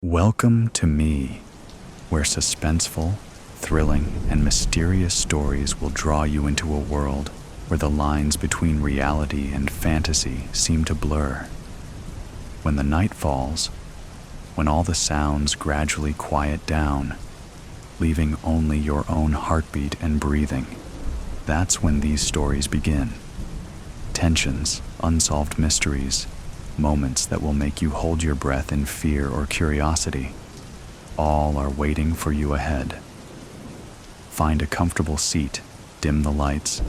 Welcome to me, where suspenseful, thrilling, and mysterious stories will draw you into a world where the lines between reality and fantasy seem to blur. When the night falls, when all the sounds gradually quiet down, leaving only your own heartbeat and breathing, that's when these stories begin. Tensions, unsolved mysteries, moments that will make you hold your breath in fear or curiosity, all are waiting for you ahead. Find a comfortable seat, dim the lights,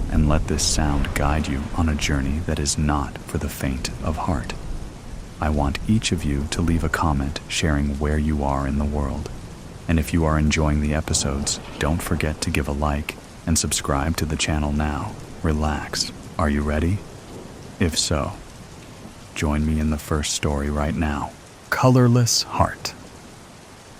and let this sound guide you on a journey that is not for the faint of heart. I want each of you to leave a comment sharing where you are in the world. And if you are enjoying the episodes, don't forget to give a like and subscribe to the channel now. Relax. Are you ready? If so, join me in the first story right now. Colorless Heart.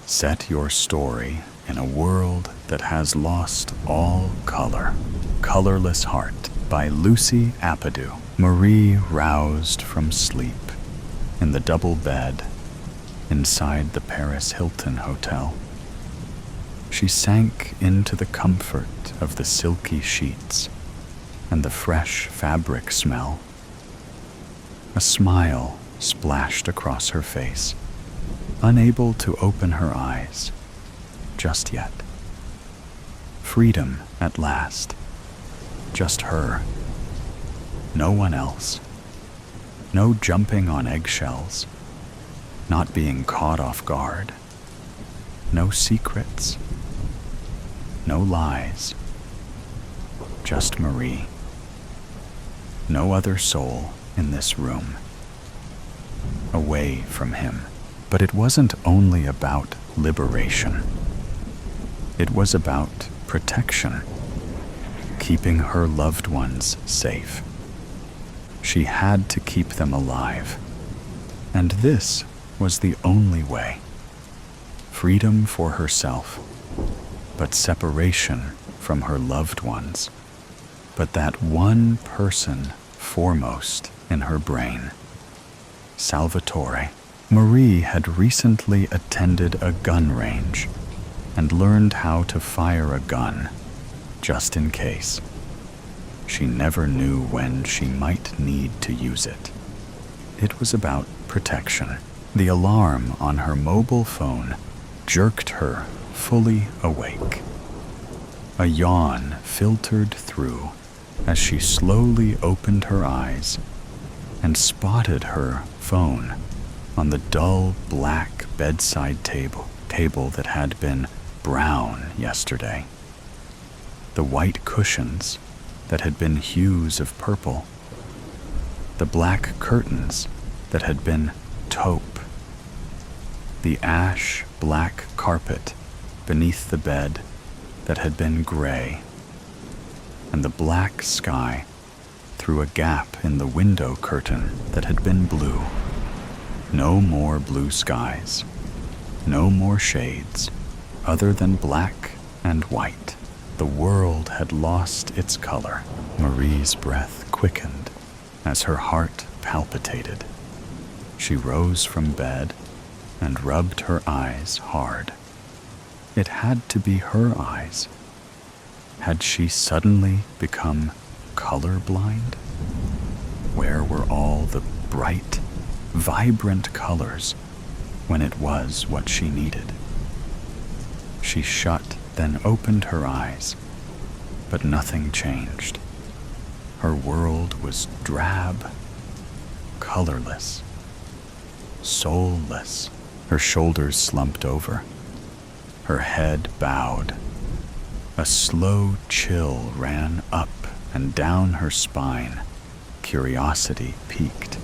Set your story in a world that has lost all color. Colorless Heart by Lucy Apatow. Marie roused from sleep in the double bed inside the Paris Hilton Hotel. She sank into the comfort of the silky sheets and the fresh fabric smell. A smile splashed across her face, unable to open her eyes just yet. Freedom at last. Just her. No one else. No jumping on eggshells. Not being caught off guard. No secrets. No lies. Just Marie. No other soul in this room. Away from him. But it wasn't only about liberation. It was about protection. Keeping her loved ones safe. She had to keep them alive. And this was the only way. Freedom for herself, but separation from her loved ones. But that one person foremost in her brain. Salvatore. Marie had recently attended a gun range and learned how to fire a gun, just in case. She never knew when she might need to use it. It was about protection. The alarm on her mobile phone jerked her fully awake. A yawn filtered through as she slowly opened her eyes and spotted her phone on the dull black bedside table that had been brown yesterday. The white cushions that had been hues of purple. The black curtains that had been taupe. The ash black carpet beneath the bed that had been gray. And the black sky through a gap in the window curtain that had been blue. No more blue skies. No more shades other than black and white. The world had lost its color. Marie's breath quickened as her heart palpitated. She rose from bed and rubbed her eyes hard. It had to be her eyes. Had she suddenly become colorblind? Where were all the bright, vibrant colors when it was what she needed? She shut, then opened her eyes, but nothing changed. Her world was drab, colorless, soulless. Her shoulders slumped over, her head bowed. A slow chill ran up and down her spine. Curiosity peaked.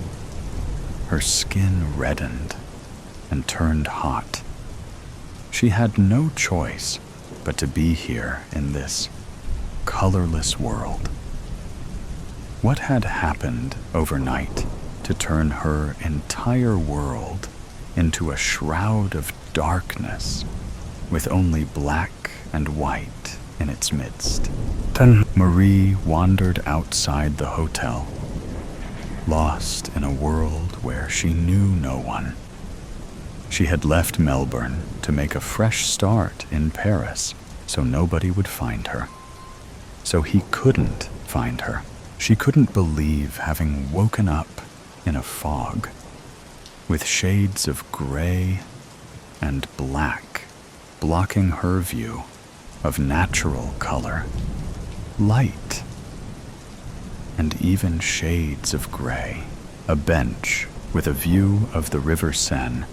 Her skin reddened and turned hot. She had no choice but to be here in this colorless world. What had happened overnight to turn her entire world into a shroud of darkness with only black and white in its midst? Then Marie wandered outside the hotel, lost in a world where she knew no one. She had left Melbourne to make a fresh start in Paris so nobody would find her. So he couldn't find her. She couldn't believe having woken up in a fog with shades of gray and black blocking her view of natural color, light, and even shades of gray. A bench with a view of the River Seine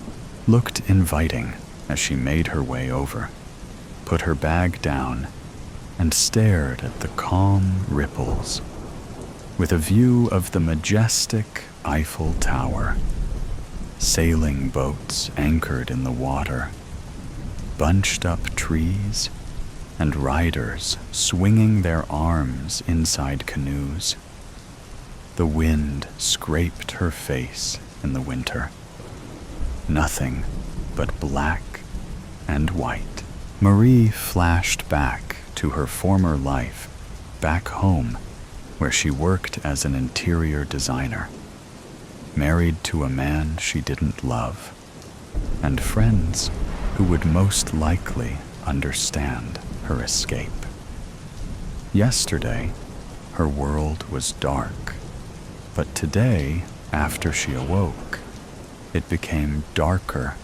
looked inviting as she made her way over, put her bag down, and stared at the calm ripples, with a view of the majestic Eiffel Tower, sailing boats anchored in the water, bunched up trees, and riders swinging their arms inside canoes. The wind scraped her face in the winter. Nothing but black and white. Marie flashed back to her former life, back home, where she worked as an interior designer, married to a man she didn't love, and friends who would most likely understand her escape. Yesterday, her world was dark, but today, after she awoke, it became darker,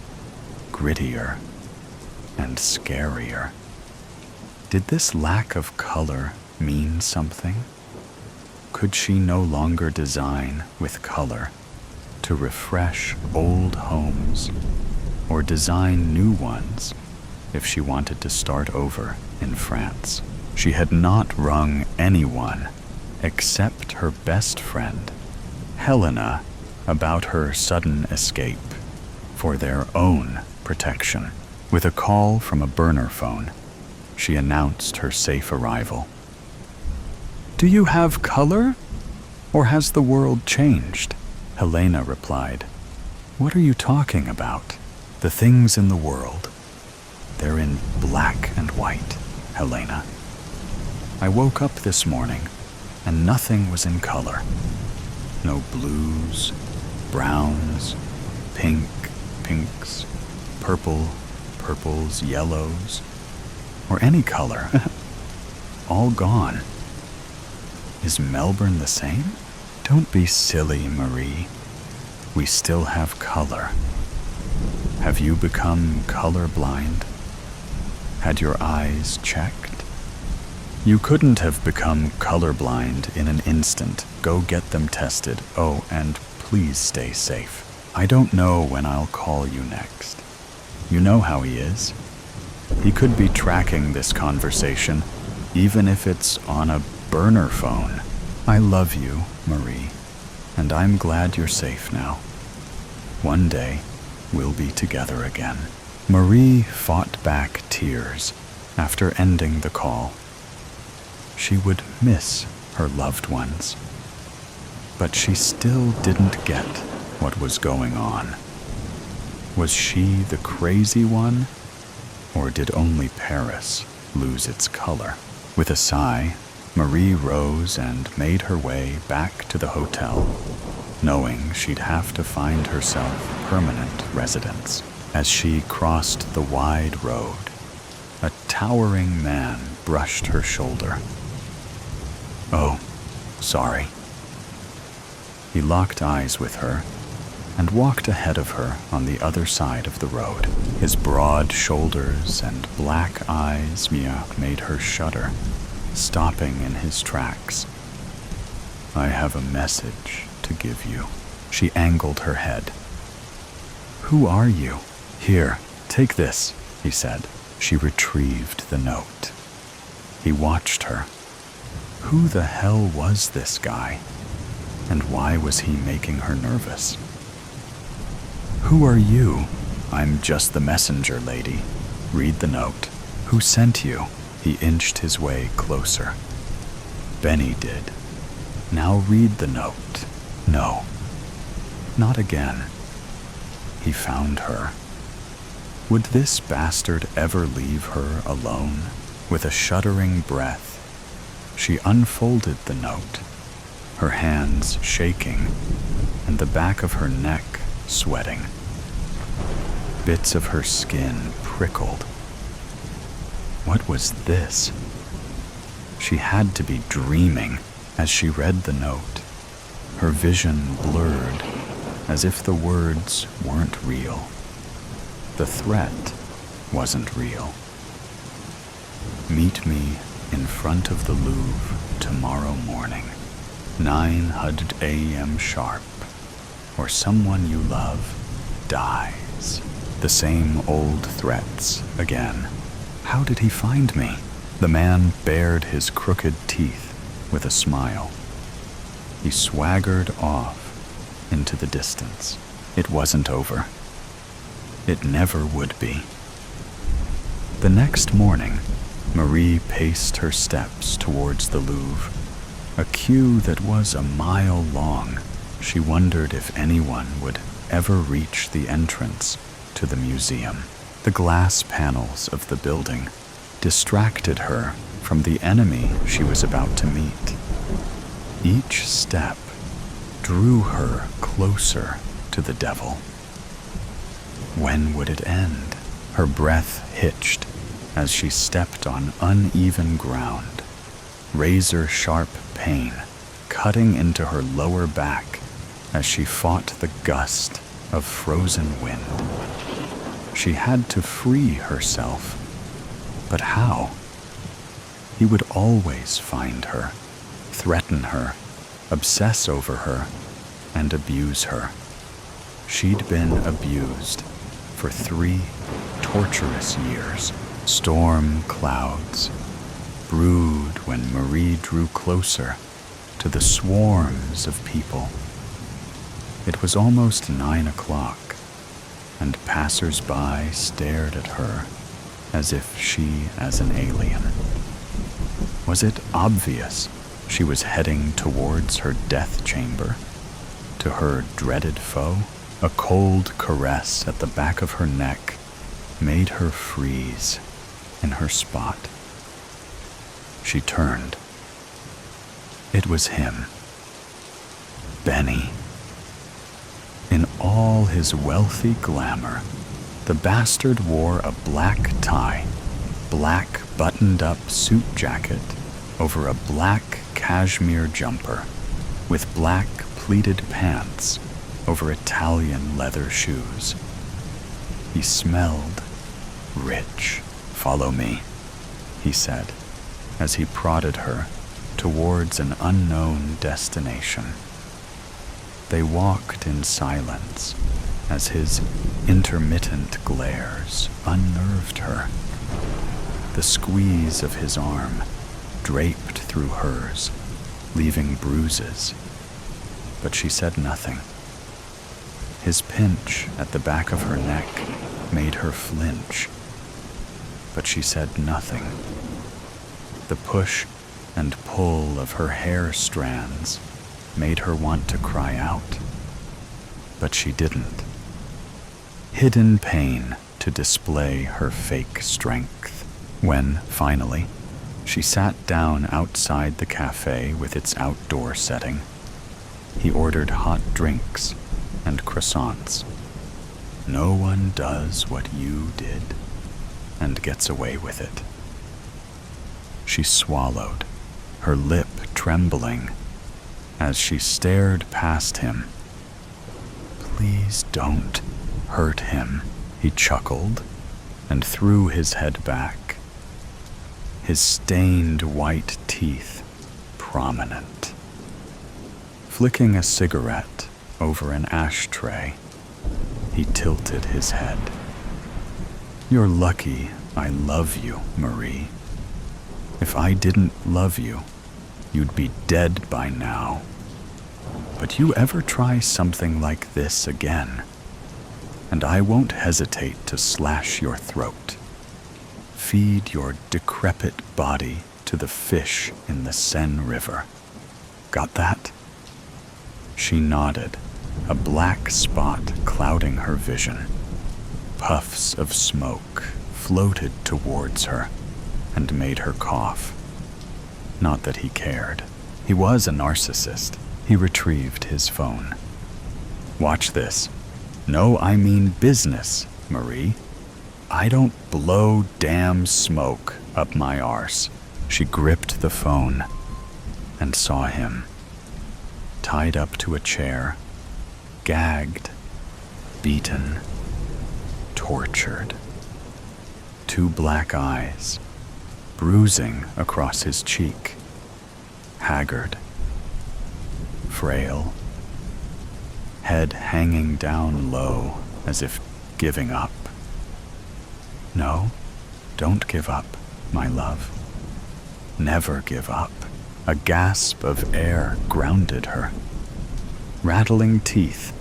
grittier, and scarier. Did this lack of color mean something? Could she no longer design with color to refresh old homes or design new ones if she wanted to start over in France? She had not wrung anyone except her best friend, Helena, about her sudden escape for their own protection. With a call from a burner phone, she announced her safe arrival. "Do you have color? Or has the world changed?" Helena replied. "What are you talking about? The things in the world. They're in black and white, Helena. I woke up this morning and nothing was in color. No blues, browns, pinks, purples, yellows, or any color. All gone. Is Melbourne the same? Don't be silly, Marie. We still have color. Have you become colorblind? Had your eyes checked? You couldn't have become colorblind in an instant. Go get them tested. Oh, and please stay safe. I don't know when I'll call you next. You know how he is. He could be tracking this conversation, even if it's on a burner phone. I love you, Marie, and I'm glad you're safe now. One day, we'll be together again." Marie fought back tears after ending the call. She would miss her loved ones, but she still didn't get what was going on. Was she the crazy one, or did only Paris lose its color? With a sigh, Marie rose and made her way back to the hotel, knowing she'd have to find herself permanent residence. As she crossed the wide road, a towering man brushed her shoulder. "Oh, sorry." He locked eyes with her and walked ahead of her on the other side of the road. His broad shoulders and black eyes made her shudder, stopping in his tracks. "I have a message to give you." She angled her head. "Who are you?" "Here, take this," he said. She retrieved the note. He watched her. Who the hell was this guy? And why was he making her nervous? "Who are you?" "I'm just the messenger, lady. Read the note." "Who sent you?" He inched his way closer. "Benny did." "Now read the note." "No." "Not again." He found her. Would this bastard ever leave her alone? With a shuddering breath, she unfolded the note, her hands shaking and the back of her neck sweating. Bits of her skin prickled. What was this? She had to be dreaming as she read the note. Her vision blurred, as if the words weren't real. The threat wasn't real. Meet me in front of the Louvre tomorrow morning, 900 a.m. sharp, or someone you love dies. The same old threats again. How did he find me? The man bared his crooked teeth with a smile. He swaggered off into the distance. It wasn't over. It never would be. The next morning, Marie paced her steps towards the Louvre, a queue that was a mile long. She wondered if anyone would ever reach the entrance to the museum. The glass panels of the building distracted her from the enemy she was about to meet. Each step drew her closer to the devil. When would it end? Her breath hitched as she stepped on uneven ground, razor-sharp pain cutting into her lower back as she fought the gust of frozen wind. She had to free herself, but how? He would always find her, threaten her, obsess over her, and abuse her. She'd been abused for 3 torturous years. Storm clouds brewed when Marie drew closer to the swarms of people. It was almost 9 o'clock, and passers-by stared at her as if she as an alien. Was it obvious she was heading towards her death chamber, to her dreaded foe? A cold caress at the back of her neck made her freeze in her spot. She turned. It was him. Benny. In all his wealthy glamour, the bastard wore a black tie, black buttoned-up suit jacket over a black cashmere jumper, with black pleated pants over Italian leather shoes. He smelled rich. "Follow me," he said, as he prodded her towards an unknown destination. They walked in silence as his intermittent glares unnerved her. The squeeze of his arm draped through hers, leaving bruises, but she said nothing. His pinch at the back of her neck made her flinch, but she said nothing. The push and pull of her hair strands made her want to cry out, but she didn't. Hidden pain to display her fake strength. When, finally, she sat down outside the cafe with its outdoor setting, he ordered hot drinks and croissants. No one does what you did and gets away with it. She swallowed, her lip trembling, as she stared past him. "Please don't hurt him," he chuckled and threw his head back, his stained white teeth prominent. Flicking a cigarette over an ashtray, he tilted his head. "You're lucky I love you, Marie. If I didn't love you, you'd be dead by now. But you ever try something like this again, and I won't hesitate to slash your throat. Feed your decrepit body to the fish in the Seine River. Got that?" She nodded, a black spot clouding her vision. Puffs of smoke floated towards her and made her cough. Not that he cared. He was a narcissist. He retrieved his phone. "Watch this. No, I mean business," Marie. I don't blow damn smoke up my arse. She gripped the phone and saw him, tied up to a chair, gagged, beaten, tortured. 2 black eyes, bruising across his cheek, haggard, frail, head hanging down low as if giving up. No, don't give up, my love. Never give up. A gasp of air grounded her. Rattling teeth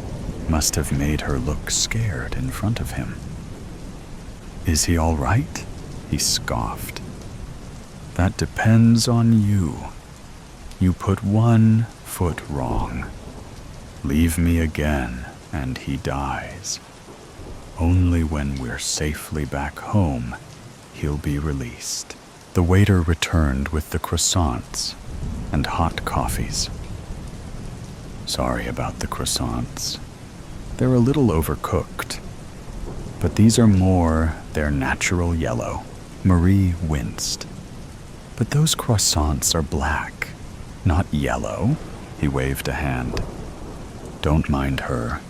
must have made her look scared in front of him. Is he all right? He scoffed. That depends on you. You put 1 foot wrong. Leave me again, and he dies. Only when we're safely back home, he'll be released. The waiter returned with the croissants and hot coffees. Sorry about the croissants. They're a little overcooked, but these are more their natural yellow. Marie winced. But those croissants are black, not yellow. He waved a hand. Don't mind her.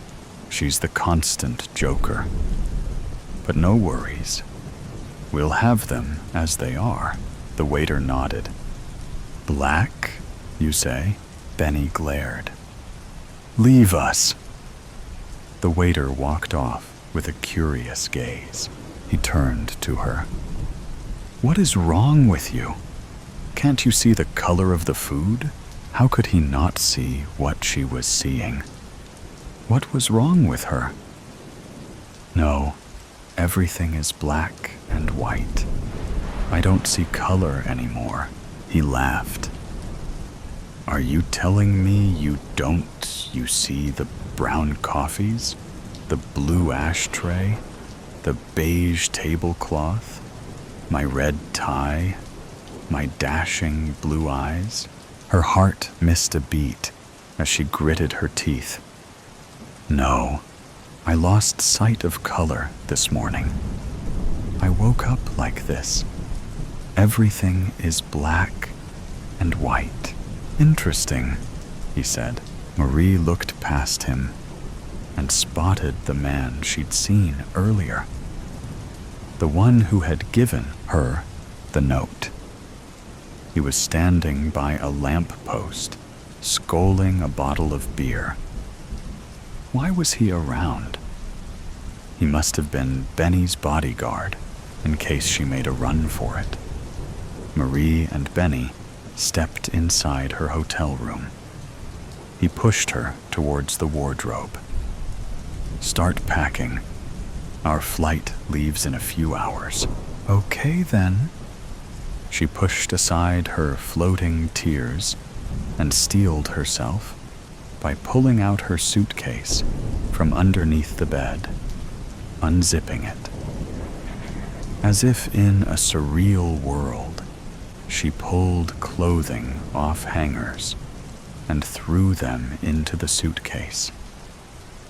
She's the constant joker. But no worries. We'll have them as they are. The waiter nodded. Black, you say? Benny glared. Leave us. The waiter walked off with a curious gaze. He turned to her. What is wrong with you? Can't you see the color of the food? How could he not see what she was seeing? What was wrong with her? No, everything is black and white. I don't see color anymore. He laughed. Are you telling me you see the brown coffees, the blue ashtray, the beige tablecloth, my red tie, my dashing blue eyes? Her heart missed a beat as she gritted her teeth. No, I lost sight of color this morning. I woke up like this. Everything is black and white. Interesting, he said. Marie looked past him and spotted the man she'd seen earlier. The one who had given her the note. He was standing by a lamp post, sculling a bottle of beer. Why was he around? He must have been Benny's bodyguard, in case she made a run for it. Marie and Benny stepped inside her hotel room. He pushed her towards the wardrobe. Start packing. Our flight leaves in a few hours. Okay then. She pushed aside her floating tears and steeled herself by pulling out her suitcase from underneath the bed, unzipping it. As if in a surreal world, she pulled clothing off hangers and threw them into the suitcase.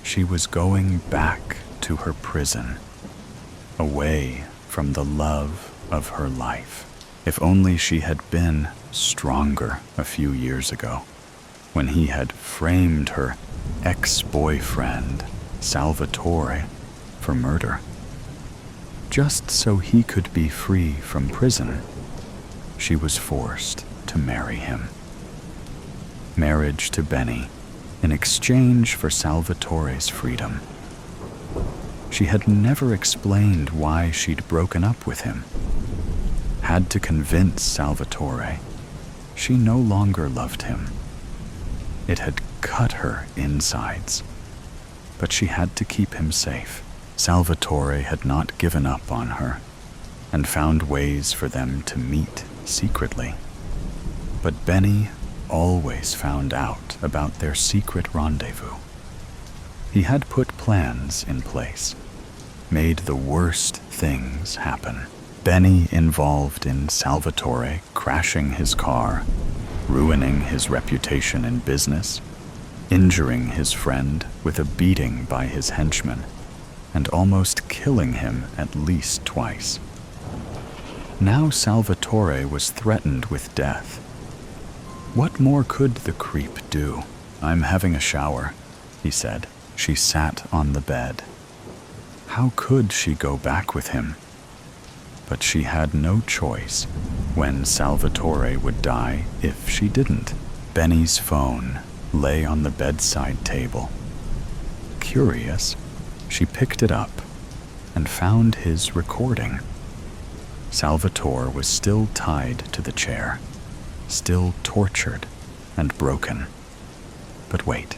She was going back to her prison, away from the love of her life. If only she had been stronger a few years ago, when he had framed her ex-boyfriend, Salvatore, for murder. Just so he could be free from prison, she was forced to marry him. Marriage to Benny in exchange for Salvatore's freedom. She had never explained why she'd broken up with him. Had to convince Salvatore she no longer loved him. It had cut her insides, but she had to keep him safe. Salvatore had not given up on her and found ways for them to meet secretly. But Benny always found out about their secret rendezvous. He had put plans in place, made the worst things happen. Benny involved in Salvatore crashing his car, ruining his reputation in business, injuring his friend with a beating by his henchmen, and almost killing him at least twice. Now Salvatore was threatened with death. What more could the creep do? "I'm having a shower," he said. She sat on the bed. How could she go back with him? But she had no choice when Salvatore would die if she didn't. Benny's phone lay on the bedside table. Curious, she picked it up and found his recording. Salvatore was still tied to the chair, still tortured and broken. But wait,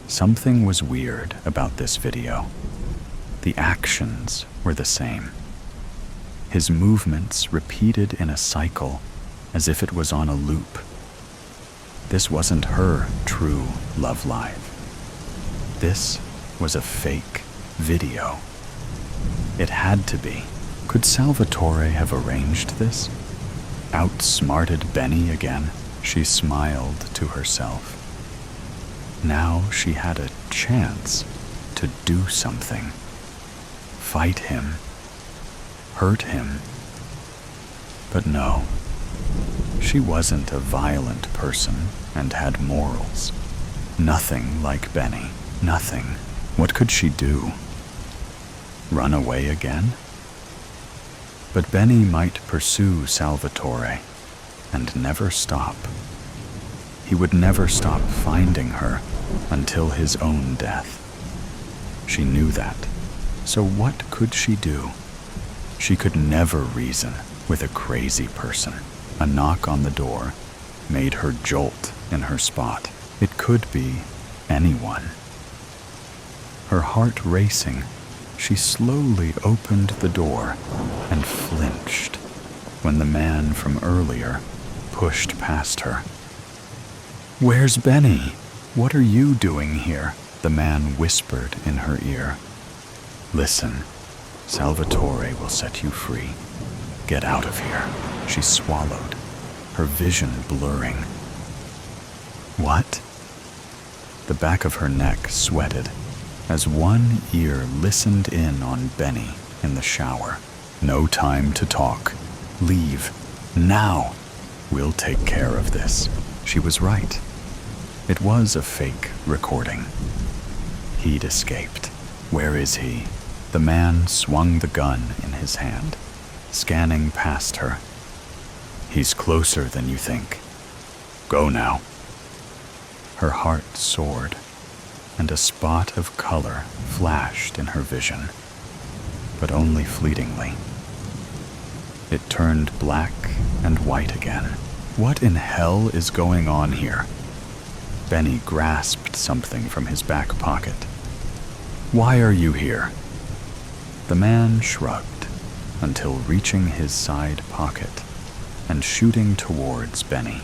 something was weird about this video. The actions were the same. His movements repeated in a cycle as if it was on a loop. This wasn't her true love life. This was a fake video. It had to be. Could Salvatore have arranged this? Outsmarted Benny again, she smiled to herself. Now she had a chance to do something. Fight him. Hurt him. But no, she wasn't a violent person and had morals. Nothing like Benny. Nothing. What could she do? Run away again? But Benny might pursue Salvatore and never stop. He would never stop finding her until his own death. She knew that. So what could she do? She could never reason with a crazy person. A knock on the door made her jolt in her spot. It could be anyone. Her heart racing, she slowly opened the door and flinched when the man from earlier pushed past her. "Where's Benny? What are you doing here?" the man whispered in her ear. "Listen, Salvatore will set you free. Get out of here." She swallowed, her vision blurring. What? The back of her neck sweated as one ear listened in on Benny in the shower. "No time to talk. Leave. Now. We'll take care of this." She was right. It was a fake recording. He'd escaped. Where is he? The man swung the gun in his hand, scanning past her. "He's closer than you think. Go now." Her heart soared, and a spot of color flashed in her vision, but only fleetingly. It turned black and white again. What in hell is going on here? Benny grasped something from his back pocket. "Why are you here?" The man shrugged until reaching his side pocket and shooting towards Benny,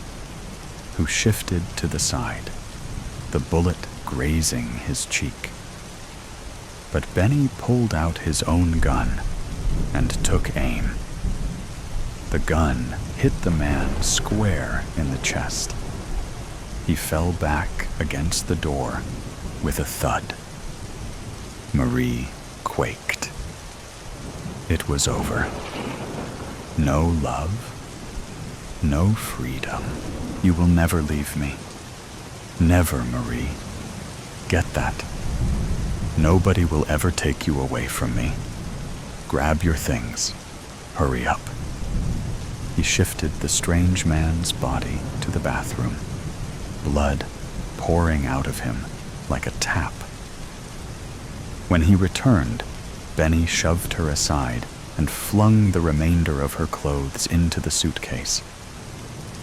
who shifted to the side, the bullet grazing his cheek. But Benny pulled out his own gun and took aim. The gun hit the man square in the chest. He fell back against the door with a thud. Marie quaked. It was over. No love, no freedom. You will never leave me. Never, Marie. Get that. Nobody will ever take you away from me. Grab your things. Hurry up. He shifted the strange man's body to the bathroom, blood pouring out of him like a tap. When he returned, Benny shoved her aside and flung the remainder of her clothes into the suitcase.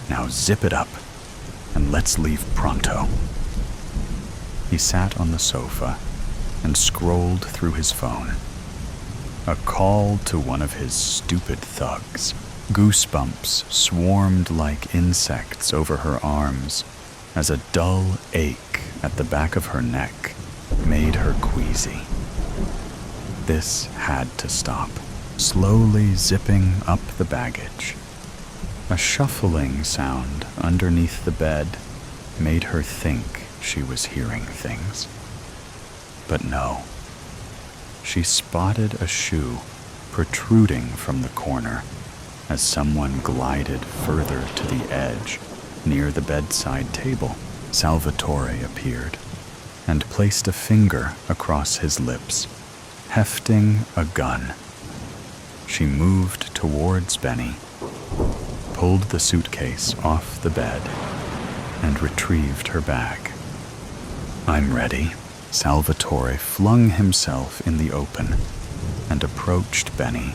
"Now zip it up, and let's leave pronto." He sat on the sofa and scrolled through his phone. A call to one of his stupid thugs. Goosebumps swarmed like insects over her arms as a dull ache at the back of her neck made her queasy. This had to stop. Slowly zipping up the baggage. A shuffling sound underneath the bed made her think she was hearing things. But no, she spotted a shoe protruding from the corner as someone glided further to the edge. Near the bedside table, Salvatore appeared and placed a finger across his lips, hefting a gun. She moved towards Benny, pulled the suitcase off the bed, and retrieved her bag. "I'm ready." Salvatore flung himself in the open and approached Benny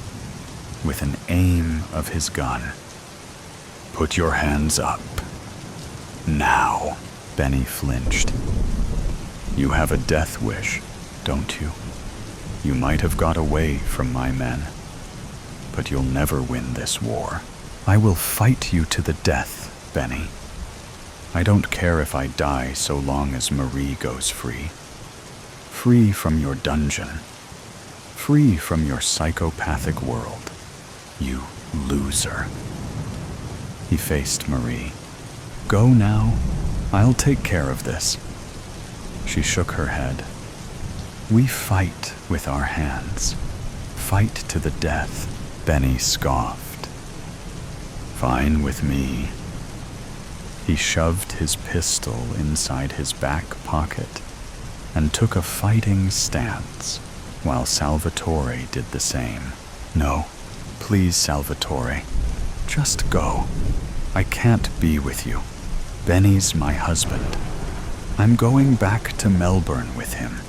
with an aim of his gun. "Put your hands up. Now." Benny flinched. "You have a death wish, don't you? You might have got away from my men, but you'll never win this war. I will fight you to the death, Benny. I don't care if I die so long as Marie goes free. Free from your dungeon. Free from your psychopathic world. You loser." He faced Marie. "Go now. I'll take care of this." She shook her head. "We fight with our hands. Fight to the death." Benny scoffed. "Fine with me." He shoved his pistol inside his back pocket and took a fighting stance while Salvatore did the same. "No, please, Salvatore. Just go. I can't be with you. Benny's my husband. I'm going back to Melbourne with him.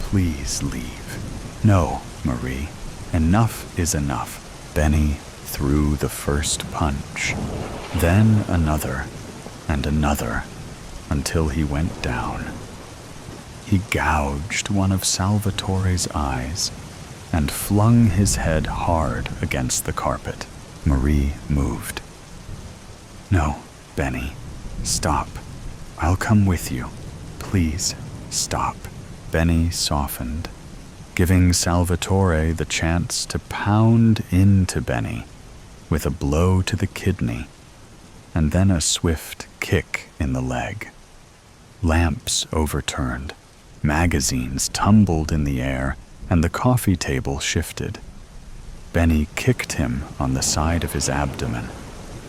Please leave." "No, Marie. Enough is enough." Benny threw the first punch, then another and another, until he went down. He gouged one of Salvatore's eyes and flung his head hard against the carpet. Marie moved. "No, Benny, stop. I'll come with you. Please, stop." Benny softened, giving Salvatore the chance to pound into Benny with a blow to the kidney and then a swift kick in the leg. Lamps overturned, magazines tumbled in the air, and the coffee table shifted. Benny kicked him on the side of his abdomen,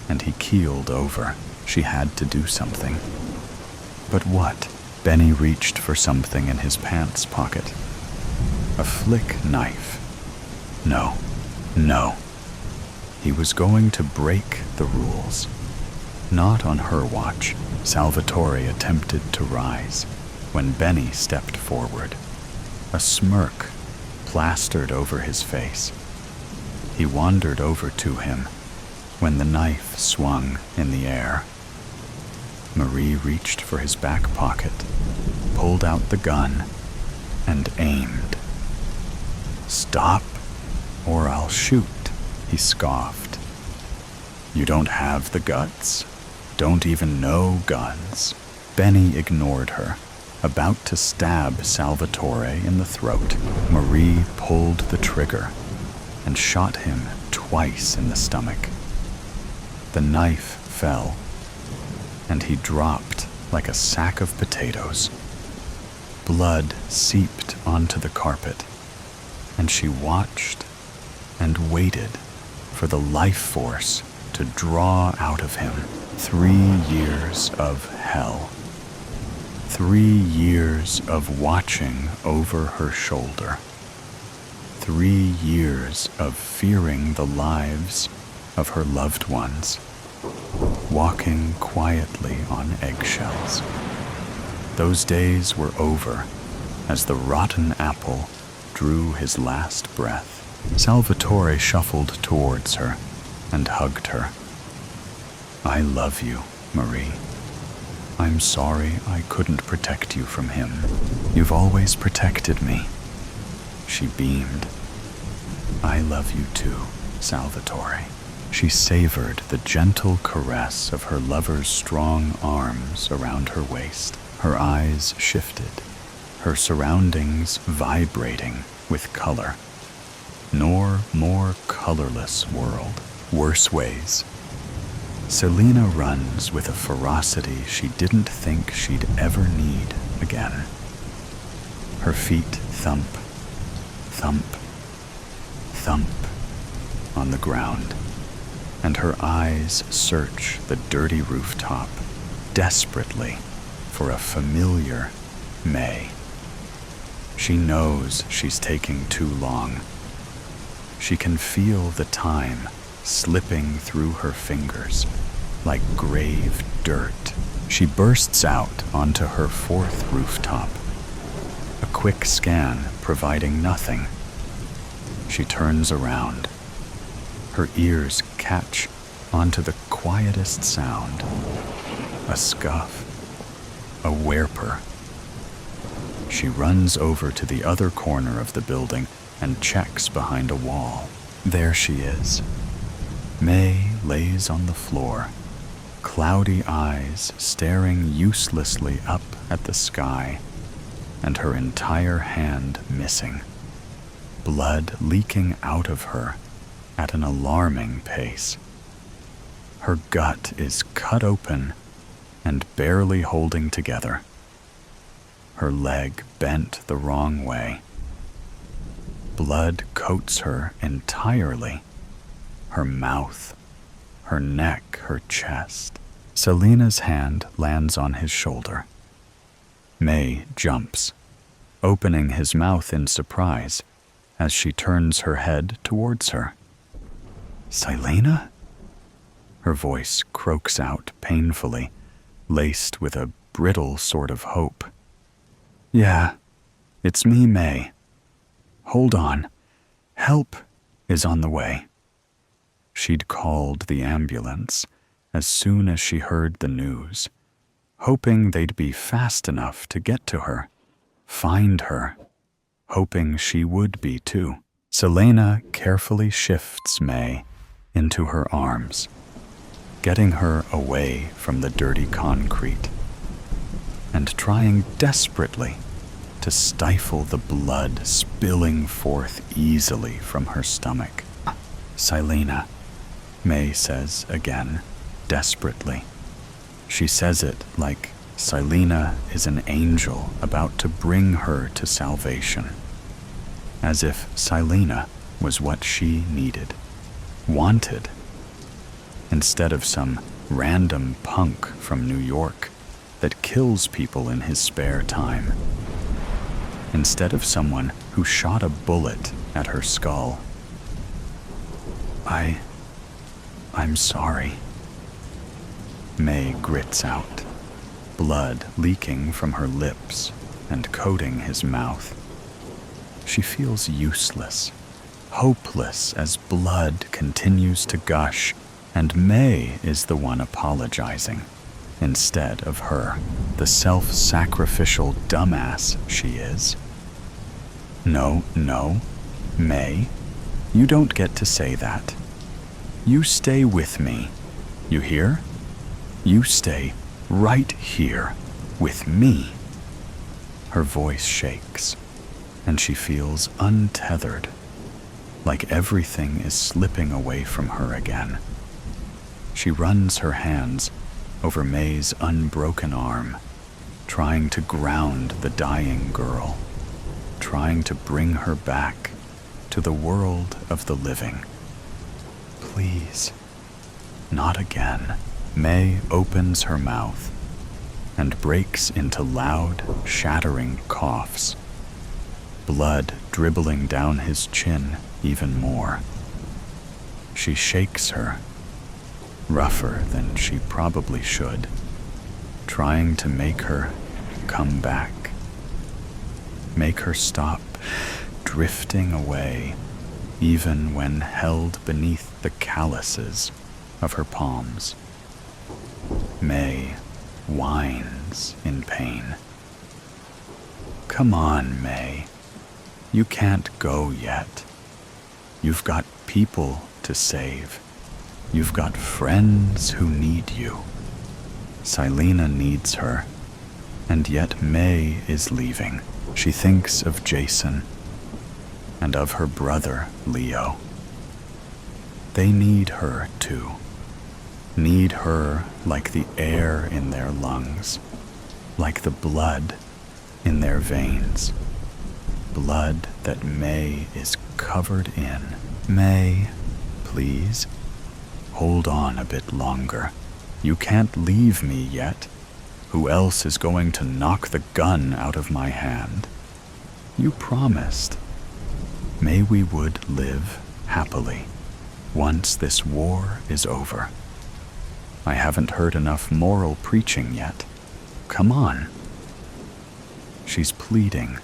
and he keeled over. She had to do something. But what? Benny reached for something in his pants pocket. A flick knife. No, no. He was going to break the rules. Not on her watch. Salvatore attempted to rise when Benny stepped forward. A smirk plastered over his face. He wandered over to him when the knife swung in the air. Marie reached for his back pocket, pulled out the gun, and aimed. "Stop, or I'll shoot," he scoffed. "You don't have the guts? Don't even know guns?" Benny ignored her, about to stab Salvatore in the throat. Marie pulled the trigger and shot him twice in the stomach. The knife fell, and he dropped like a sack of potatoes. Blood seeped onto the carpet, and she watched and waited for the life force to draw out of him. 3 years of hell. 3 years of watching over her shoulder. 3 years of fearing the lives of her loved ones, walking quietly on eggshells. Those days were over as the rotten apple drew his last breath. Salvatore shuffled towards her and hugged her. "I love you, Marie. I'm sorry I couldn't protect you from him. You've always protected me." She beamed. "I love you too, Salvatore." She savored the gentle caress of her lover's strong arms around her waist. Her eyes shifted, her surroundings vibrating with color. Nor more colorless world, worse ways. Selena runs with a ferocity she didn't think she'd ever need again. Her feet thump, thump, thump on the ground, and her eyes search the dirty rooftop desperately for a familiar May. She knows she's taking too long. She can feel the time slipping through her fingers like grave dirt. She bursts out onto her fourth rooftop, a quick scan providing nothing. She turns around. Her ears catch onto the quietest sound, a scuff, a whimper. She runs over to the other corner of the building and checks behind a wall. There she is. May lays on the floor, cloudy eyes staring uselessly up at the sky, and her entire hand missing, blood leaking out of her at an alarming pace. Her gut is cut open and barely holding together. Her leg bent the wrong way. Blood coats her entirely. Her mouth, her neck, her chest. Selena's hand lands on his shoulder. May jumps, opening his mouth in surprise as she turns her head towards her. Selena? Her voice croaks out painfully, laced with a brittle sort of hope. Yeah, it's me, May. Hold on. Help is on the way. She'd called the ambulance as soon as she heard the news, hoping they'd be fast enough to get to her, find her, hoping she would be too. Selena carefully shifts May into her arms, getting her away from the dirty concrete, and trying desperately to stifle the blood spilling forth easily from her stomach. Selena, May says again, desperately. She says it like Selena is an angel about to bring her to salvation, as if Selena was what she needed, wanted, instead of some random punk from New York that kills people in his spare time, instead of someone who shot a bullet at her skull. I'm sorry. May grits out, blood leaking from her lips and coating his mouth. She feels useless, hopeless as blood continues to gush, and May is the one apologizing instead of her, the self-sacrificial dumbass she is. No, May, you don't get to say that. You stay with me, you hear? You stay right here with me. Her voice shakes, and she feels untethered, like everything is slipping away from her again. She runs her hands over May's unbroken arm, trying to ground the dying girl, trying to bring her back to the world of the living. Please, not again. May opens her mouth and breaks into loud, shattering coughs, blood dribbling down his chin even more. She shakes her, rougher than she probably should, trying to make her come back, make her stop drifting away, even when held beneath the calluses of her palms. May whines in pain. Come on, May. You can't go yet. You've got people to save. You've got friends who need you. Selena needs her, and yet May is leaving. She thinks of Jason and of her brother, Leo. They need her too. Need her like the air in their lungs, like the blood in their veins. Blood that May is covered in. May, please, hold on a bit longer. You can't leave me yet. Who else is going to knock the gun out of my hand? You promised. May we would live happily once this war is over. I haven't heard enough moral preaching yet. Come on. She's pleading,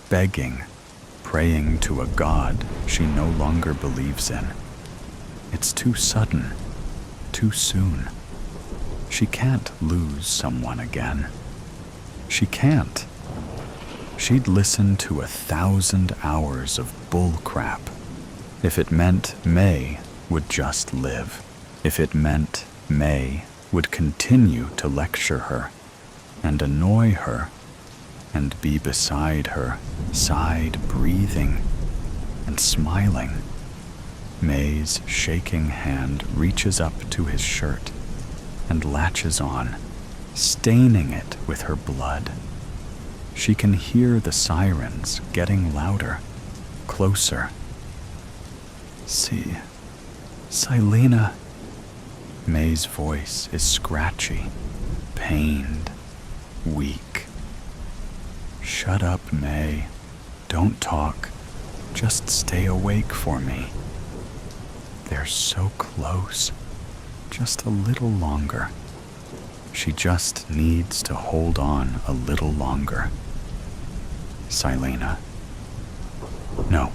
begging, praying to a God she no longer believes in. It's too sudden, too soon. She can't lose someone again. She can't. She'd listen to 1,000 hours of bull crap if it meant May would just live. If it meant May would continue to lecture her and annoy her and be beside her, side breathing and smiling. May's shaking hand reaches up to his shirt and latches on, staining it with her blood. She can hear the sirens getting louder, closer. See, Silena. May's voice is scratchy, pained, weak. Shut up, May. Don't talk. Just stay awake for me. They're so close. Just a little longer. She just needs to hold on a little longer. Silena. No.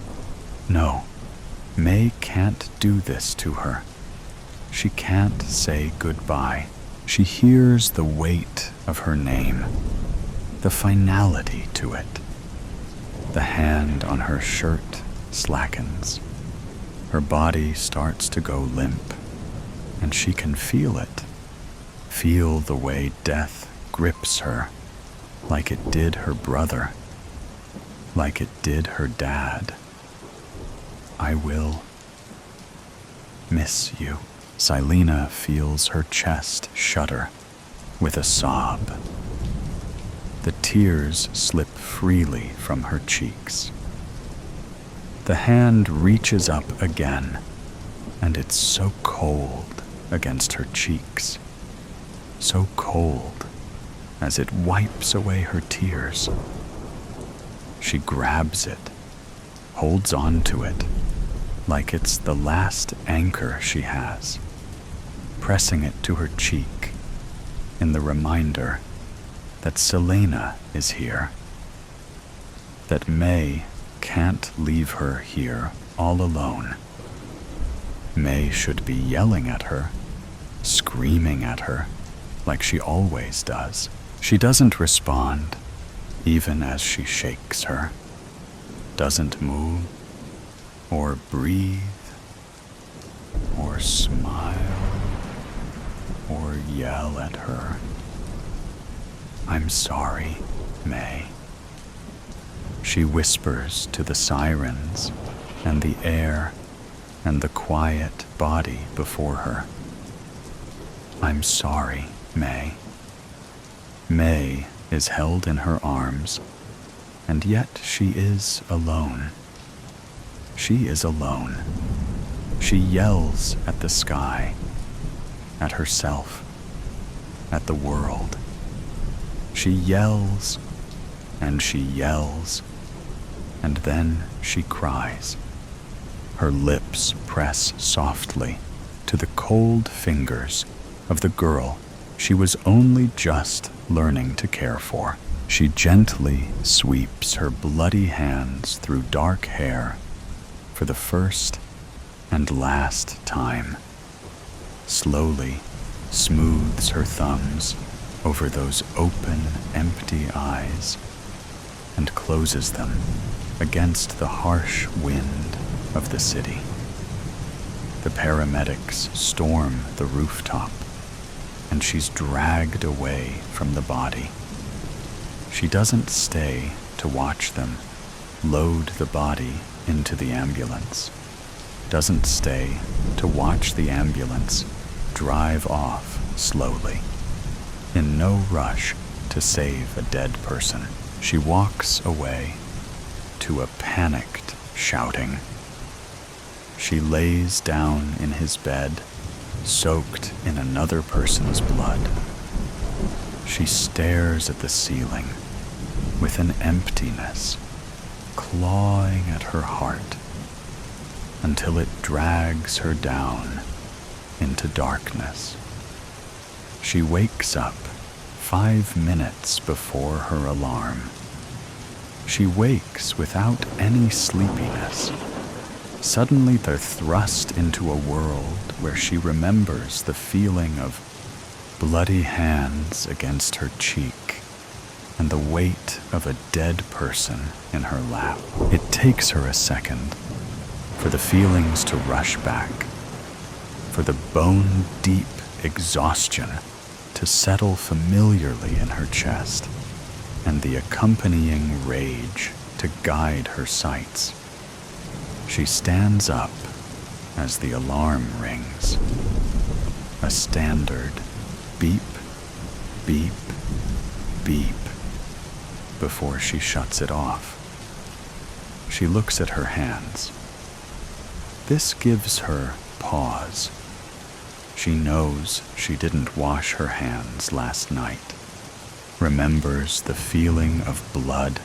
May can't do this to her. She can't say goodbye. She hears the weight of her name, the finality to it. The hand on her shirt slackens. Her body starts to go limp, and she can feel it. Feel the way death grips her, like it did her brother, like it did her dad. I will miss you. Silena feels her chest shudder with a sob. The tears slip freely from her cheeks. The hand reaches up again, and it's so cold against her cheeks, so cold as it wipes away her tears. She grabs it, holds on to it, like it's the last anchor she has, pressing it to her cheek in the reminder that Silena is here, that May can't leave her here all alone. May should be yelling at her, screaming at her, like she always does. She doesn't respond, even as she shakes her, doesn't move, or breathe, or smile, or yell at her. I'm sorry, May. She whispers to the sirens and the air and the quiet body before her. I'm sorry, May. May is held in her arms, and yet she is alone. She is alone. She yells at the sky, at herself, at the world. She yells, and then she cries. Her lips press softly to the cold fingers of the girl she was only just learning to care for. She gently sweeps her bloody hands through dark hair for the first and last time, slowly smooths her thumbs over those open, empty eyes and closes them against the harsh wind of the city. The paramedics storm the rooftop, and she's dragged away from the body. She doesn't stay to watch them load the body into the ambulance, doesn't stay to watch the ambulance drive off slowly. In no rush to save a dead person, she walks away to a panicked shouting. She lays down in his bed, soaked in another person's blood. She stares at the ceiling with an emptiness clawing at her heart until it drags her down into darkness. She wakes up 5 minutes before her alarm. She wakes without any sleepiness. Suddenly they're thrust into a world where she remembers the feeling of bloody hands against her cheek and the weight of a dead person in her lap. It takes her a second for the feelings to rush back, for the bone-deep exhaustion to settle familiarly in her chest, and the accompanying rage to guide her sights. She stands up as the alarm rings. A standard beep, beep, beep before she shuts it off. She looks at her hands. This gives her pause. She knows she didn't wash her hands last night, remembers the feeling of blood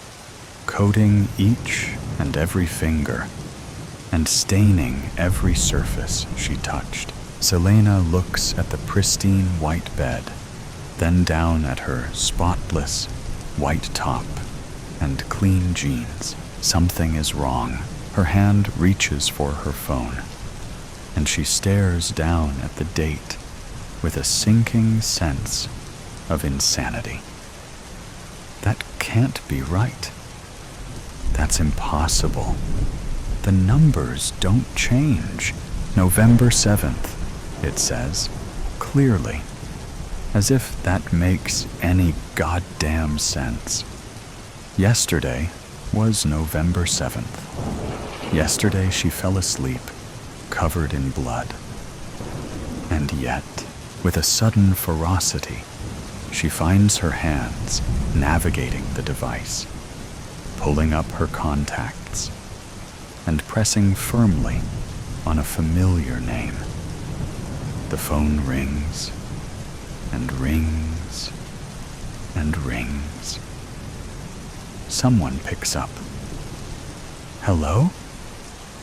coating each and every finger and staining every surface she touched. Selena looks at the pristine white bed, then down at her spotless white top and clean jeans. Something is wrong. Her hand reaches for her phone, and she stares down at the date with a sinking sense of insanity. That can't be right. That's impossible. The numbers don't change. November 7th, it says, clearly, as if that makes any goddamn sense. Yesterday was November 7th. Yesterday she fell asleep, covered in blood. And yet, with a sudden ferocity, she finds her hands navigating the device, pulling up her contacts, and pressing firmly on a familiar name. The phone rings, and rings, and rings. Someone picks up. "Hello?"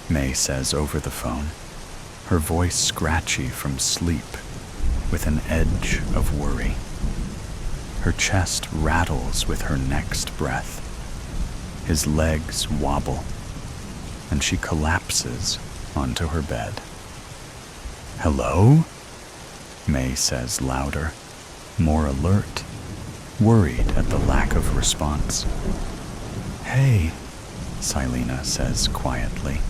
May says over the phone, her voice scratchy from sleep with an edge of worry. Her chest rattles with her next breath. His legs wobble, and she collapses onto her bed. "Hello?" May says louder, more alert, worried at the lack of response. "Hey," Selena says quietly.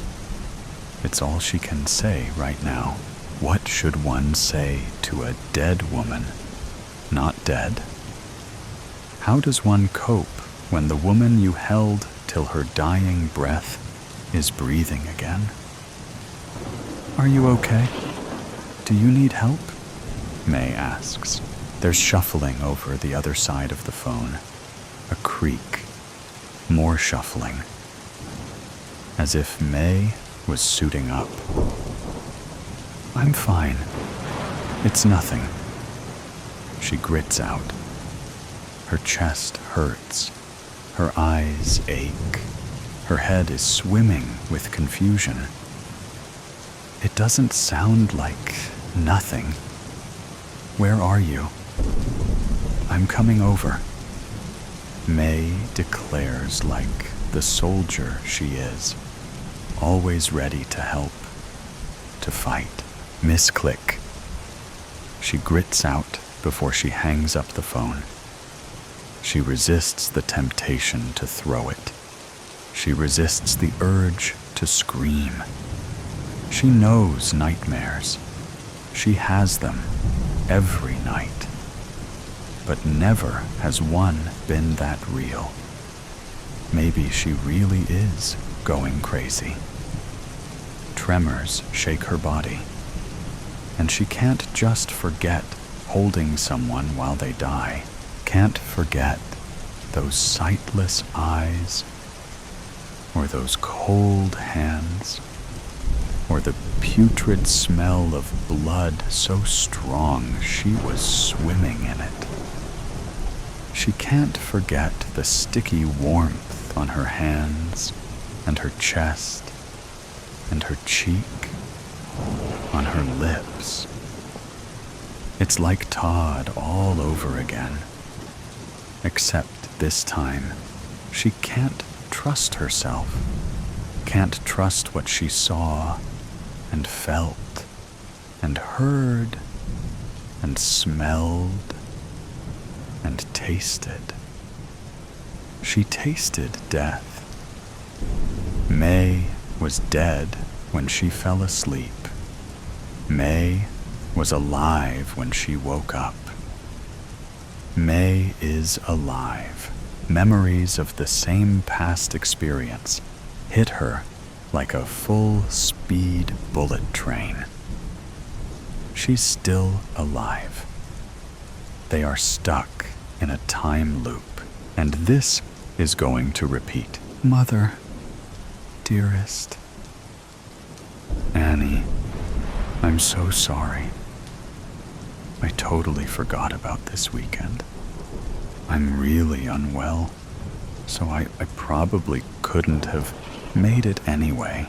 It's all she can say right now. What should one say to a dead woman, not dead? How does one cope when the woman you held till her dying breath is breathing again? "Are you okay? Do you need help?" May asks. There's shuffling over the other side of the phone. A creak. More shuffling. As if May was suiting up. "I'm fine. It's nothing," she grits out. Her chest hurts. Her eyes ache. Her head is swimming with confusion. It doesn't sound like nothing. "Where are you?" "I'm coming over." May declares like the soldier she is, always ready to help, to fight. Misclick. She grits out before she hangs up the phone. She resists the temptation to throw it. She resists the urge to scream. She knows nightmares. She has them every night. But never has one been that real. Maybe she really is going crazy. Tremors shake her body, and she can't just forget holding someone while they die. Can't forget those sightless eyes, or those cold hands, or the putrid smell of blood so strong she was swimming in it. She can't forget the sticky warmth on her hands and her chest and her cheek, on her lips. It's like Todd all over again, except this time she can't trust herself, can't trust what she saw and felt and heard and smelled and tasted. She tasted death. May was dead when she fell asleep. May was alive when she woke up. May is alive. Memories of the same past experience hit her like a full-speed bullet train. She's still alive. They are stuck in a time loop, and this is going to repeat. Mother, dearest. Annie, I'm so sorry. I totally forgot about this weekend. I'm really unwell, so I probably couldn't have made it anyway.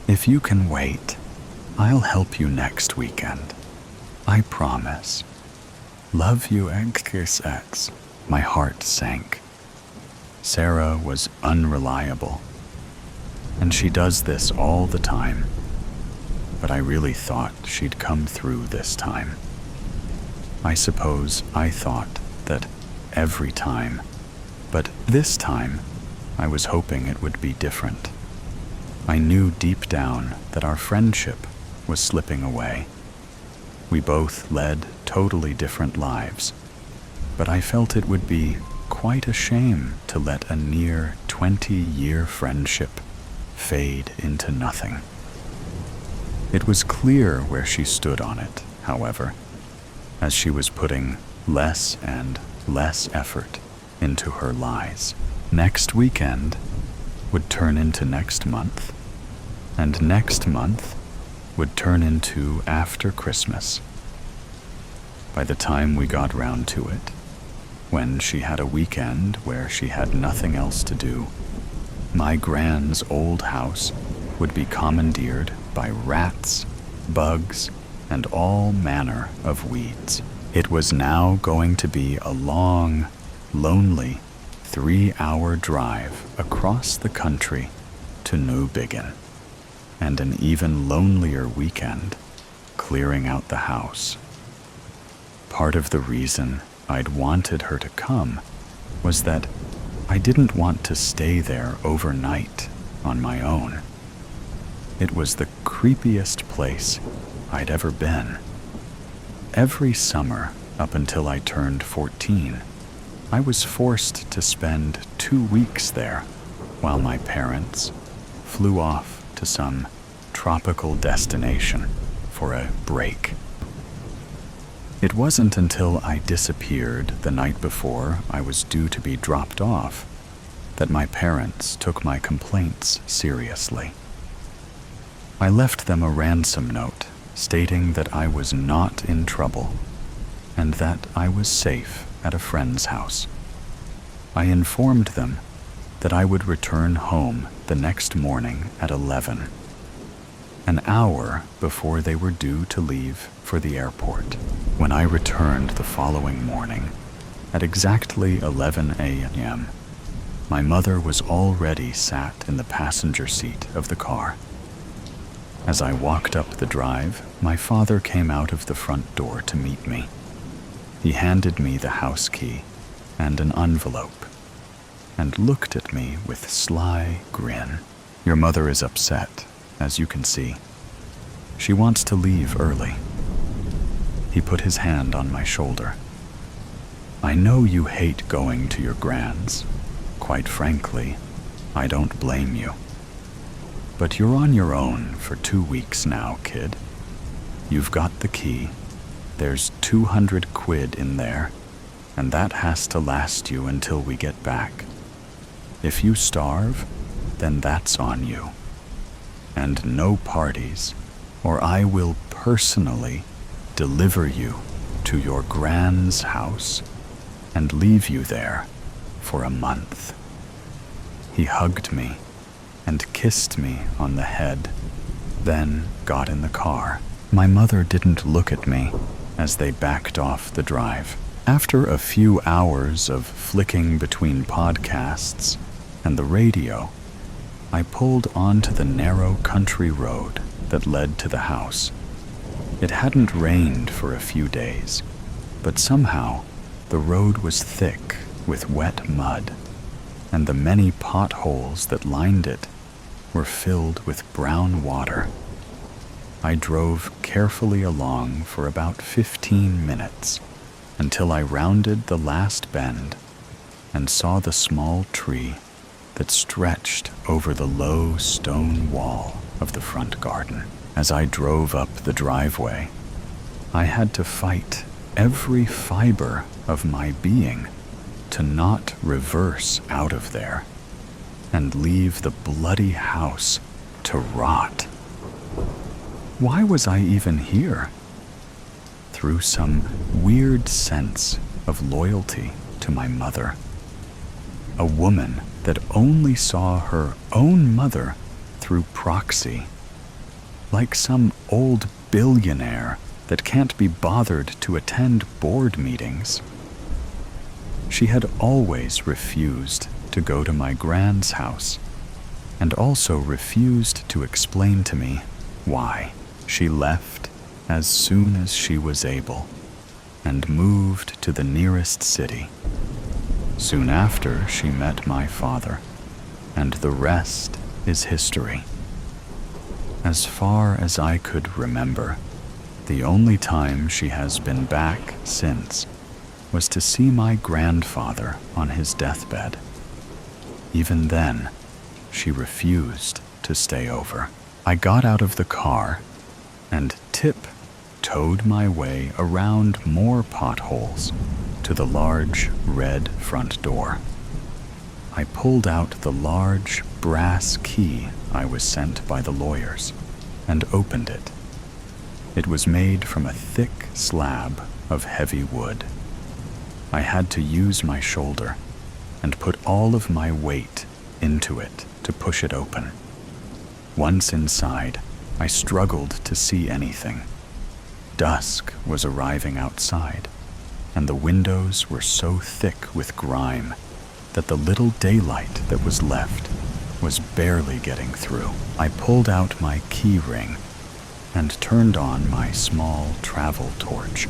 If you can wait, I'll help you next weekend. I promise. Love you, XXX. My heart sank. Sarah was unreliable, and she does this all the time. But I really thought she'd come through this time. I suppose I thought that every time, but this time I was hoping it would be different. I knew deep down that our friendship was slipping away. We both led totally different lives, but I felt it would be quite a shame to let a near 20-year friendship fade into nothing. It was clear where she stood on it, however, as she was putting less and less effort into her lies. Next weekend would turn into next month, and next month would turn into after Christmas. By the time we got round to it, when she had a weekend where she had nothing else to do, my Gran's old house would be commandeered by rats, bugs, and all manner of weeds. It was now going to be a long, lonely 3-hour drive across the country to Newbiggin, and an even lonelier weekend clearing out the house. Part of the reason I'd wanted her to come was that I didn't want to stay there overnight on my own. It was the creepiest place I'd ever been. Every summer up until I turned 14, I was forced to spend 2 weeks there while my parents flew off to some tropical destination for a break. It wasn't until I disappeared the night before I was due to be dropped off that my parents took my complaints seriously. I left them a ransom note stating that I was not in trouble and that I was safe at a friend's house. I informed them that I would return home the next morning at 11, an hour before they were due to leave for the airport. When I returned the following morning, at exactly 11 a.m., my mother was already sat in the passenger seat of the car. As I walked up the drive, my father came out of the front door to meet me. He handed me the house key and an envelope, and looked at me with sly grin. Your mother is upset, as you can see. She wants to leave early. He put his hand on my shoulder. I know you hate going to your Gran's. Quite frankly, I don't blame you. But you're on your own for 2 weeks now, kid. You've got the key. There's 200 quid in there, and that has to last you until we get back. If you starve, then that's on you. And no parties, or I will personally deliver you to your Gran's house and leave you there for a month." He hugged me and kissed me on the head, then got in the car. My mother didn't look at me as they backed off the drive. After a few hours of flicking between podcasts and the radio, I pulled onto the narrow country road that led to the house. It hadn't rained for a few days, but somehow the road was thick with wet mud, and the many potholes that lined it were filled with brown water. I drove carefully along for about 15 minutes until I rounded the last bend and saw the small tree that stretched over the low stone wall of the front garden. As I drove up the driveway, I had to fight every fiber of my being to not reverse out of there and leave the bloody house to rot. Why was I even here? Through some weird sense of loyalty to my mother, a woman that only saw her own mother through proxy, like some old billionaire that can't be bothered to attend board meetings. She had always refused to go to my Gran's house, and also refused to explain to me why. She left as soon as she was able and moved to the nearest city. Soon after, she met my father, and the rest is history. As far as I could remember, the only time she has been back since was to see my grandfather on his deathbed. Even then, she refused to stay over. I got out of the car and towed my way around more potholes to the large red front door. I pulled out the large brass key I was sent by the lawyers and opened it. It was made from a thick slab of heavy wood. I had to use my shoulder and put all of my weight into it to push it open. Once inside, I struggled to see anything. Dusk was arriving outside, and the windows were so thick with grime that the little daylight that was left was barely getting through. I pulled out my key ring and turned on my small travel torch,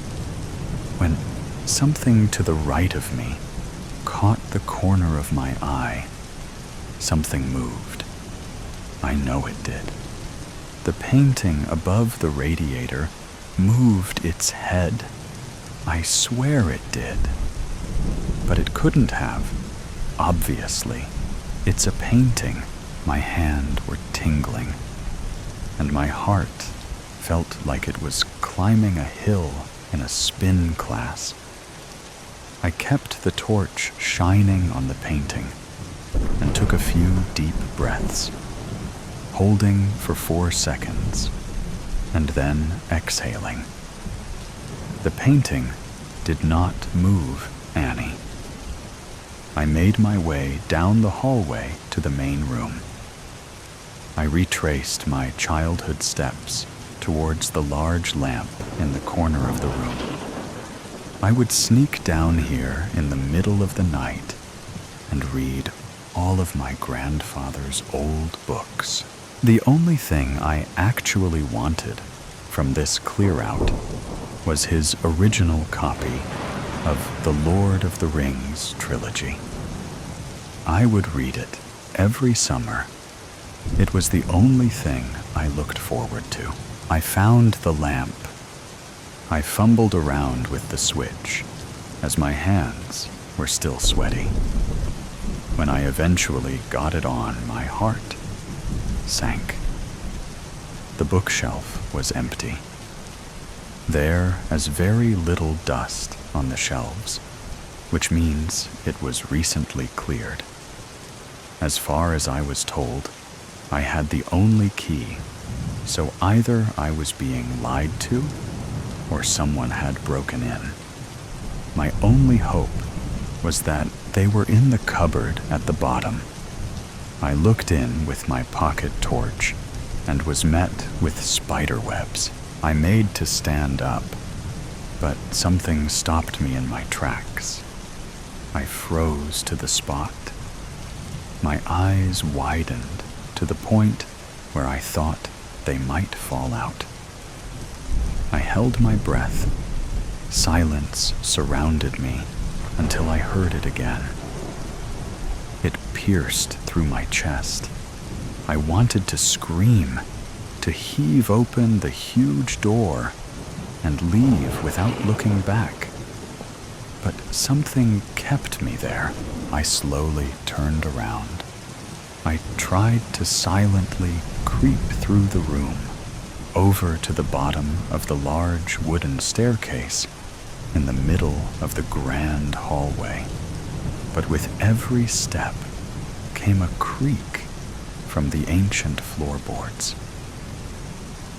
when something to the right of me caught the corner of my eye. Something moved. I know it did. The painting above the radiator moved its head. I swear it did. But it couldn't have. Obviously. It's a painting. My hand were tingling, and my heart felt like it was climbing a hill in a spin class. I kept the torch shining on the painting and took a few deep breaths, holding for 4 seconds, and then exhaling. The painting did not move, Annie. I made my way down the hallway to the main room. I retraced my childhood steps towards the large lamp in the corner of the room. I would sneak down here in the middle of the night and read all of my grandfather's old books. The only thing I actually wanted from this clear-out was his original copy of the Lord of the Rings trilogy. I would read it every summer. It was the only thing I looked forward to. I found the lamp. I fumbled around with the switch, as my hands were still sweaty. When I eventually got it on, my heart sank. The bookshelf was empty. There is very little dust on the shelves, which means it was recently cleared. As far as I was told, I had the only key, so either I was being lied to or someone had broken in. My only hope was that they were in the cupboard at the bottom. I looked in with my pocket torch and was met with spider webs. I made to stand up, but something stopped me in my tracks. I froze to the spot. My eyes widened to the point where I thought they might fall out. I held my breath. Silence surrounded me until I heard it again. It pierced through my chest. I wanted to scream, to heave open the huge door and leave without looking back. But something kept me there. I slowly turned around. I tried to silently creep through the room, over to the bottom of the large wooden staircase in the middle of the grand hallway. But with every step came a creak from the ancient floorboards.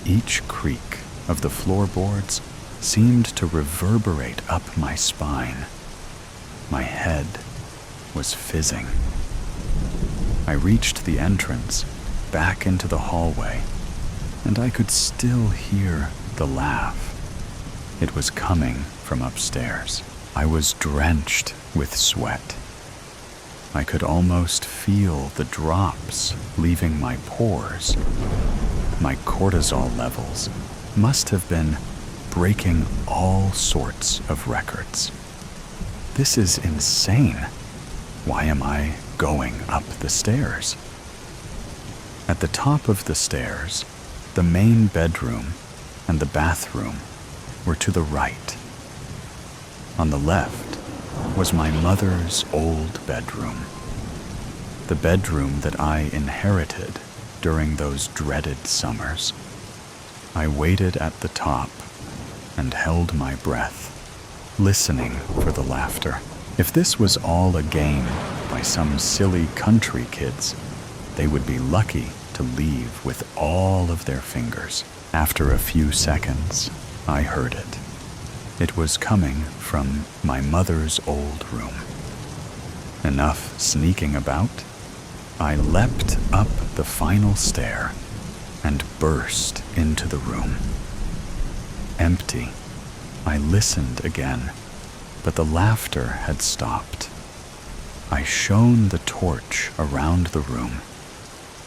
Each creak of the floorboards seemed to reverberate up my spine. My head was fizzing. I reached the entrance back into the hallway, and I could still hear the laugh. It was coming from upstairs. I was drenched with sweat. I could almost feel the drops leaving my pores. My cortisol levels must have been breaking all sorts of records. This is insane. Why am I going up the stairs? At the top of the stairs, the main bedroom and the bathroom were to the right. On the left was my mother's old bedroom, the bedroom that I inherited during those dreaded summers. I waited at the top and held my breath, listening for the laughter. If this was all a game by some silly country kids, they would be lucky to leave with all of their fingers. After a few seconds, I heard it. It was coming from my mother's old room. Enough sneaking about, I leapt up the final stair and burst into the room. Empty. I listened again, but the laughter had stopped. I shone the torch around the room.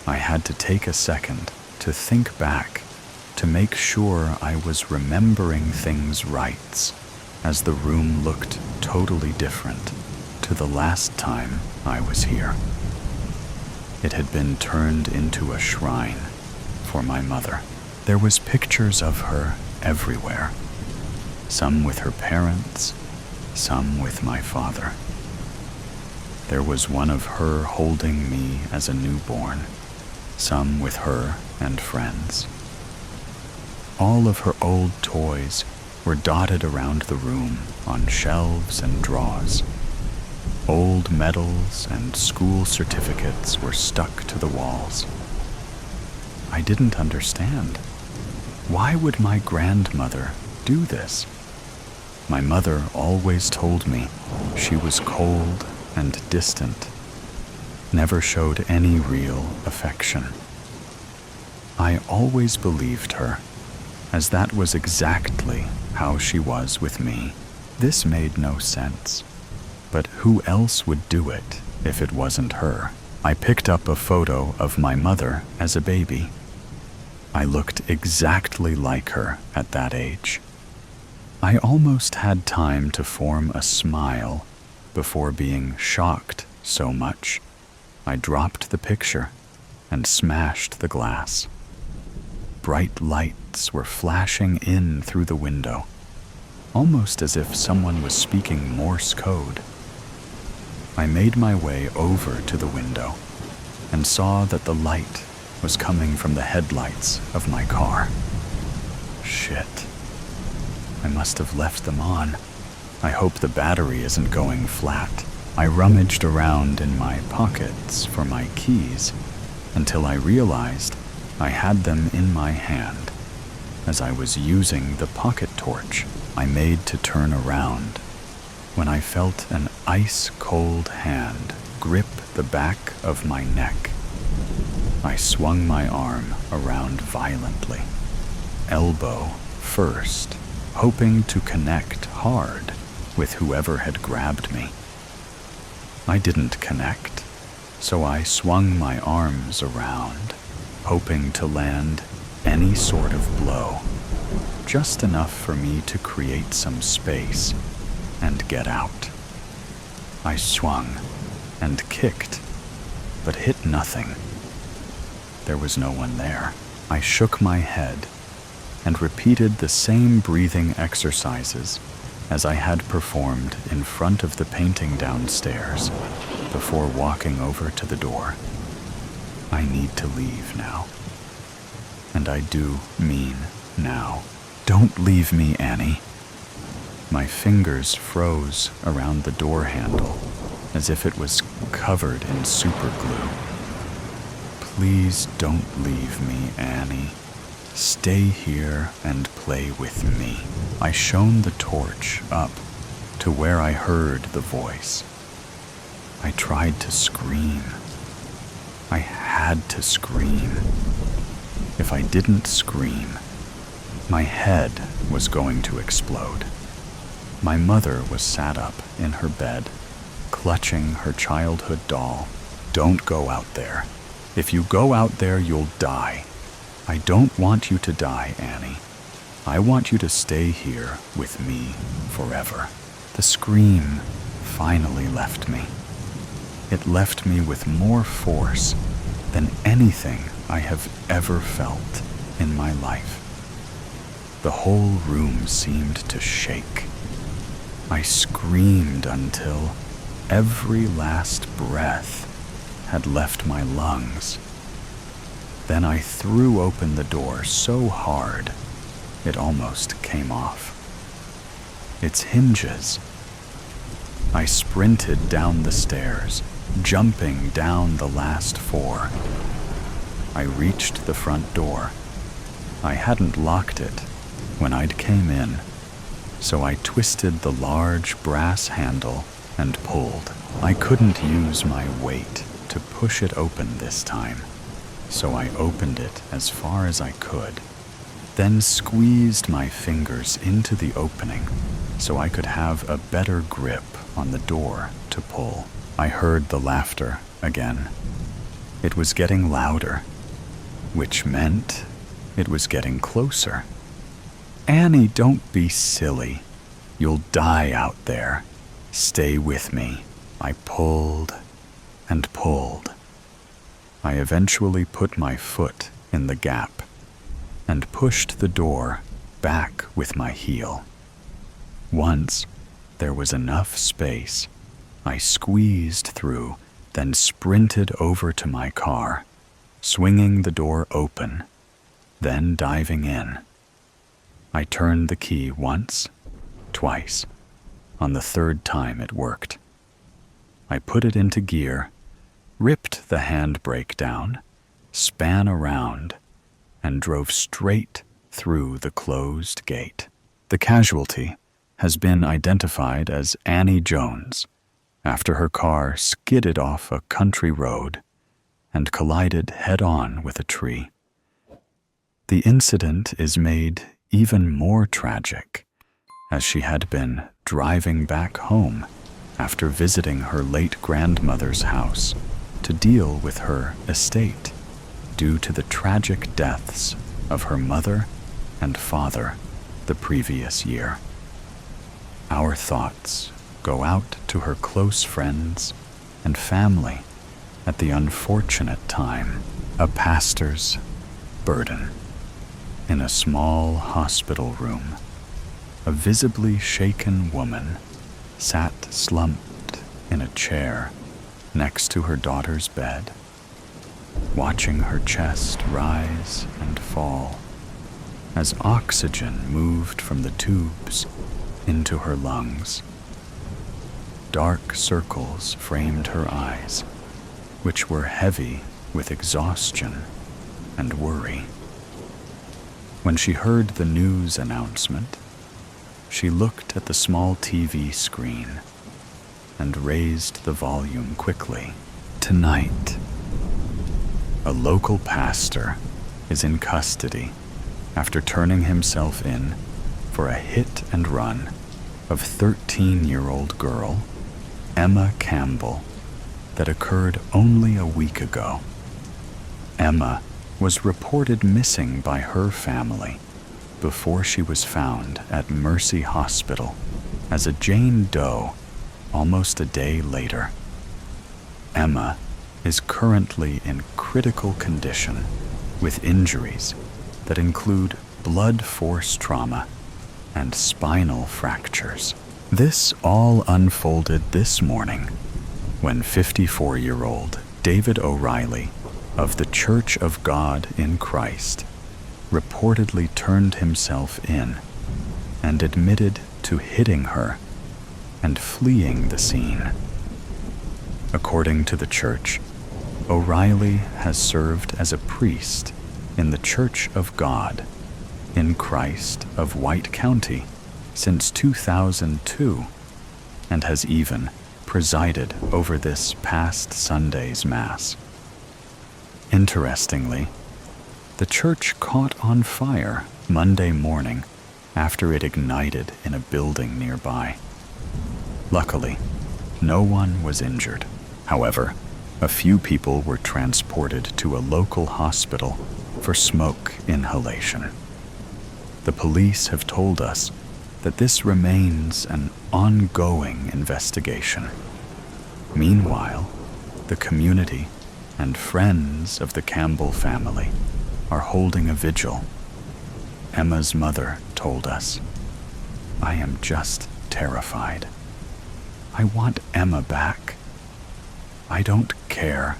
I had to take a second to think back, to make sure I was remembering things right, as the room looked totally different to the last time I was here. It had been turned into a shrine for my mother. There was pictures of her everywhere, some with her parents, some with my father. There was one of her holding me as a newborn, some with her and friends. All of her old toys were dotted around the room on shelves and drawers. Old medals and school certificates were stuck to the walls. I didn't understand. Why would my grandmother do this? My mother always told me she was cold and distant, never showed any real affection. I always believed her, as that was exactly how she was with me. This made no sense, but who else would do it if it wasn't her? I picked up a photo of my mother as a baby. I looked exactly like her at that age. I almost had time to form a smile before being shocked so much. I dropped the picture and smashed the glass. Bright lights were flashing in through the window, almost as if someone was speaking Morse code. I made my way over to the window and saw that the light was coming from the headlights of my car. Shit. I must have left them on. I hope the battery isn't going flat. I rummaged around in my pockets for my keys until I realized I had them in my hand as I was using the pocket torch I made to turn around when I felt an ice-cold hand grip the back of my neck. I swung my arm around violently, elbow first, hoping to connect hard with whoever had grabbed me. I didn't connect, so I swung my arms around, hoping to land any sort of blow, just enough for me to create some space and get out. I swung and kicked, but hit nothing. There was no one there. I shook my head and repeated the same breathing exercises as I had performed in front of the painting downstairs before walking over to the door. I need to leave now. And I do mean now. Don't leave me, Annie. My fingers froze around the door handle as if it was covered in super glue. Please don't leave me, Annie. Stay here and play with me. I shone the torch up to where I heard the voice. I tried to scream. I had to scream. If I didn't scream, my head was going to explode. My mother was sat up in her bed, clutching her childhood doll. Don't go out there. If you go out there, you'll die. I don't want you to die, Annie. I want you to stay here with me forever. The scream finally left me. It left me with more force than anything I have ever felt in my life. The whole room seemed to shake. I screamed until every last breath had left my lungs. Then I threw open the door so hard it almost came off. Its hinges. I sprinted down the stairs, jumping down the last 4. I reached the front door. I hadn't locked it when I'd came in, so I twisted the large brass handle and pulled. I couldn't use my weight to push it open this time, so I opened it as far as I could, then squeezed my fingers into the opening so I could have a better grip on the door to pull. I heard the laughter again. It was getting louder, which meant it was getting closer. Annie, don't be silly. You'll die out there. Stay with me. I pulled and pulled. I eventually put my foot in the gap and pushed the door back with my heel. Once there was enough space, I squeezed through, then sprinted over to my car, swinging the door open, then diving in. I turned the key once, twice. On the 3rd time it worked. I put it into gear, ripped the handbrake down, span around, and drove straight through the closed gate. The casualty has been identified as Annie Jones after her car skidded off a country road and collided head-on with a tree. The incident is made even more tragic as she had been driving back home after visiting her late grandmother's house to deal with her estate due to the tragic deaths of her mother and father the previous year. Our thoughts go out to her close friends and family at the unfortunate time. A pastor's burden. In a small hospital room, a visibly shaken woman sat slumped in a chair next to her daughter's bed, watching her chest rise and fall as oxygen moved from the tubes into her lungs. dark circles framed her eyes, which were heavy with exhaustion and worry. When she heard the news announcement, she looked at the small TV screen and raised the volume quickly. Tonight, a local pastor is in custody after turning himself in for a hit and run of 13-year-old girl Emma Campbell that occurred only a week ago. Emma was reported missing by her family before she was found at Mercy Hospital as a Jane Doe almost a day later. Emma is currently in critical condition with injuries that include blood force trauma and spinal fractures. This all unfolded this morning when 54-year-old David O'Reilly of the Church of God in Christ reportedly turned himself in and admitted to hitting her and fleeing the scene. According to the church, O'Reilly has served as a priest in the Church of God in Christ of White County since 2002 and has even presided over this past Sunday's Mass. Interestingly, the church caught on fire Monday morning after it ignited in a building nearby. Luckily, no one was injured. However, a few people were transported to a local hospital for smoke inhalation. The police have told us that this remains an ongoing investigation. Meanwhile, the community and friends of the Campbell family are holding a vigil. Emma's mother told us, "I am just terrified. I want Emma back. I don't care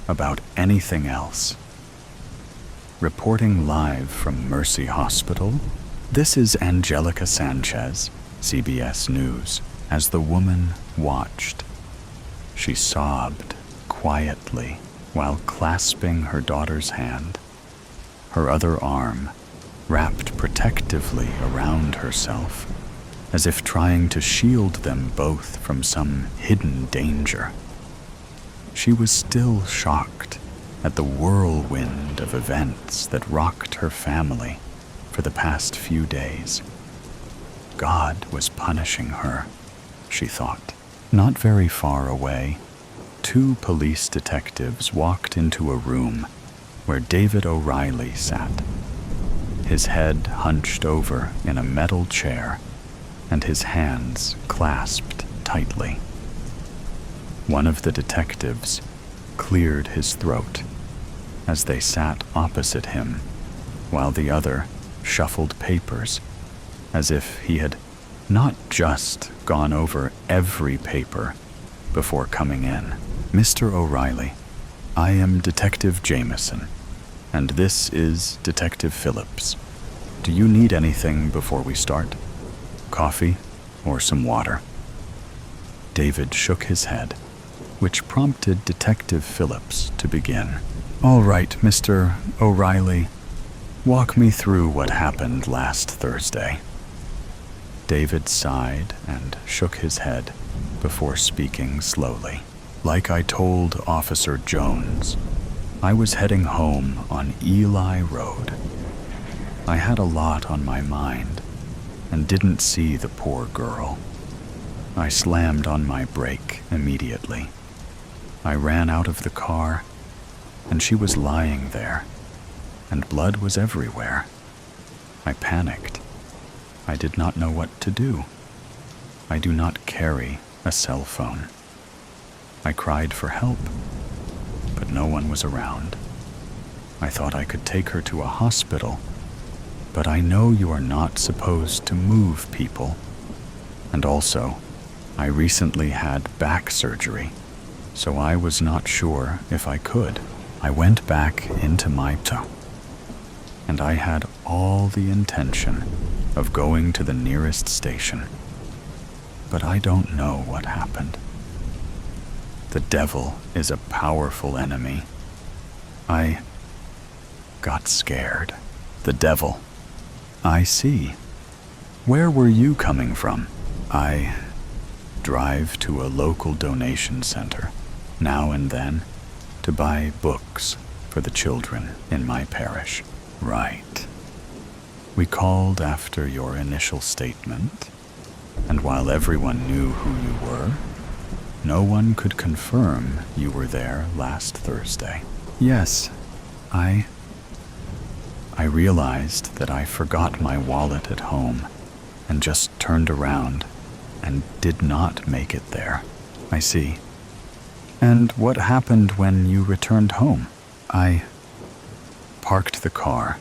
about anything else." Reporting live from Mercy Hospital, this is Angelica Sanchez, CBS News, as the woman watched. She sobbed quietly while clasping her daughter's hand, her other arm wrapped protectively around herself, as if trying to shield them both from some hidden danger. She was still shocked at the whirlwind of events that rocked her family for the past few days. God was punishing her, she thought. Not very far away, 2 police detectives walked into a room where David O'Reilly sat, his head hunched over in a metal chair and his hands clasped tightly. One of the detectives cleared his throat as they sat opposite him, while the other shuffled papers as if he had not just gone over every paper before coming in. "Mr. O'Reilly, I am Detective Jameson, and this is Detective Phillips. Do you need anything before we start? Coffee or some water?" David shook his head, which prompted Detective Phillips to begin. "All right, Mr. O'Reilly, walk me through what happened last Thursday." David sighed and shook his head before speaking slowly. "Like I told Officer Jones, I was heading home on Eli Road. I had a lot on my mind and didn't see the poor girl. I slammed on my brake immediately. I ran out of the car, and she was lying there, and blood was everywhere. I panicked. I did not know what to do. I do not carry a cell phone. I cried for help, but no one was around. I thought I could take her to a hospital, but I know you are not supposed to move people. And also, I recently had back surgery, so I was not sure if I could. I went back into my toe, and I had all the intention of going to the nearest station. but I don't know what happened. The devil is a powerful enemy. I got scared. The devil. I see. Where were you coming from? I drive to a local donation center now and then to buy books for the children in my parish. Right. We called after your initial statement, and while everyone knew who you were, no one could confirm you were there last Thursday. Yes, I realized that I forgot my wallet at home and just turned around and did not make it there. I see. And what happened when you returned home? I parked the car.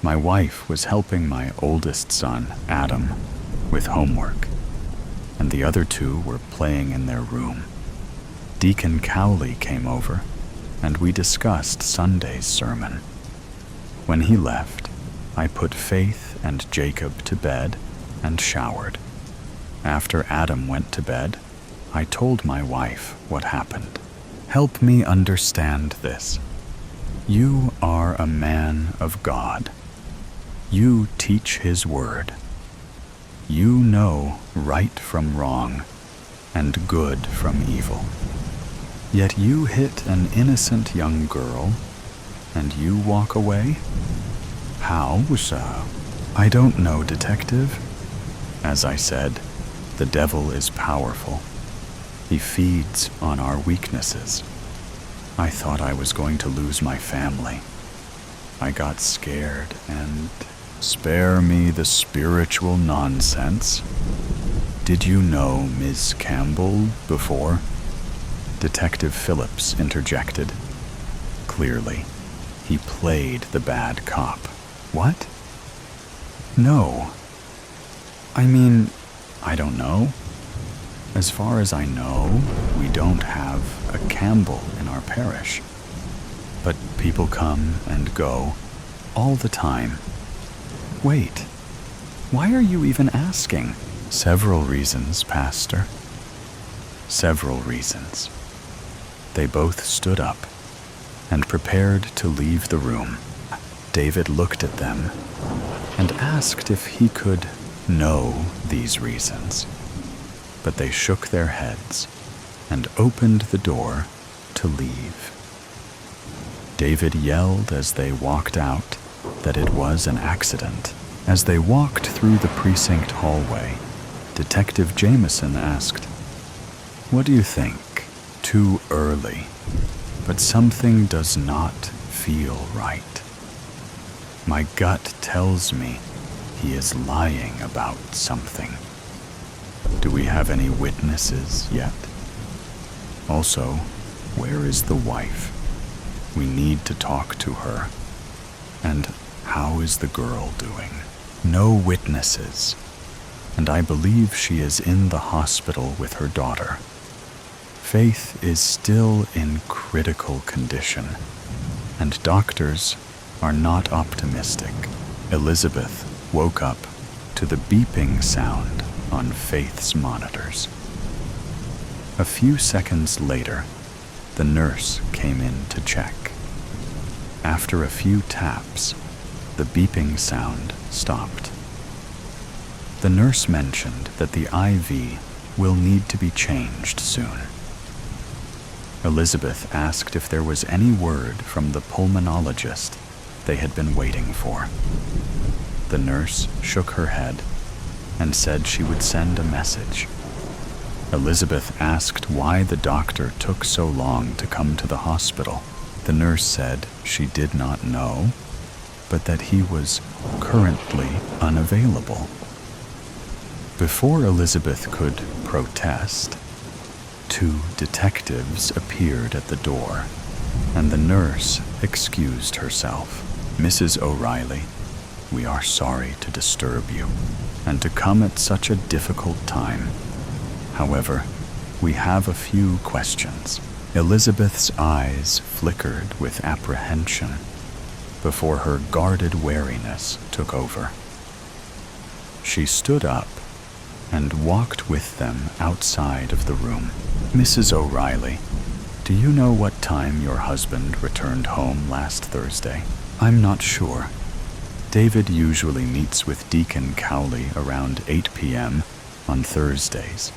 My wife was helping my oldest son, Adam, with homework, and the other two were playing in their room. Deacon Cowley came over, and we discussed Sunday's sermon. When he left, I put Faith and Jacob to bed and showered. After Adam went to bed, I told my wife what happened. Help me understand this. You are a man of God. You teach His word. You know right from wrong and good from evil. Yet you hit an innocent young girl and you walk away? How so? I don't know, Detective. As I said, the devil is powerful. He feeds on our weaknesses. I thought I was going to lose my family. I got scared and spare me the spiritual nonsense. Did you know Ms. Campbell before? Detective Phillips interjected. Clearly, he played the bad cop. What? No. I mean, I don't know. As far as I know, we don't have a Campbell in our parish. But people come and go all the time. Wait, why are you even asking? Several reasons, Pastor. Several reasons. They both stood up and prepared to leave the room. David looked at them and asked if he could know these reasons. But they shook their heads and opened the door to leave. David yelled as they walked out that it was an accident. As they walked through the precinct hallway, Detective Jameson asked, "What do you think? Too early, but something does not feel right. My gut tells me he is lying about something. Do we have any witnesses yet? Also, where is the wife? We need to talk to her. And how is the girl doing? No witnesses, and I believe she is in the hospital with her daughter. Faith is still in critical condition, and doctors are not optimistic." Elizabeth woke up to the beeping sound on Faith's monitors. A few seconds later, the nurse came in to check. After a few taps, the beeping sound stopped. The nurse mentioned that the IV will need to be changed soon. Elizabeth asked if there was any word from the pulmonologist they had been waiting for. The nurse shook her head and said she would send a message. Elizabeth asked why the doctor took so long to come to the hospital. The nurse said she did not know, but that he was currently unavailable. Before Elizabeth could protest, two detectives appeared at the door, and the nurse excused herself. "Mrs. O'Reilly, we are sorry to disturb you, and to come at such a difficult time. However, we have a few questions." Elizabeth's eyes flickered with apprehension before her guarded wariness took over. She stood up and walked with them outside of the room. "Mrs. O'Reilly, do you know what time your husband returned home last Thursday?" "I'm not sure. David usually meets with Deacon Cowley around 8 p.m. on Thursdays,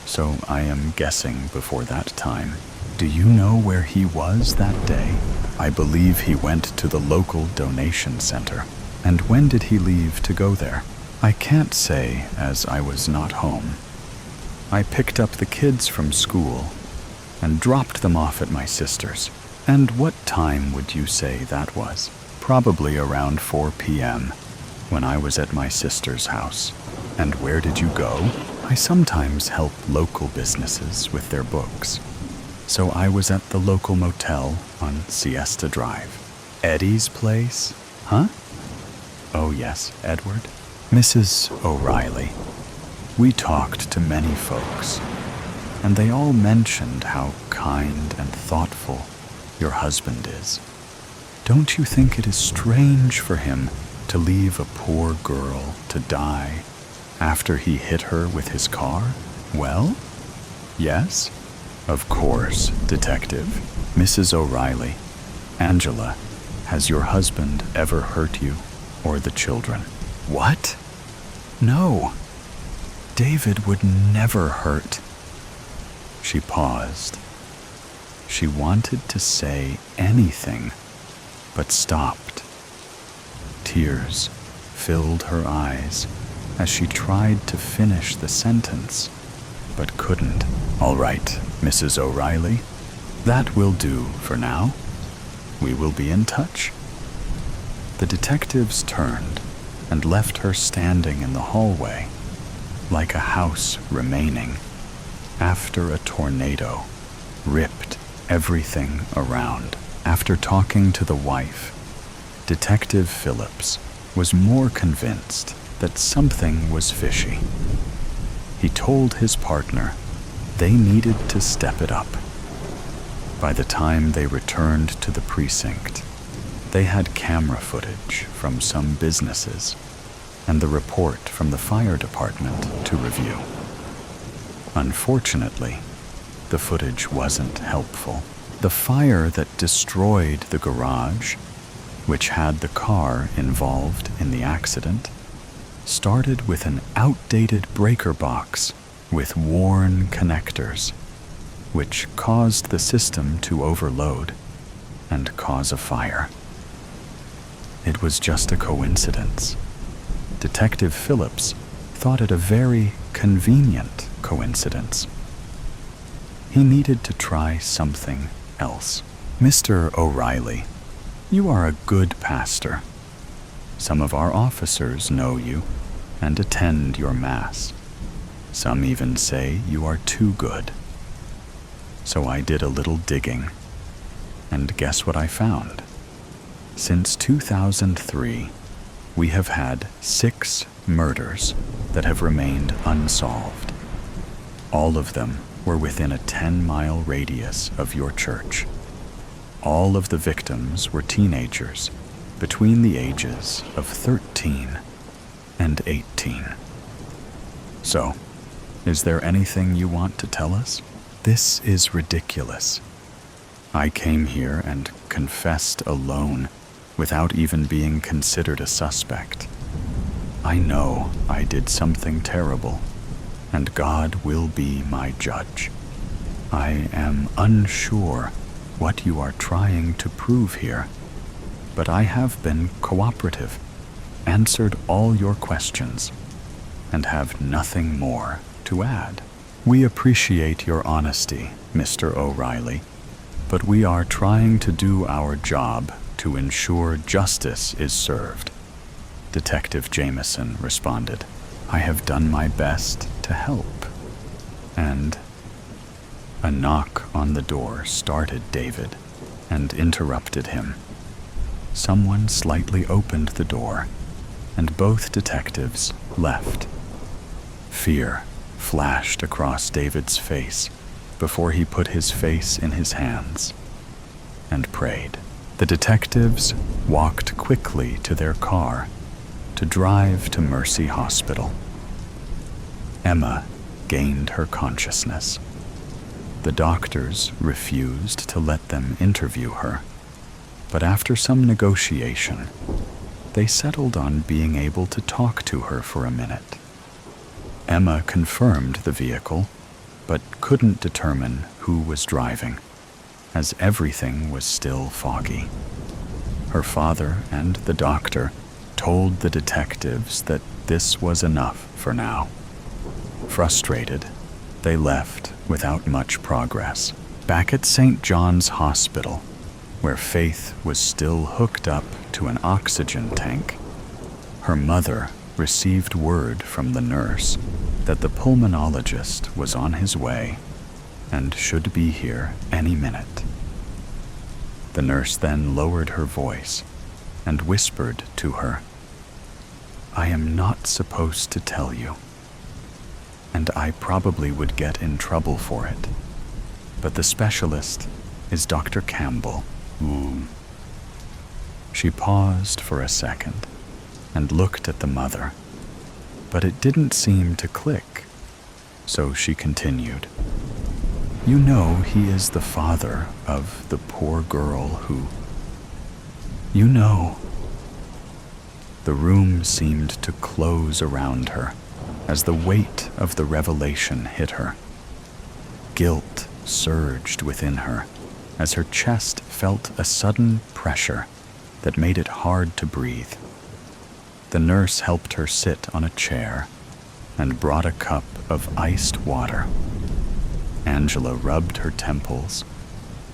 so I am guessing before that time. Do you know where he was that day?" "I believe he went to the local donation center." "And when did he leave to go there?" "I can't say, as I was not home. I picked up the kids from school and dropped them off at my sister's." "And what time would you say that was?" "Probably around 4 p.m. when I was at my sister's house." "And where did you go?" "I sometimes help local businesses with their books, so I was at the local motel on Siesta Drive." "Eddie's place?" "Huh?" "Oh yes, Edward." "Mrs. O'Reilly, we talked to many folks, and they all mentioned how kind and thoughtful your husband is. Don't you think it is strange for him to leave a poor girl to die after he hit her with his car?" "Well, yes, of course, Detective." "Mrs. O'Reilly, Angela, has your husband ever hurt you or the children?" "What? No. David would never hurt." She paused. She wanted to say anything, but stopped. Tears filled her eyes as she tried to finish the sentence, but couldn't. "All right, Mrs. O'Reilly, that will do for now. We will be in touch." The detectives turned and left her standing in the hallway, like a house remaining after a tornado ripped everything around. After talking to the wife, Detective Phillips was more convinced that something was fishy. He told his partner they needed to step it up. By the time they returned to the precinct, they had camera footage from some businesses and the report from the fire department to review. Unfortunately, the footage wasn't helpful. The fire that destroyed the garage, which had the car involved in the accident, started with an outdated breaker box with worn connectors, which caused the system to overload and cause a fire. It was just a coincidence. Detective Phillips thought it a very convenient coincidence. He needed to try something else. "Mr. O'Reilly, you are a good pastor. Some of our officers know you and attend your mass. Some even say you are too good. So I did a little digging, and guess what I found? Since 2003, we have had 6 murders that have remained unsolved. All of them were within a 10-mile radius of your church. All of the victims were teenagers between the ages of 13 and 18. So, is there anything you want to tell us?" "This is ridiculous. I came here and confessed alone without even being considered a suspect. I know I did something terrible, and God will be my judge. I am unsure what you are trying to prove here, but I have been cooperative, answered all your questions, and have nothing more to add." "We appreciate your honesty, Mr. O'Reilly, but we are trying to do our job to ensure justice is served," Detective Jameson responded. "I have done my best to help." And a knock on the door started David and interrupted him. Someone slightly opened the door, and both detectives left. Fear flashed across David's face before he put his face in his hands and prayed. The detectives walked quickly to their car to drive to Mercy Hospital. Emma gained her consciousness. The doctors refused to let them interview her, but after some negotiation, they settled on being able to talk to her for a minute. Emma confirmed the vehicle, but couldn't determine who was driving, as everything was still foggy. Her father and the doctor told the detectives that this was enough for now. Frustrated, they left without much progress. Back at St. John's Hospital, where Faith was still hooked up to an oxygen tank, her mother received word from the nurse that the pulmonologist was on his way and should be here any minute. The nurse then lowered her voice and whispered to her, "I am not supposed to tell you, and I probably would get in trouble for it, but the specialist is Dr. Campbell." She paused for a second and looked at the mother, but it didn't seem to click, so she continued, "You know he is the father of the poor girl who... You know." The room seemed to close around her as the weight of the revelation hit her. Guilt surged within her as her chest felt a sudden pressure that made it hard to breathe. The nurse helped her sit on a chair and brought a cup of iced water. Angela rubbed her temples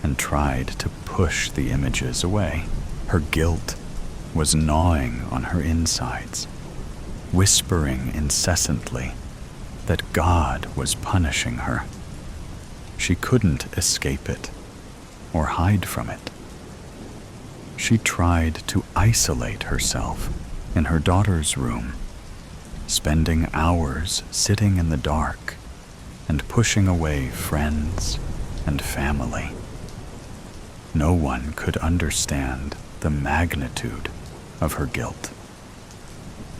and tried to push the images away. Her guilt was gnawing on her insides, whispering incessantly that God was punishing her. She couldn't escape it or hide from it. She tried to isolate herself in her daughter's room, spending hours sitting in the dark and pushing away friends and family. No one could understand the magnitude of her guilt.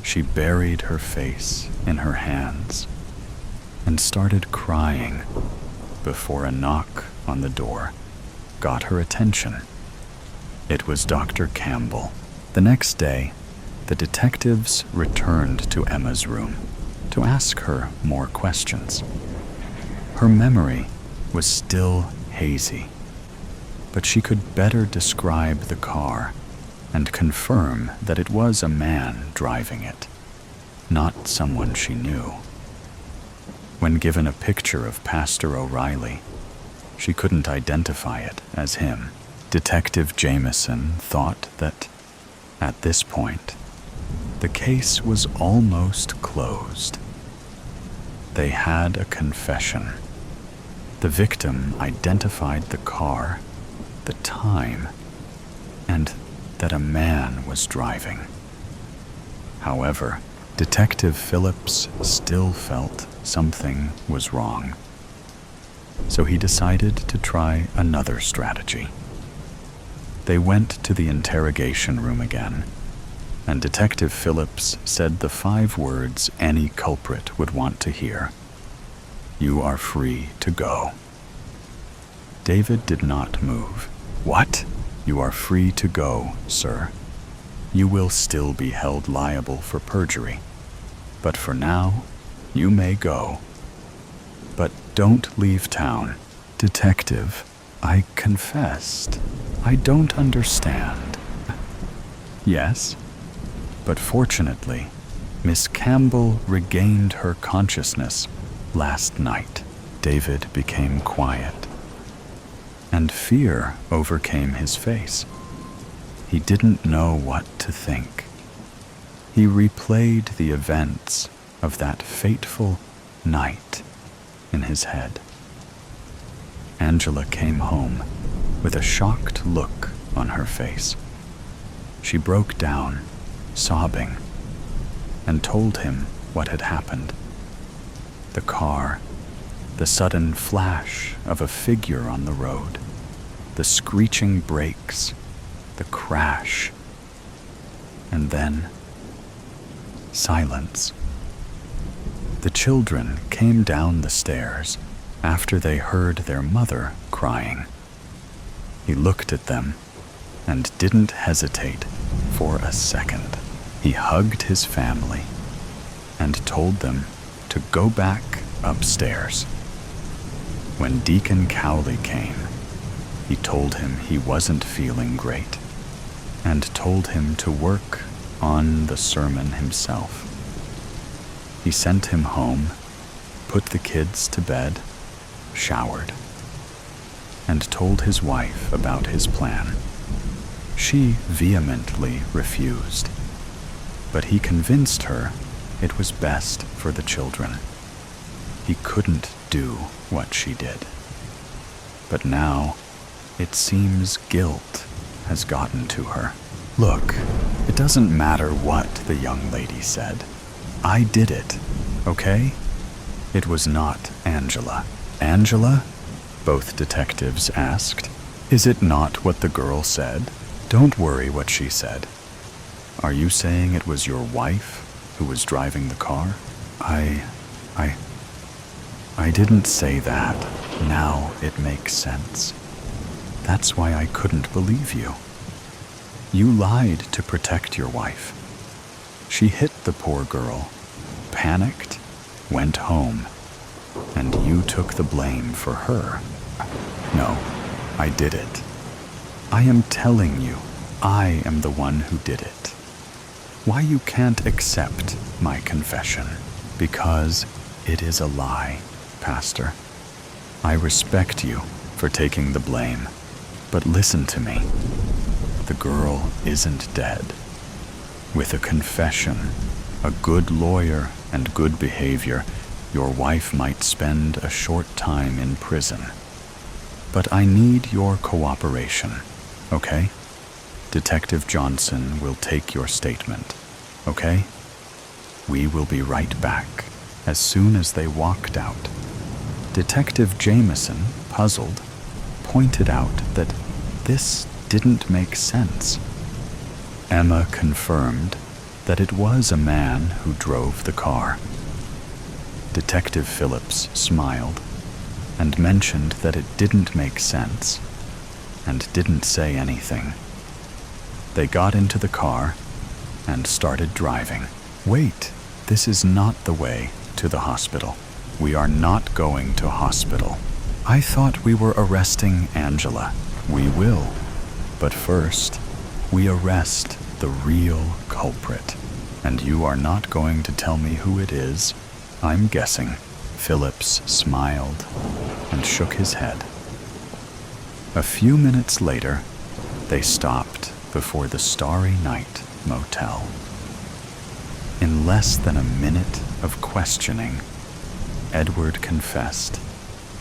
She buried her face in her hands and started crying before a knock on the door got her attention. It was Dr. Campbell. The next day, the detectives returned to Emma's room to ask her more questions. Her memory was still hazy, but she could better describe the car and confirm that it was a man driving it, not someone she knew. When given a picture of Pastor O'Reilly, she couldn't identify it as him. Detective Jameson thought that, at this point, the case was almost closed. They had a confession. The victim identified the car, the time, and that a man was driving. However, Detective Phillips still felt something was wrong, so he decided to try another strategy. They went to the interrogation room again, and Detective Phillips said the 5 words any culprit would want to hear: "You are free to go." David did not move. "What?" "You are free to go, sir. You will still be held liable for perjury, but for now, you may go. But don't leave town." "Detective, I confessed. I don't understand." "Yes, but fortunately, Miss Campbell regained her consciousness last night." David became quiet, and fear overcame his face. He didn't know what to think. He replayed the events of that fateful night in his head. Angela came home with a shocked look on her face. She broke down, sobbing, and told him what had happened. The car, the sudden flash of a figure on the road, the screeching brakes, the crash, and then silence. The children came down the stairs after they heard their mother crying. He looked at them and didn't hesitate for a second. He hugged his family and told them to go back upstairs. When Deacon Cowley came, he told him he wasn't feeling great and told him to work on the sermon himself. He sent him home, put the kids to bed, showered, and told his wife about his plan. She vehemently refused, but he convinced her it was best for the children. He couldn't do what she did. But now, it seems guilt has gotten to her. Look, it doesn't matter what the young lady said. I did it, okay? It was not Angela. Angela? Both detectives asked. Is it not what the girl said? Don't worry what she said. Are you saying it was your wife who was driving the car? I didn't say that. Now it makes sense. That's why I couldn't believe you. You lied to protect your wife. She hit the poor girl, panicked, went home, and you took the blame for her. No, I did it. I am telling you, I am the one who did it. Why you can't accept my confession? Because it is a lie, Pastor. I respect you for taking the blame, but listen to me. The girl isn't dead. With a confession, a good lawyer, and good behavior, your wife might spend a short time in prison. But I need your cooperation, okay? Detective Johnson will take your statement, okay? We will be right back as soon as they walked out. Detective Jameson, puzzled, pointed out that this didn't make sense. Emma confirmed that it was a man who drove the car. Detective Phillips smiled and mentioned that it didn't make sense and didn't say anything. They got into the car and started driving. Wait, this is not the way to the hospital. We are not going to hospital. I thought we were arresting Angela. We will. But first, we arrest the real culprit. And you are not going to tell me who it is, I'm guessing. Phillips smiled and shook his head. A few minutes later, they stopped before the Starry Night Motel. In less than a minute of questioning, Edward confessed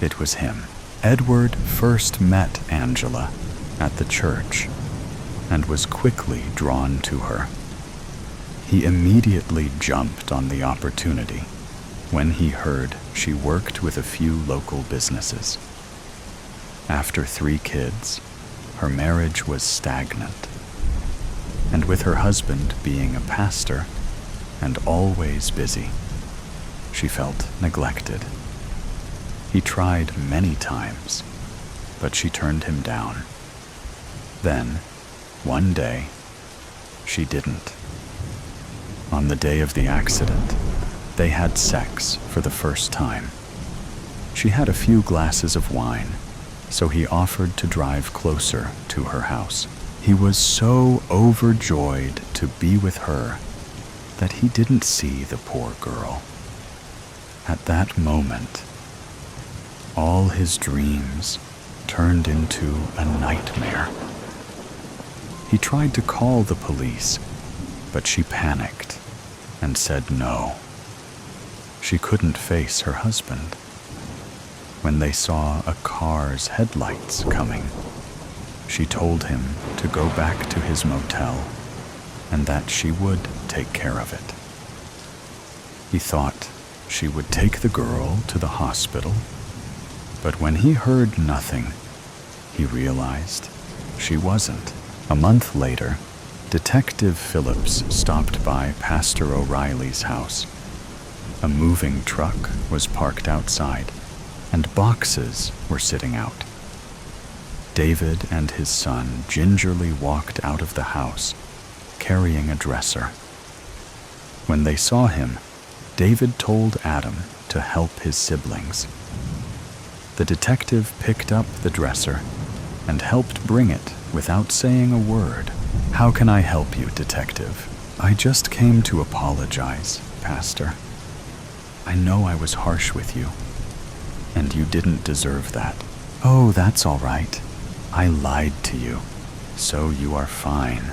it was him. Edward first met Angela at the church and was quickly drawn to her. He immediately jumped on the opportunity when he heard she worked with a few local businesses. After 3 kids, her marriage was stagnant, and with her husband being a pastor and always busy, she felt neglected. He tried many times, but she turned him down. Then, one day, she didn't. On the day of the accident, they had sex for the first time. She had a few glasses of wine, so he offered to drive closer to her house. He was so overjoyed to be with her that he didn't see the poor girl. At that moment, all his dreams turned into a nightmare. He tried to call the police, but she panicked and said no. She couldn't face her husband. When they saw a car's headlights coming, she told him to go back to his motel and that she would take care of it. He thought she would take the girl to the hospital, but when he heard nothing, he realized she wasn't. A month later, Detective Phillips stopped by Pastor O'Reilly's house A moving truck was parked outside, and boxes were sitting out. David and his son gingerly walked out of the house, carrying a dresser. When they saw him, David told Adam to help his siblings. The detective picked up the dresser and helped bring it without saying a word. "How can I help you, detective?" "I just came to apologize, Pastor. I know I was harsh with you, and you didn't deserve that." "Oh, that's all right. I lied to you, so you are fine."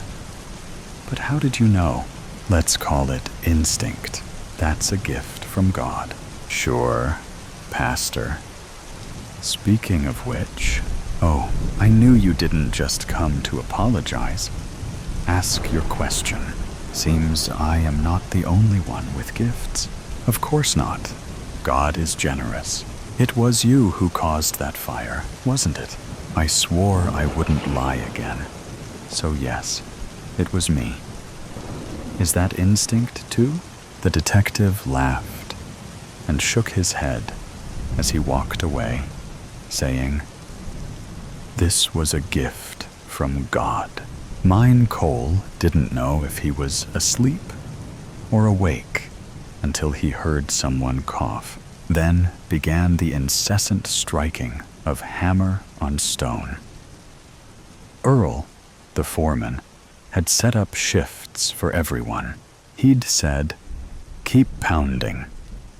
"But how did you know?" "Let's call it instinct. That's a gift from God." "Sure, Pastor. Speaking of which..." "Oh, I knew you didn't just come to apologize. Ask your question. Seems I am not the only one with gifts." "Of course not. God is generous. It was you who caused that fire, wasn't it?" "I swore I wouldn't lie again. So yes, it was me." "Is that instinct too?" The detective laughed and shook his head as he walked away, saying, "This was a gift from God." Mine Cole didn't know if he was asleep or awake until he heard someone cough. Then began the incessant striking of hammer on stone. Earl, the foreman, had set up shifts for everyone. He'd said, "Keep pounding.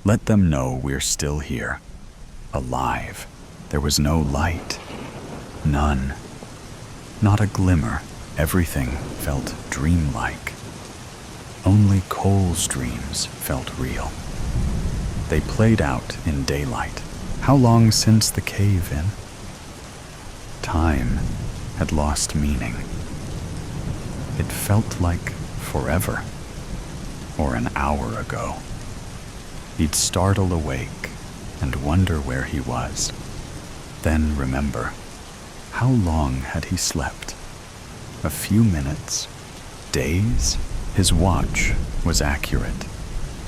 Let them know we're still here. Alive." There was no light. None. Not a glimmer. Everything felt dreamlike. Only Cole's dreams felt real. They played out in daylight. How long since the cave-in? Time had lost meaning. It felt like forever, or an hour ago. He'd startle awake and wonder where he was. Then remember, how long had he slept? A few minutes? Days? His watch was accurate.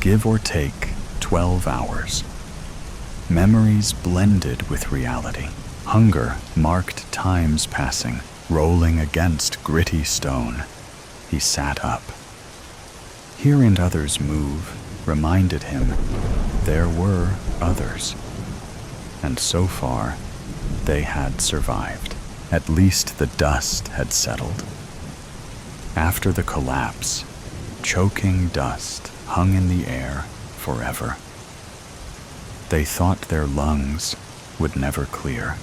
Give or take 12 hours. Memories blended with reality. Hunger marked time's passing, rolling against gritty stone. He sat up. Hearing others move reminded him there were others. And so far, they had survived. At least the dust had settled. After the collapse, choking dust hung in the air forever. They thought their lungs would never clear.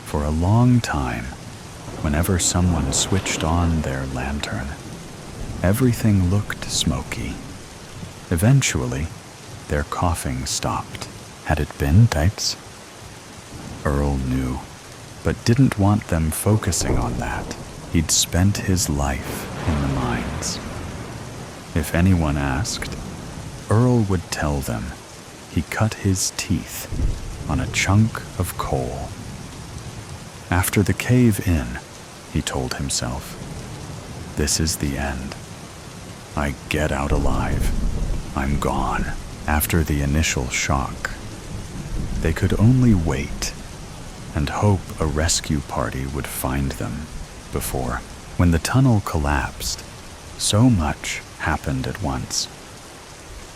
For a long time, whenever someone switched on their lantern, everything looked smoky. Eventually, their coughing stopped. Had it been Dietz? Earl knew, but didn't want them focusing on that. He'd spent his life in the mines. If anyone asked, Earl would tell them he cut his teeth on a chunk of coal. After the cave-in, he told himself, this is the end. I get out alive. I'm gone. After the initial shock, they could only wait and hope a rescue party would find them before. When the tunnel collapsed, so much happened at once.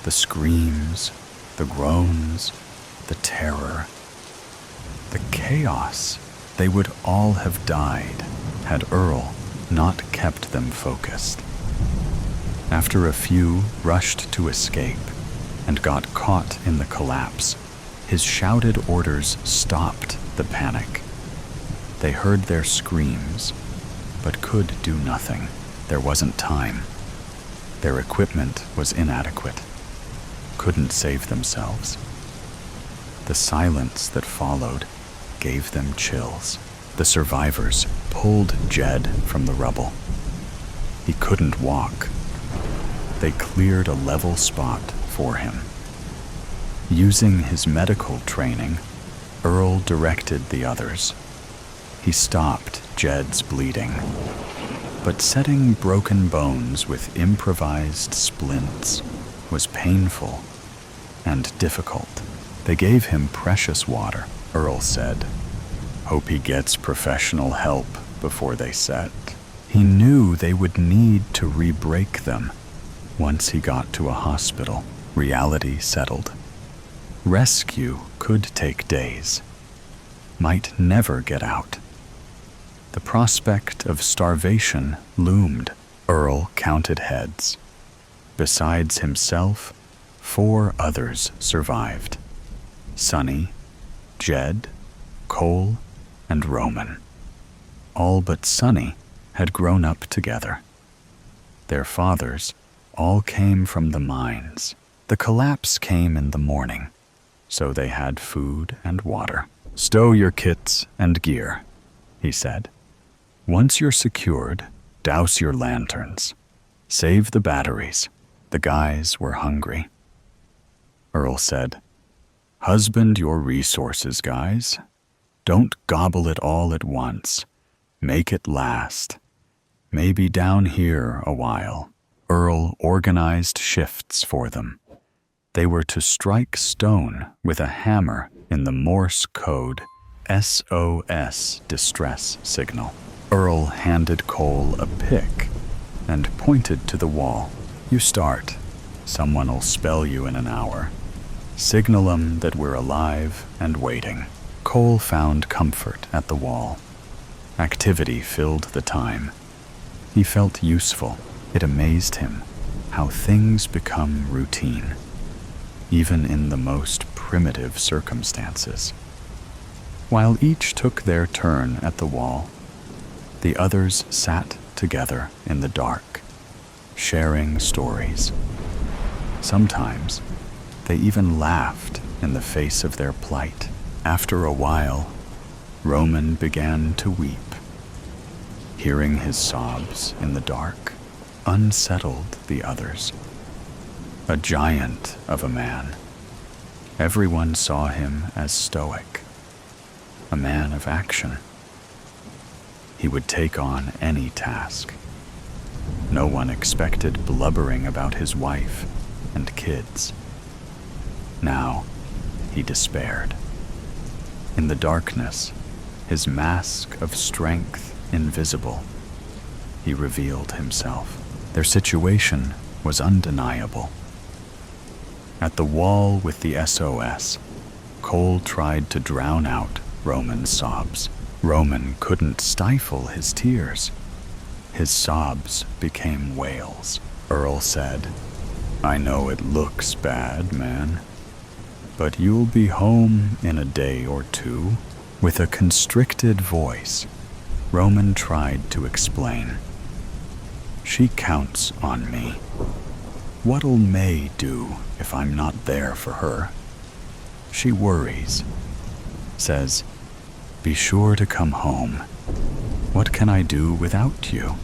The screams, the groans, the terror, the chaos. They would all have died had Earl not kept them focused. After a few rushed to escape and got caught in the collapse, his shouted orders stopped the panic. They heard their screams, but could do nothing. There wasn't time. Their equipment was inadequate, couldn't save themselves. The silence that followed gave them chills. The survivors pulled Jed from the rubble. He couldn't walk. They cleared a level spot for him. Using his medical training, Earl directed the others. He stopped Jed's bleeding, but setting broken bones with improvised splints was painful and difficult. They gave him precious water. Earl said, "Hope he gets professional help before they set." He knew they would need to re-break them. Once he got to a hospital, reality settled. Rescue could take days. Might never get out. The prospect of starvation loomed. Earl counted heads. Besides himself, 4 others survived. Sonny, Jed, Cole, and Roman. All but Sonny had grown up together. Their fathers all came from the mines. The collapse came in the morning, so they had food and water. "Stow your kits and gear," he said. "Once you're secured, douse your lanterns. Save the batteries." The guys were hungry. Earl said, "Husband your resources, guys. Don't gobble it all at once. Make it last. Maybe down here a while." Earl organized shifts for them. They were to strike stone with a hammer in the Morse code SOS distress signal. Earl handed Cole a pick and pointed to the wall. "You start. Someone'll spell you in an hour. Signal 'em that we're alive and waiting." Cole found comfort at the wall. Activity filled the time. He felt useful. It amazed him how things become routine, even in the most primitive circumstances. While each took their turn at the wall, the others sat together in the dark, sharing stories. Sometimes they even laughed in the face of their plight. After a while, Roman began to weep. Hearing his sobs in the dark unsettled the others. A giant of a man. Everyone saw him as stoic, a man of action. He would take on any task. No one expected blubbering about his wife and kids. Now, he despaired. In the darkness, his mask of strength invisible, he revealed himself. Their situation was undeniable. At the wall with the SOS, Cole tried to drown out Roman's sobs. Roman couldn't stifle his tears. His sobs became wails. Earl said, "I know it looks bad, man, but you'll be home in a day or 2. With a constricted voice, Roman tried to explain. "She counts on me. What'll May do if I'm not there for her? She worries. Says, 'Be sure to come home. What can I do without you?'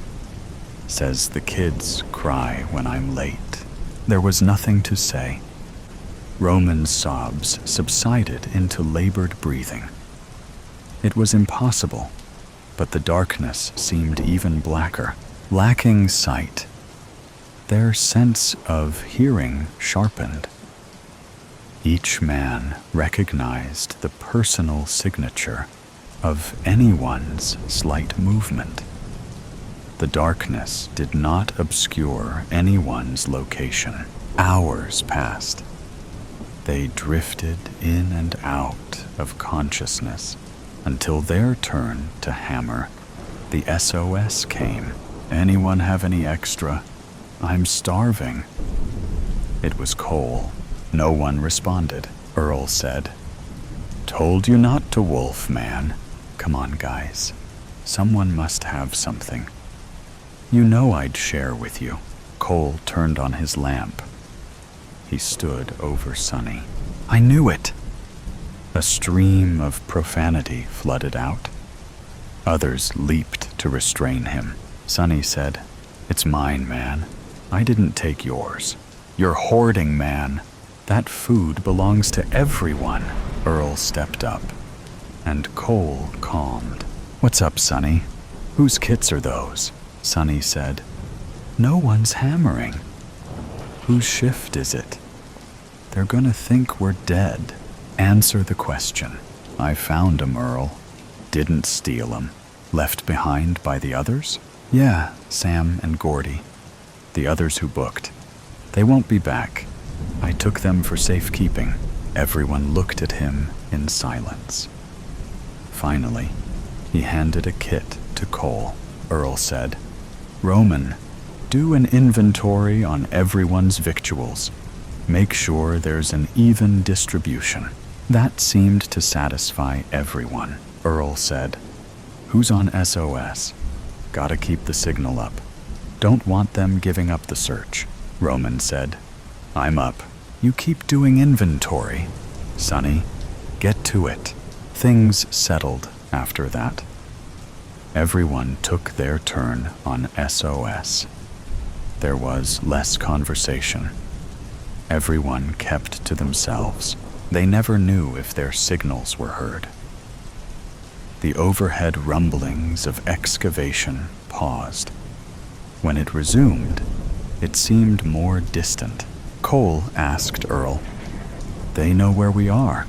Says the kids cry when I'm late." There was nothing to say. Roman's sobs subsided into labored breathing. It was impossible, but the darkness seemed even blacker. Lacking sight, their sense of hearing sharpened. Each man recognized the personal signature of anyone's slight movement. The darkness did not obscure anyone's location. Hours passed. They drifted in and out of consciousness until their turn to hammer. The SOS came. "Anyone have any extra? I'm starving." It was Cole. No one responded. Earl said, "Told you not to wolf, man. Come on, guys. Someone must have something. You know I'd share with you." Cole turned on his lamp. He stood over Sonny. "I knew it." A stream of profanity flooded out. Others leaped to restrain him. Sonny said, "It's mine, man. I didn't take yours. You're hoarding, man. That food belongs to everyone." Earl stepped up, and Cole calmed. "What's up, Sonny? Whose kits are those?" Sonny said, "No one's hammering." "Whose shift is it?" They're gonna think we're dead. Answer the question. I found 'em, Earl. Didn't steal 'em. Left behind by the others? Yeah, Sam and Gordy. The others who booked. They won't be back. I took them for safekeeping. Everyone looked at him in silence. Finally, he handed a kit to Cole. Earl said, Roman, do an inventory on everyone's victuals. Make sure there's an even distribution. That seemed to satisfy everyone. Earl said, Who's on SOS? Gotta keep the signal up. Don't want them giving up the search. Roman said, I'm up. You keep doing inventory. Sonny, get to it. Things settled after that. Everyone took their turn on SOS. There was less conversation. Everyone kept to themselves. They never knew if their signals were heard. The overhead rumblings of excavation paused. When it resumed, it seemed more distant. Cole asked Earl, They know where we are.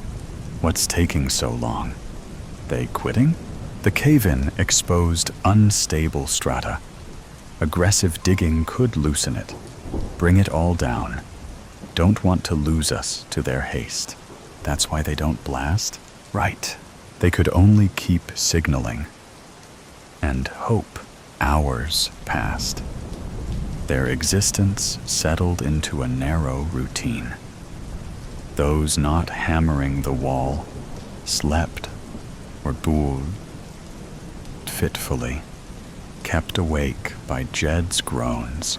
What's taking so long? They quitting? The cave-in exposed unstable strata. Aggressive digging could loosen it, bring it all down. Don't want to lose us to their haste. That's why they don't blast? Right. They could only keep signaling. And hope. Hours passed. Their existence settled into a narrow routine. Those not hammering the wall slept or booed fitfully, kept awake by Jed's groans.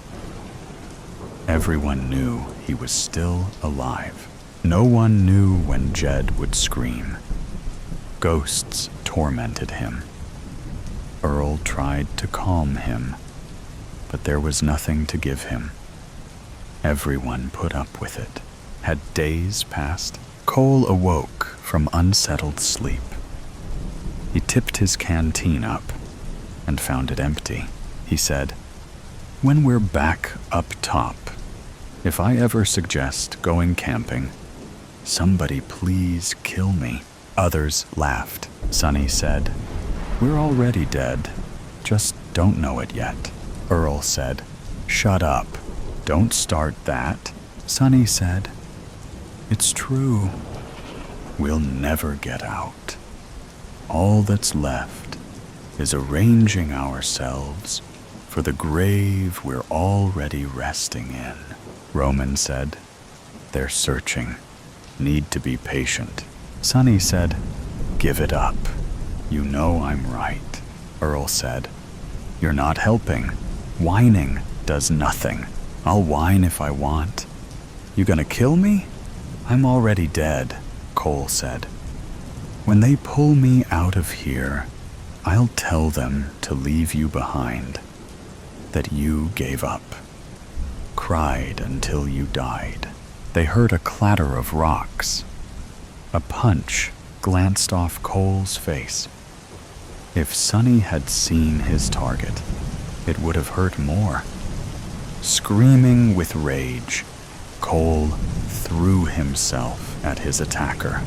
Everyone knew he was still alive. No one knew when Jed would scream. Ghosts tormented him. Earl tried to calm him, but there was nothing to give him. Everyone put up with it. Had days passed? Cole awoke from unsettled sleep. He tipped his canteen up and found it empty. He said, When we're back up top, if I ever suggest going camping, somebody please kill me. Others laughed. Sonny said, We're already dead. Just don't know it yet. Earl said, Shut up. Don't start that. Sonny said, It's true. We'll never get out. All that's left is arranging ourselves for the grave we're already resting in. Roman said, They're searching. Need to be patient. Sonny said, Give it up. You know I'm right. Earl said, You're not helping. Whining does nothing. I'll whine if I want. You gonna kill me? I'm already dead, Cole said. When they pull me out of here, I'll tell them to leave you behind, that you gave up, cried until you died. They heard a clatter of rocks. A punch glanced off Cole's face. If Sonny had seen his target, it would have hurt more. Screaming with rage, Cole threw himself at his attacker.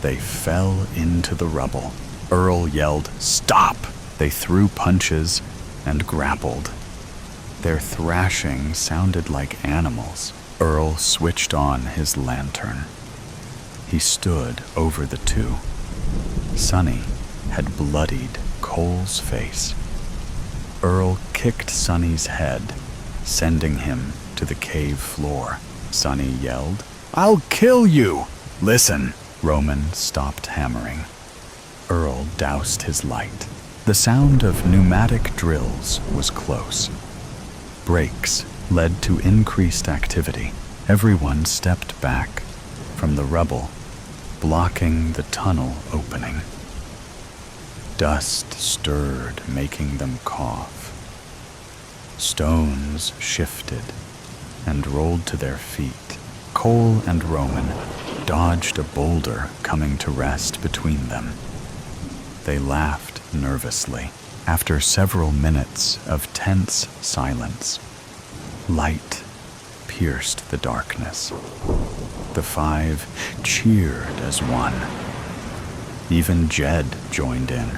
They fell into the rubble. Earl yelled, Stop! They threw punches and grappled. Their thrashing sounded like animals. Earl switched on his lantern. He stood over the two. Sonny had bloodied Cole's face. Earl kicked Sonny's head, sending him to the cave floor. Sonny yelled, I'll kill you! Listen! Roman stopped hammering. Earl doused his light. The sound of pneumatic drills was close. Brakes led to increased activity. Everyone stepped back from the rubble, blocking the tunnel opening. Dust stirred, making them cough. Stones shifted and rolled to their feet. Cole and Roman dodged a boulder coming to rest between them. They laughed nervously after several minutes of tense silence. Light pierced the darkness. The five cheered as one. Even Jed joined in.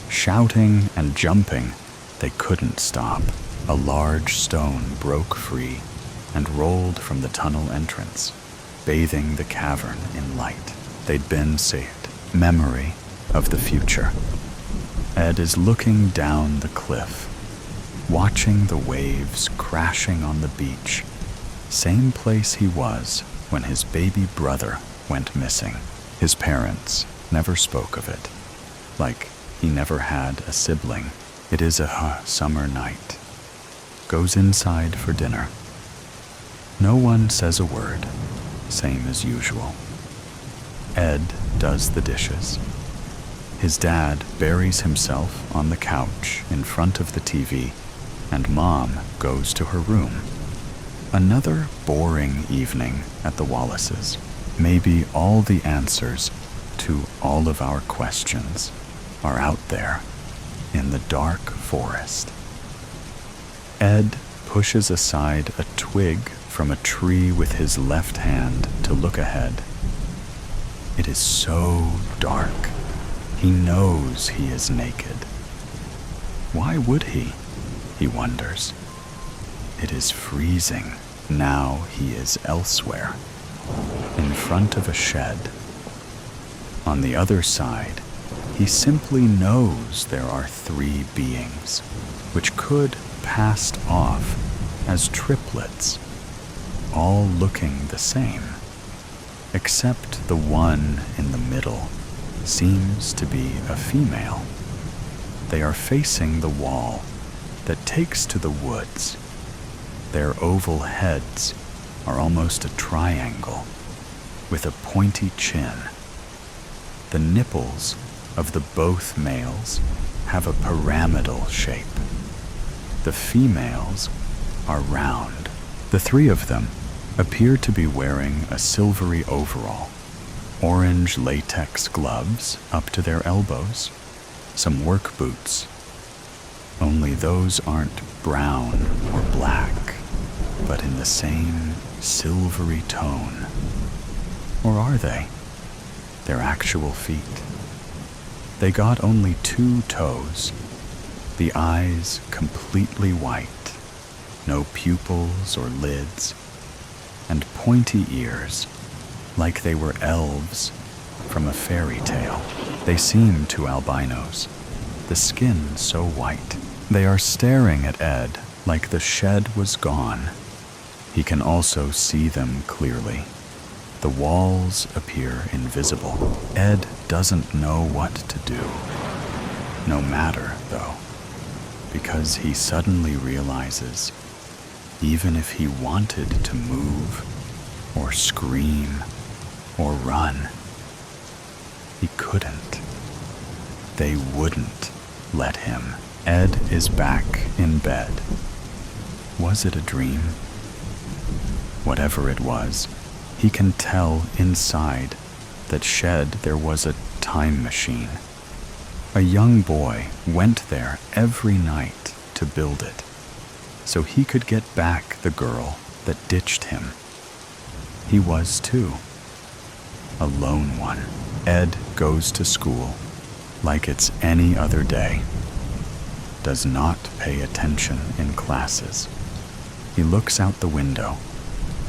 Shouting and jumping, they couldn't stop. A large stone broke free and rolled from the tunnel entrance, bathing the cavern in light. They'd been saved. Memory of the future. Ed is looking down the cliff, watching the waves crashing on the beach. Same place he was when his baby brother went missing. His parents never spoke of it, like he never had a sibling. It is a summer night. Goes inside for dinner. No one says a word, same as usual. Ed does the dishes. His dad buries himself on the couch in front of the TV, and Mom goes to her room. Another boring evening at the Wallaces. Maybe all the answers to all of our questions are out there in the dark forest. Ed pushes aside a twig from a tree with his left hand to look ahead. It is so dark. He knows he is naked. Why would he? He wonders. It is freezing. Now he is elsewhere, in front of a shed. On the other side, he simply knows there are three beings, which could passed off as triplets, all looking the same, except the one in the middle seems to be a female. They are facing the wall that takes to the woods. Their oval heads are almost a triangle with a pointy chin. The nipples of the both males have a pyramidal shape. The females are round. The three of them appear to be wearing a silvery overall, orange latex gloves up to their elbows, some work boots. Only those aren't brown or black, but in the same silvery tone. Or are they? Their actual feet. They got only 2 toes, the eyes completely white, no pupils or lids, and pointy ears, like they were elves from a fairy tale. They seem to albinos, the skin so white. They are staring at Ed like the shed was gone. He can also see them clearly. The walls appear invisible. Ed doesn't know what to do. No matter, though, because he suddenly realizes even if he wanted to move or scream or run, he couldn't. They wouldn't let him. Ed is back in bed. Was it a dream? Whatever it was, he can tell inside that shed there was a time machine. A young boy went there every night to build it, so he could get back the girl that ditched him. He was too. A lone one. Ed goes to school like it's any other day. Does not pay attention in classes. He looks out the window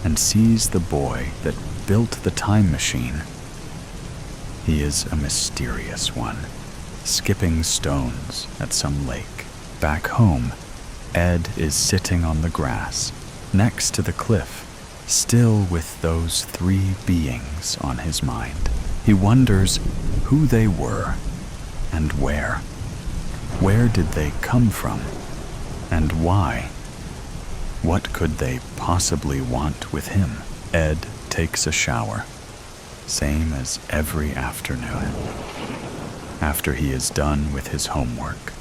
and sees the boy that built the time machine. He is a mysterious one, skipping stones at some lake. Back home, Ed is sitting on the grass, next to the cliff, still with those 3 beings on his mind. He wonders who they were and where. Where did they come from? And why? What could they possibly want with him? Ed takes a shower, same as every afternoon, after he is done with his homework.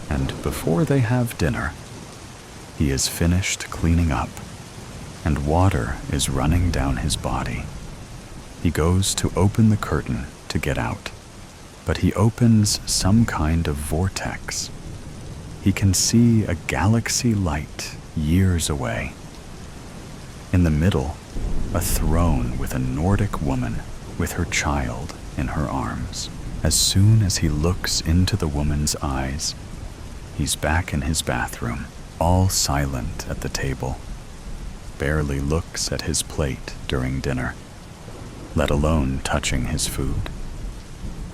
And before they have dinner, he is finished cleaning up, and water is running down his body. He goes to open the curtain to get out, but he opens some kind of vortex. He can see a galaxy light years away. In the middle, a throne with a Nordic woman with her child in her arms. As soon as he looks into the woman's eyes, he's back in his bathroom, all silent at the table, barely looks at his plate during dinner, let alone touching his food.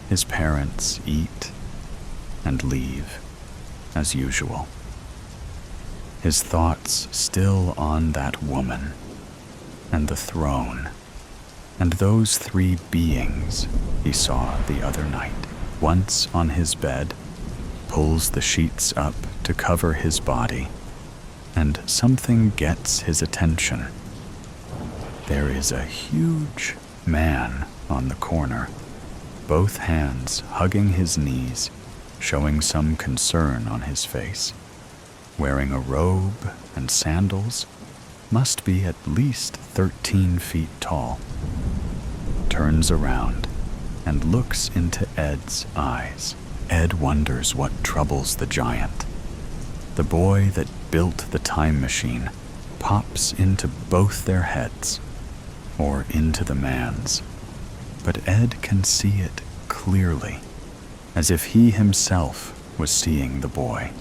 His parents eat and leave, as usual. His thoughts still on that woman, and the throne, and those three beings he saw the other night. Once on his bed, pulls the sheets up to cover his body, and something gets his attention. There is a huge man on the corner, both hands hugging his knees, showing some concern on his face. Wearing a robe and sandals, must be at least 13 feet tall. Turns around and looks into Ed's eyes. Ed wonders what troubles the giant. The boy that built the time machine pops into both their heads, or into the man's. But Ed can see it clearly, as if he himself was seeing the boy,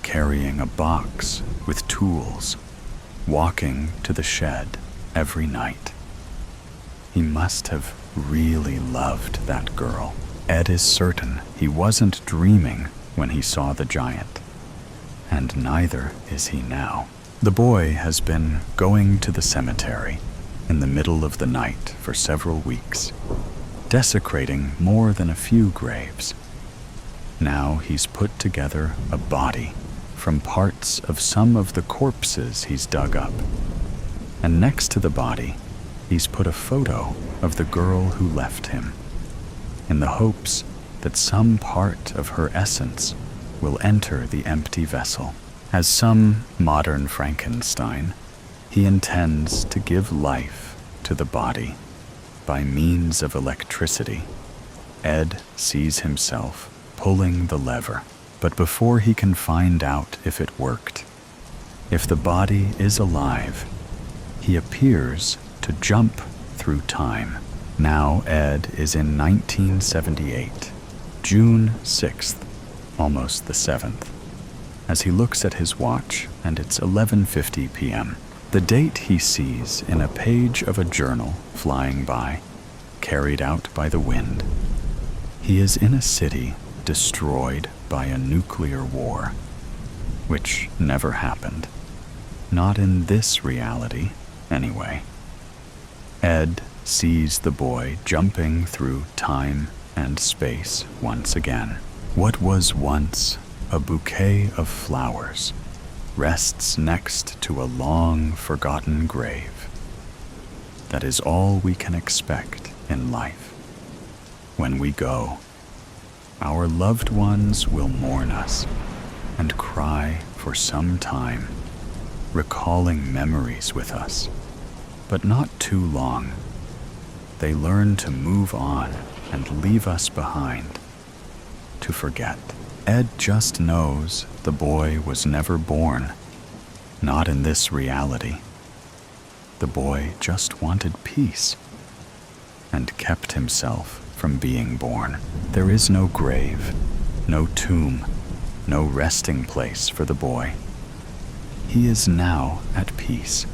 carrying a box with tools, walking to the shed every night. He must have really loved that girl. Ed is certain he wasn't dreaming when he saw the giant, and neither is he now. The boy has been going to the cemetery in the middle of the night for several weeks, desecrating more than a few graves. Now he's put together a body from parts of some of the corpses he's dug up, and next to the body, he's put a photo of the girl who left him, in the hopes that some part of her essence will enter the empty vessel. As some modern Frankenstein, he intends to give life to the body by means of electricity. Ed sees himself pulling the lever, but before he can find out if it worked, if the body is alive, he appears to jump through time. Now Ed is in 1978, June 6th, almost the 7th. As he looks at his watch, and it's 11:50 p.m., the date he sees in a page of a journal flying by, carried out by the wind. He is in a city destroyed by a nuclear war, which never happened. Not in this reality, anyway. Ed sees the boy jumping through time and space once again. What was once a bouquet of flowers rests next to a long forgotten grave. That is all we can expect in life. When we go, our loved ones will mourn us and cry for some time, recalling memories with us, but not too long. They learn to move on and leave us behind, to forget. Ed just knows the boy was never born, not in this reality. The boy just wanted peace and kept himself from being born. There is no grave, no tomb, no resting place for the boy. He is now at peace,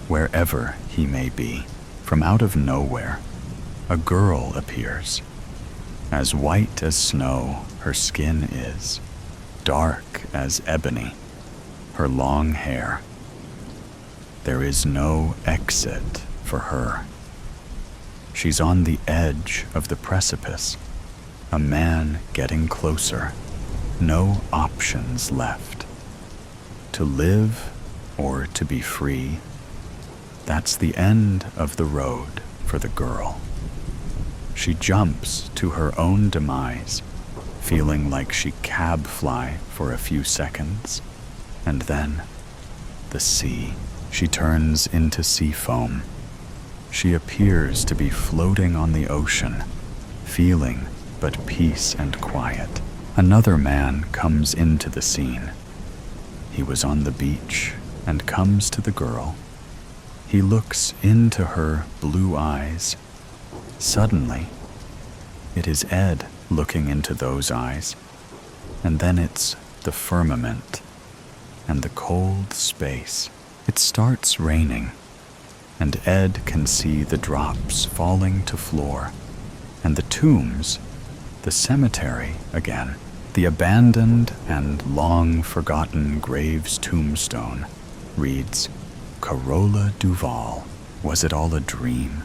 wherever he may be. From out of nowhere, a girl appears. As white as snow her skin is, dark as ebony her long hair. There is no exit for her. She's on the edge of the precipice, a man getting closer, no options left. To live or to be free, that's the end of the road for the girl. She jumps to her own demise, feeling like she cab fly for a few seconds, and then the sea. She turns into sea foam. She appears to be floating on the ocean, feeling but peace and quiet. Another man comes into the scene. He was on the beach and comes to the girl. He looks into her blue eyes. Suddenly, it is Ed looking into those eyes, and then it's the firmament and the cold space. It starts raining, and Ed can see the drops falling to floor, and the tombs, the cemetery again. The abandoned and long-forgotten grave's tombstone reads, Carola Duval. Was it all a dream?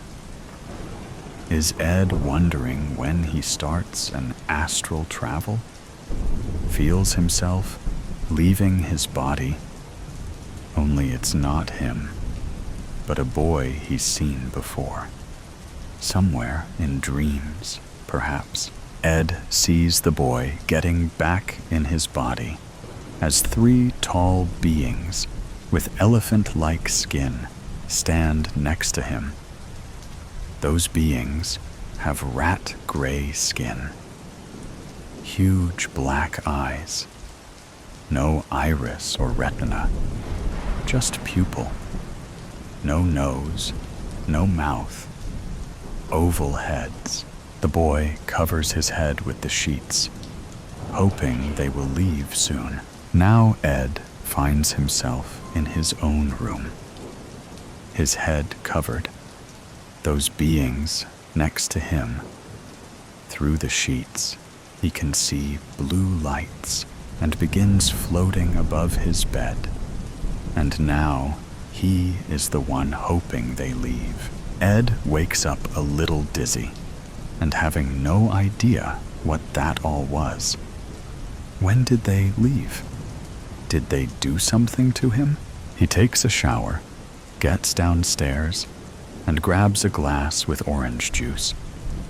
Is Ed wondering when he starts an astral travel? Feels himself leaving his body, only it's not him, but a boy he's seen before. Somewhere in dreams, perhaps. Ed sees the boy getting back in his body as 3 tall beings with elephant-like skin stand next to him. Those beings have rat-gray skin, huge black eyes, no iris or retina, just pupil, no nose, no mouth, oval heads. The boy covers his head with the sheets, hoping they will leave soon. Now Ed finds himself in his own room, his head covered, those beings next to him. Through the sheets, he can see blue lights and begins floating above his bed. And now he is the one hoping they leave. Ed wakes up a little dizzy and having no idea what that all was. When did they leave? Did they do something to him? He takes a shower, gets downstairs, and grabs a glass with orange juice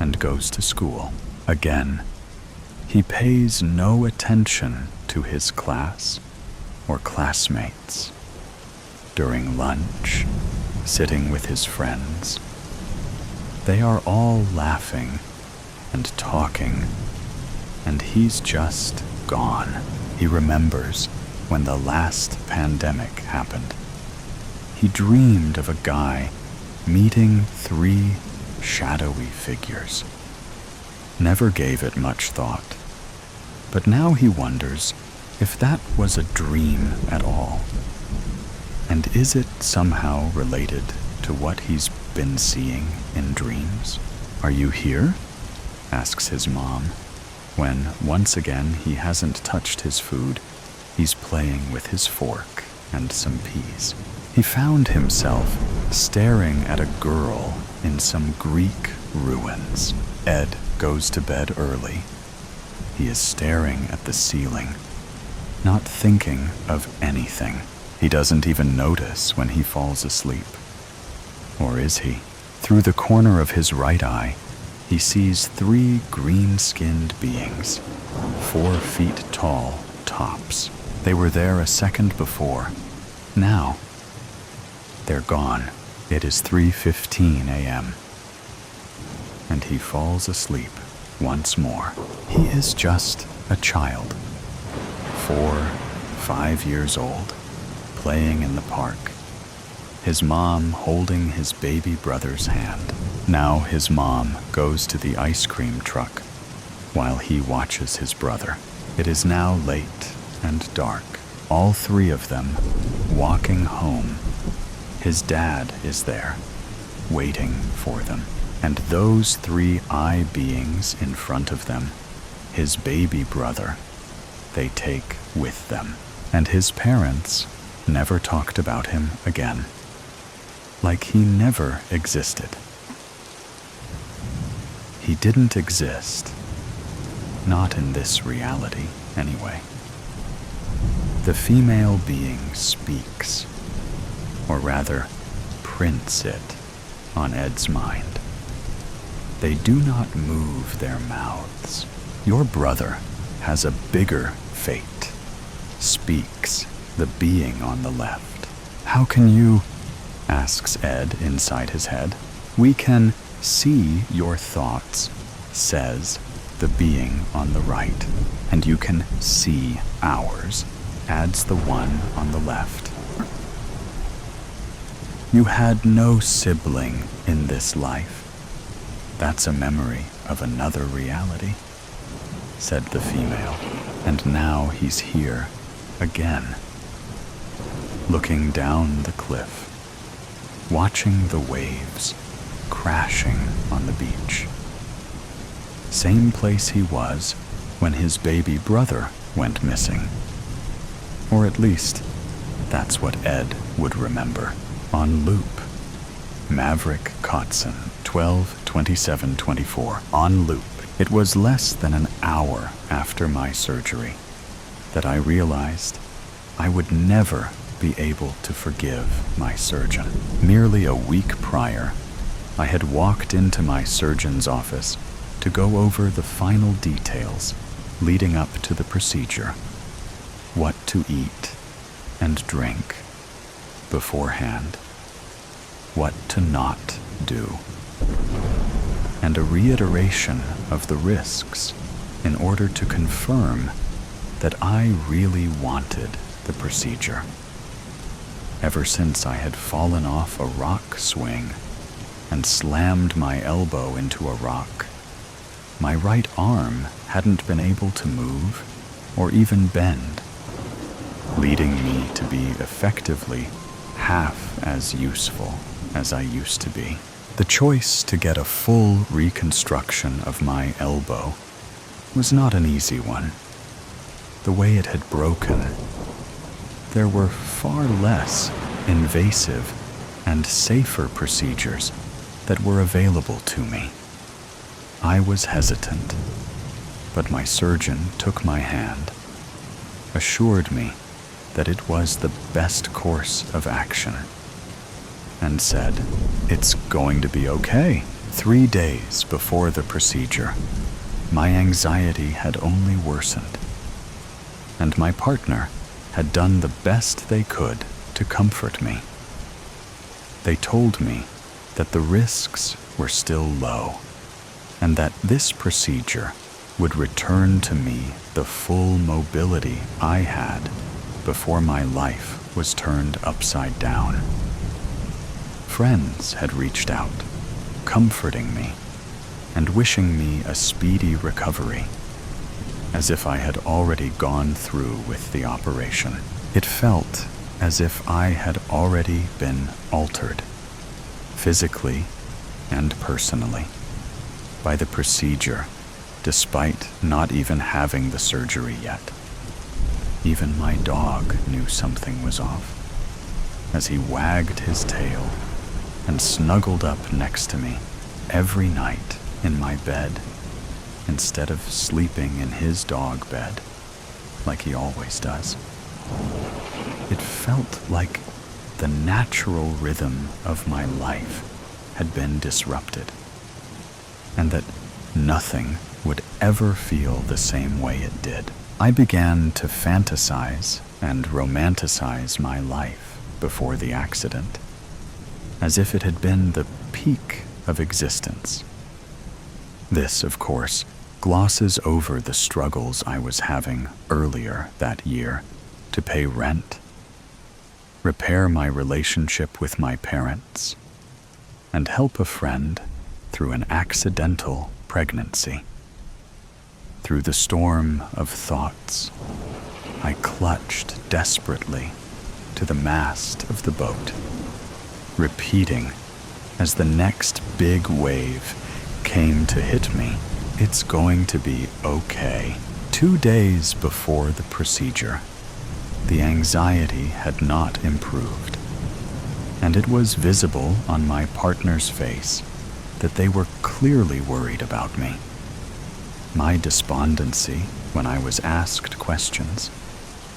and goes to school. Again, he pays no attention to his class or classmates. During lunch, sitting with his friends, they are all laughing and talking, and he's just gone. He remembers when the last pandemic happened. He dreamed of a guy meeting 3 shadowy figures. Never gave it much thought, but now he wonders if that was a dream at all. And is it somehow related to what he's been seeing in dreams? Are you here? Asks his mom, when once again he hasn't touched his food. He's playing with his fork and some peas. He found himself staring at a girl in some Greek ruins. Ed goes to bed early. He is staring at the ceiling, not thinking of anything. He doesn't even notice when he falls asleep. Or is he? Through the corner of his right eye, he sees 3 green-skinned beings, 4 feet tall, tops. They were there a second before. Now, they're gone. It is 3:15 a.m. And he falls asleep once more. He is just a child, 4, 5 years old, playing in the park, his mom holding his baby brother's hand. Now his mom goes to the ice cream truck while he watches his brother. It is now late and dark, all 3 of them walking home. His dad is there, waiting for them, and those 3 eye beings in front of them, his baby brother, they take with them. And his parents never talked about him again, like he never existed. He didn't exist, not in this reality anyway. The female being speaks, or rather, prints it on Ed's mind. They do not move their mouths. Your brother has a bigger fate, speaks the being on the left. How can you? Asks Ed inside his head. We can see your thoughts, says the being on the right, and you can see ours, adds the one on the left. You had no sibling in this life. That's a memory of another reality, said the female, and now he's here again, looking down the cliff, watching the waves crashing on the beach. Same place he was when his baby brother went missing. Or at least, that's what Ed would remember. On loop. Maverick Kotzen, 12/27/24. On loop. It was less than an hour after my surgery that I realized I would never be able to forgive my surgeon. Merely a week prior, I had walked into my surgeon's office to go over the final details leading up to the procedure. What to eat and drink beforehand, what to not do, and a reiteration of the risks in order to confirm that I really wanted the procedure. Ever since I had fallen off a rock swing and slammed my elbow into a rock, my right arm hadn't been able to move or even bend, leading me to be effectively half as useful as I used to be. The choice to get a full reconstruction of my elbow was not an easy one. The way it had broken, there were far less invasive and safer procedures that were available to me. I was hesitant, but my surgeon took my hand, assured me that it was the best course of action, and said, "It's going to be okay." 3 days before the procedure, my anxiety had only worsened, and my partner had done the best they could to comfort me. They told me that the risks were still low, and that this procedure would return to me the full mobility I had before my life was turned upside down. Friends had reached out, comforting me and wishing me a speedy recovery, as if I had already gone through with the operation. It felt as if I had already been altered, physically and personally, by the procedure, despite not even having the surgery yet. Even my dog knew something was off, as he wagged his tail and snuggled up next to me every night in my bed, instead of sleeping in his dog bed like he always does. It felt like the natural rhythm of my life had been disrupted, and that nothing would ever feel the same way it did. I began to fantasize and romanticize my life before the accident, as if it had been the peak of existence. This, of course, glosses over the struggles I was having earlier that year to pay rent, repair my relationship with my parents, and help a friend through an accidental pregnancy. Through the storm of thoughts, I clutched desperately to the mast of the boat, repeating as the next big wave came to hit me, "It's going to be okay." 2 days before the procedure, the anxiety had not improved, and it was visible on my partner's face that they were clearly worried about me. My despondency when I was asked questions,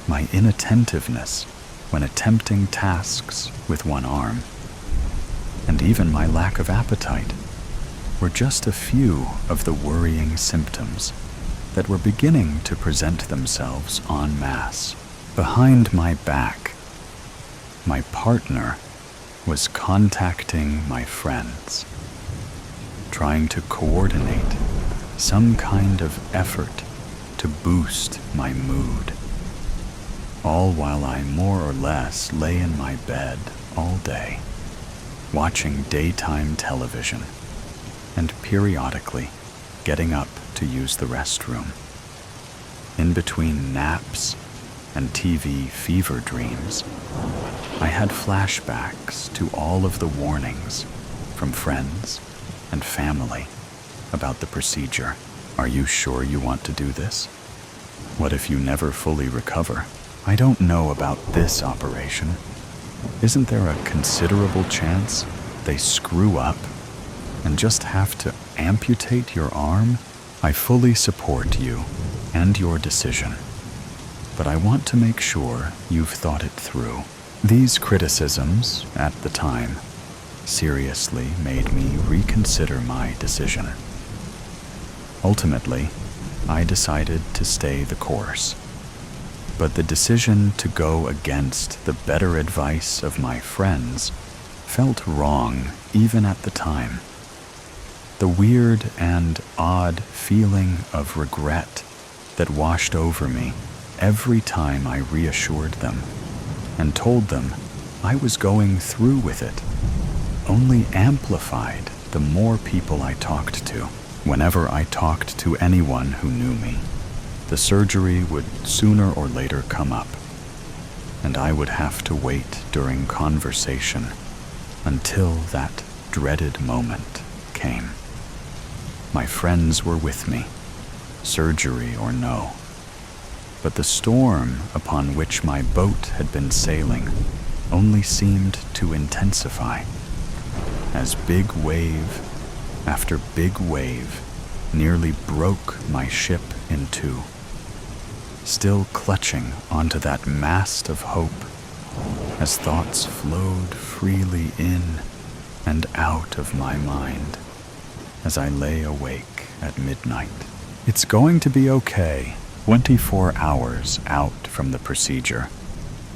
my inattentiveness when attempting tasks with one arm, and even my lack of appetite were just a few of the worrying symptoms that were beginning to present themselves en masse. Behind my back, my partner was contacting my friends, trying to coordinate some kind of effort to boost my mood, all while I more or less lay in my bed all day, watching daytime television, and periodically getting up to use the restroom. In between naps and TV fever dreams, I had flashbacks to all of the warnings from friends and family about the procedure. Are you sure you want to do this? What if you never fully recover? I don't know about this operation. Isn't there a considerable chance they screw up and just have to amputate your arm? I fully support you and your decision, but I want to make sure you've thought it through. These criticisms at the time seriously made me reconsider my decision. Ultimately, I decided to stay the course, but the decision to go against the better advice of my friends felt wrong even at the time. The weird and odd feeling of regret that washed over me every time I reassured them and told them I was going through with it only amplified the more people I talked to. Whenever I talked to anyone who knew me, the surgery would sooner or later come up, and I would have to wait during conversation until that dreaded moment came. My friends were with me, surgery or no, but the storm upon which my boat had been sailing only seemed to intensify, as big wave after big wave nearly broke my ship in two. Still clutching onto that mast of hope as thoughts flowed freely in and out of my mind as I lay awake at midnight. It's going to be okay. 24 hours out from the procedure,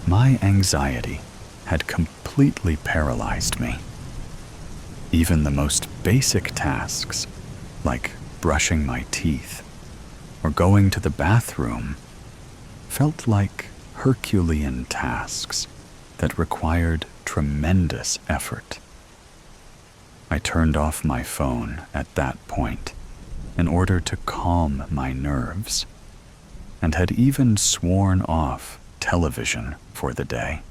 my anxiety had completely paralyzed me. Even the most basic tasks, like brushing my teeth or going to the bathroom, felt like Herculean tasks that required tremendous effort. I turned off my phone at that point in order to calm my nerves, and had even sworn off television for the day.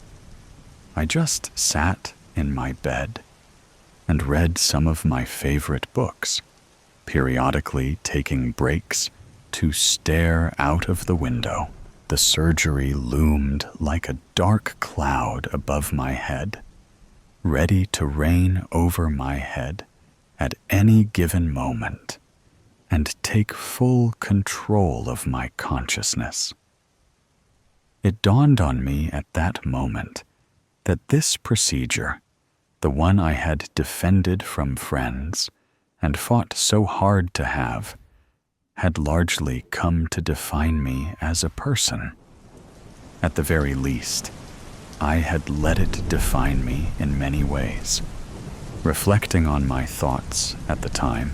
I just sat in my bed and read some of my favorite books, periodically taking breaks to stare out of the window. The surgery loomed like a dark cloud above my head, ready to rain over my head at any given moment and take full control of my consciousness. It dawned on me at that moment that this procedure, the one I had defended from friends and fought so hard to have, had largely come to define me as a person. At the very least, I had let it define me in many ways. Reflecting on my thoughts at the time,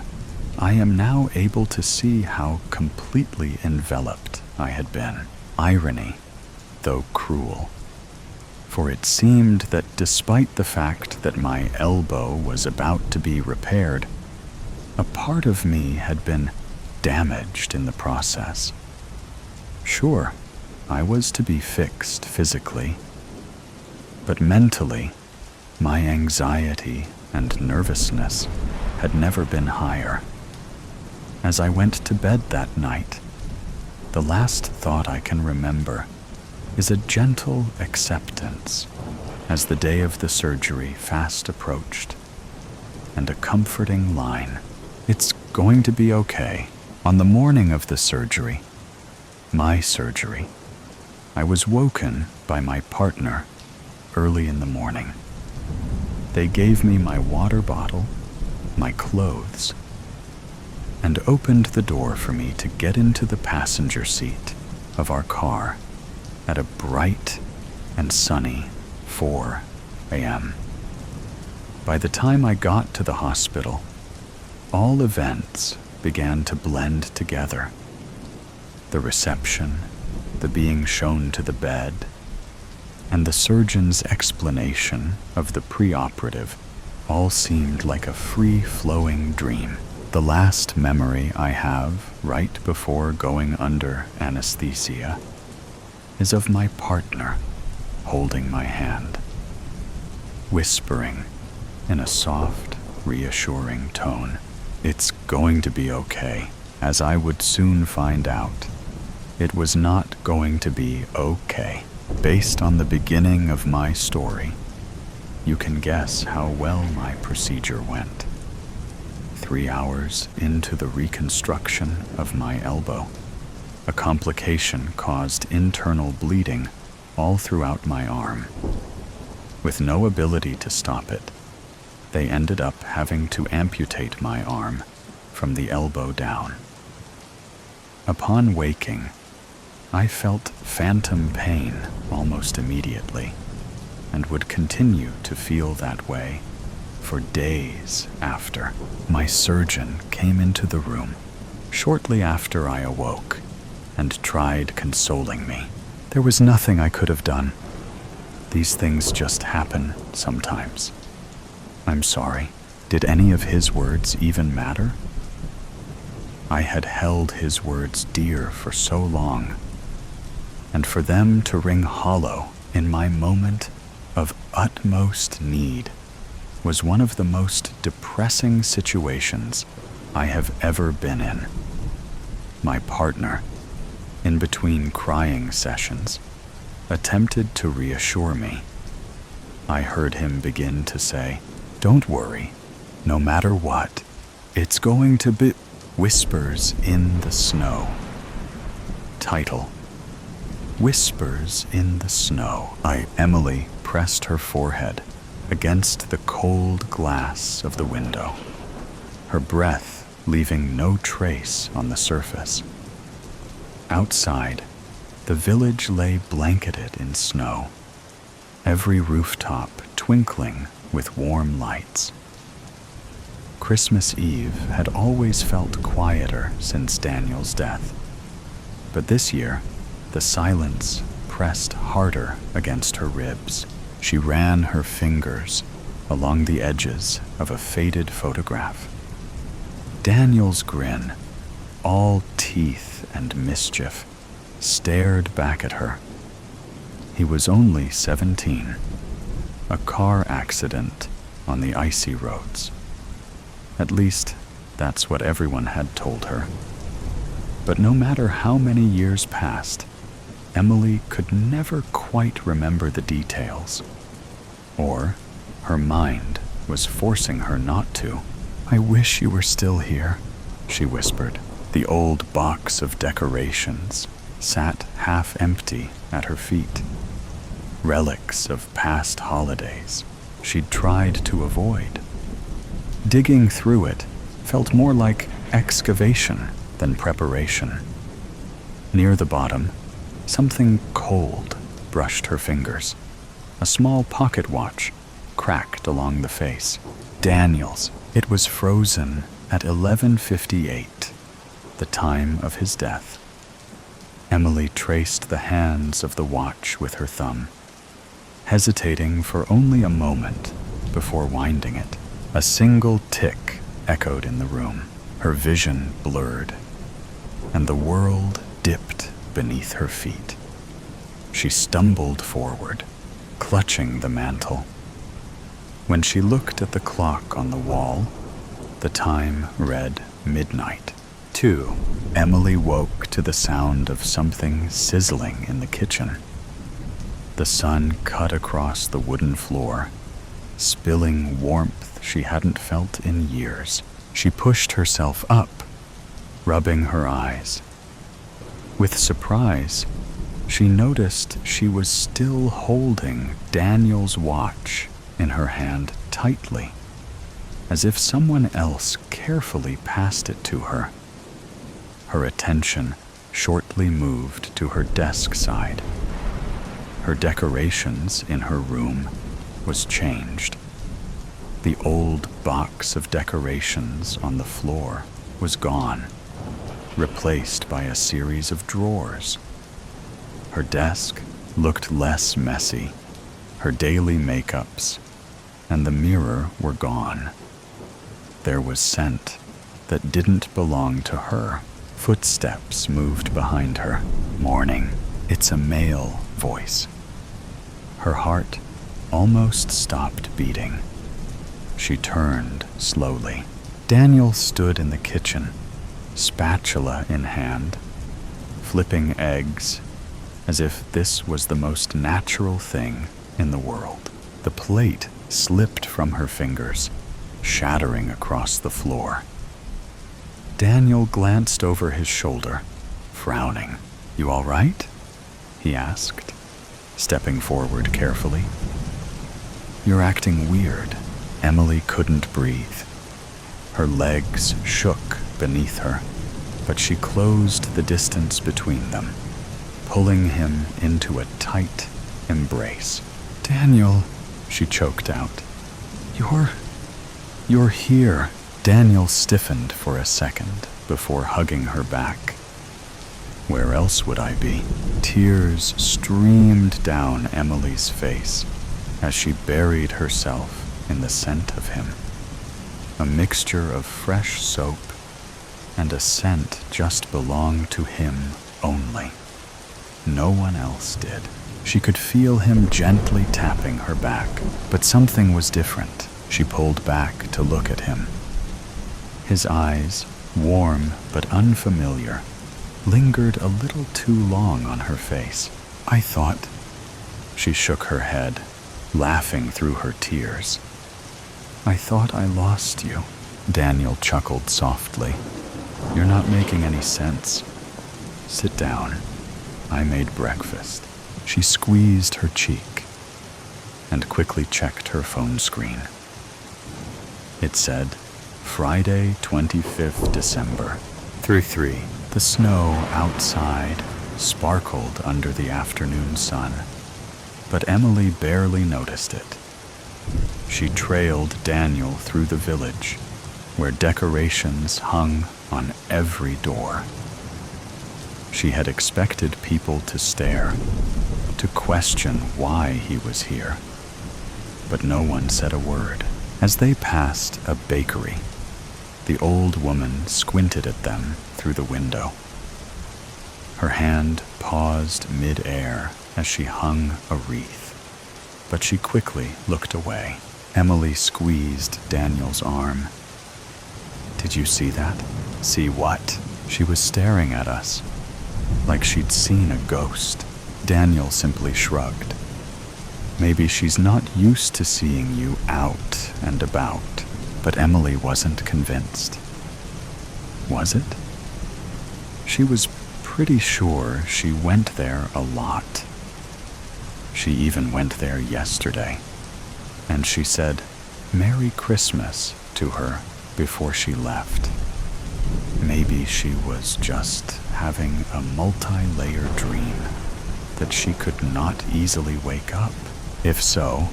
I am now able to see how completely enveloped I had been. Irony, though cruel. For it seemed that despite the fact that my elbow was about to be repaired, a part of me had been damaged in the process. Sure, I was to be fixed physically, but mentally, my anxiety and nervousness had never been higher. As I went to bed that night, the last thought I can remember is a gentle acceptance as the day of the surgery fast approached, and a comforting line: "It's going to be okay." On the morning of the surgery, my surgery, I was woken by my partner early in the morning. They gave me my water bottle, my clothes, and opened the door for me to get into the passenger seat of our car at a bright and sunny 4 a.m. By the time I got to the hospital, all events began to blend together. The reception, the being shown to the bed, and the surgeon's explanation of the preoperative All seemed like a free-flowing dream. The last memory I have right before going under anesthesia is of my partner holding my hand, whispering in a soft, reassuring tone, "It's going to be okay." As I would soon find out, it was not going to be okay. Based on the beginning of my story, you can guess how well my procedure went. 3 hours into the reconstruction of my elbow, a complication caused internal bleeding all throughout my arm. With no ability to stop it, they ended up having to amputate my arm from the elbow down. Upon waking, I felt phantom pain almost immediately, and would continue to feel that way for days after. My surgeon came into the room shortly after I awoke and tried consoling me. There was nothing I could have done. These things just happen sometimes. I'm sorry. Did any of his words even matter? I had held his words dear for so long, and for them to ring hollow in my moment of utmost need was one of the most depressing situations I have ever been in. My partner, in between crying sessions, attempted to reassure me. I heard him begin to say, "Don't worry, no matter what, it's going to be..." Whispers in the Snow. Title: Whispers in the Snow. Emily pressed her forehead against the cold glass of the window, her breath leaving no trace on the surface. Outside, the village lay blanketed in snow, every rooftop twinkling with warm lights. Christmas Eve had always felt quieter since Daniel's death, but this year, the silence pressed harder against her ribs. She ran her fingers along the edges of a faded photograph. Daniel's grin, all teeth and mischief, stared back at her. He was only 17, a car accident on the icy roads. At least, that's what everyone had told her. But no matter how many years passed, Emily could never quite remember the details. Or her mind was forcing her not to. "I wish you were still here," she whispered. The old box of decorations sat half empty at her feet. Relics of past holidays she'd tried to avoid. Digging through it felt more like excavation than preparation. Near the bottom, something cold brushed her fingers. A small pocket watch cracked along the face. Daniel's. It was frozen at 11:58, the time of his death. Emily traced the hands of the watch with her thumb, hesitating for only a moment before winding it. A single tick echoed in the room. Her vision blurred, and the world dipped beneath her feet. She stumbled forward, clutching the mantel. When she looked at the clock on the wall, the time read midnight. 2. Emily woke to the sound of something sizzling in the kitchen. The sun cut across the wooden floor, spilling warmth she hadn't felt in years. She pushed herself up, rubbing her eyes. With surprise, she noticed she was still holding Daniel's watch in her hand tightly, as if someone else carefully passed it to her. Her attention shortly moved to her desk side. Her decorations in her room was changed. The old box of decorations on the floor was gone, replaced by a series of drawers. Her desk looked less messy, her daily makeups and the mirror were gone. There was scent that didn't belong to her. Footsteps moved behind her. "Morning." It's a male voice. Her heart almost stopped beating. She turned slowly. Daniel stood in the kitchen, spatula in hand, flipping eggs as if this was the most natural thing in the world. The plate slipped from her fingers, shattering across the floor. Daniel glanced over his shoulder, frowning. "You all right?" he asked, stepping forward carefully. "You're acting weird." Emily couldn't breathe. Her legs shook beneath her, but she closed the distance between them, pulling him into a tight embrace. "Daniel," she choked out. You're here." Daniel stiffened for a second before hugging her back. Where else would I be? Tears streamed down Emily's face as she buried herself in the scent of him. A mixture of fresh soap and a scent just belonged to him only. No one else did. She could feel him gently tapping her back, but something was different. She pulled back to look at him. His eyes, warm but unfamiliar, lingered a little too long on her face. "I thought..." She shook her head, laughing through her tears. "I thought I lost you." Daniel chuckled softly. "You're not making any sense. Sit down. I made breakfast." She squeezed her cheek and quickly checked her phone screen. It said, Friday, 25th December, through 3. The snow outside sparkled under the afternoon sun, but Emily barely noticed it. She trailed Daniel through the village, where decorations hung on every door. She had expected people to stare, to question why he was here, but no one said a word. As they passed a bakery, the old woman squinted at them through the window. Her hand paused mid-air as she hung a wreath, but she quickly looked away. Emily squeezed Daniel's arm. "Did you see that?" "See what?" She was staring at us, like she'd seen a ghost. Daniel simply shrugged. Maybe she's not used to seeing you out and about, but Emily wasn't convinced. Was it? She was pretty sure she went there a lot. She even went there yesterday, and she said Merry Christmas to her before she left. Maybe she was just having a multi-layered dream that she could not easily wake up. If so,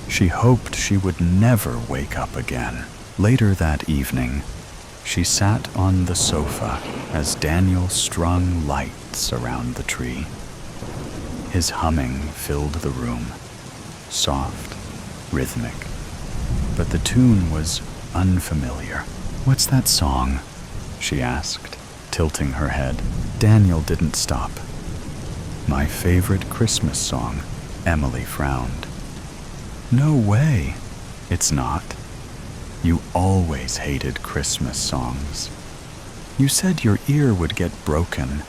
she hoped she would never wake up again. Later that evening, she sat on the sofa as Daniel strung lights around the tree. His humming filled the room, soft, rhythmic, but the tune was unfamiliar. "What's that song?" she asked, tilting her head. Daniel didn't stop. "My favorite Christmas song." Emily frowned. "No way. It's not. You always hated Christmas songs. You said your ear would get broken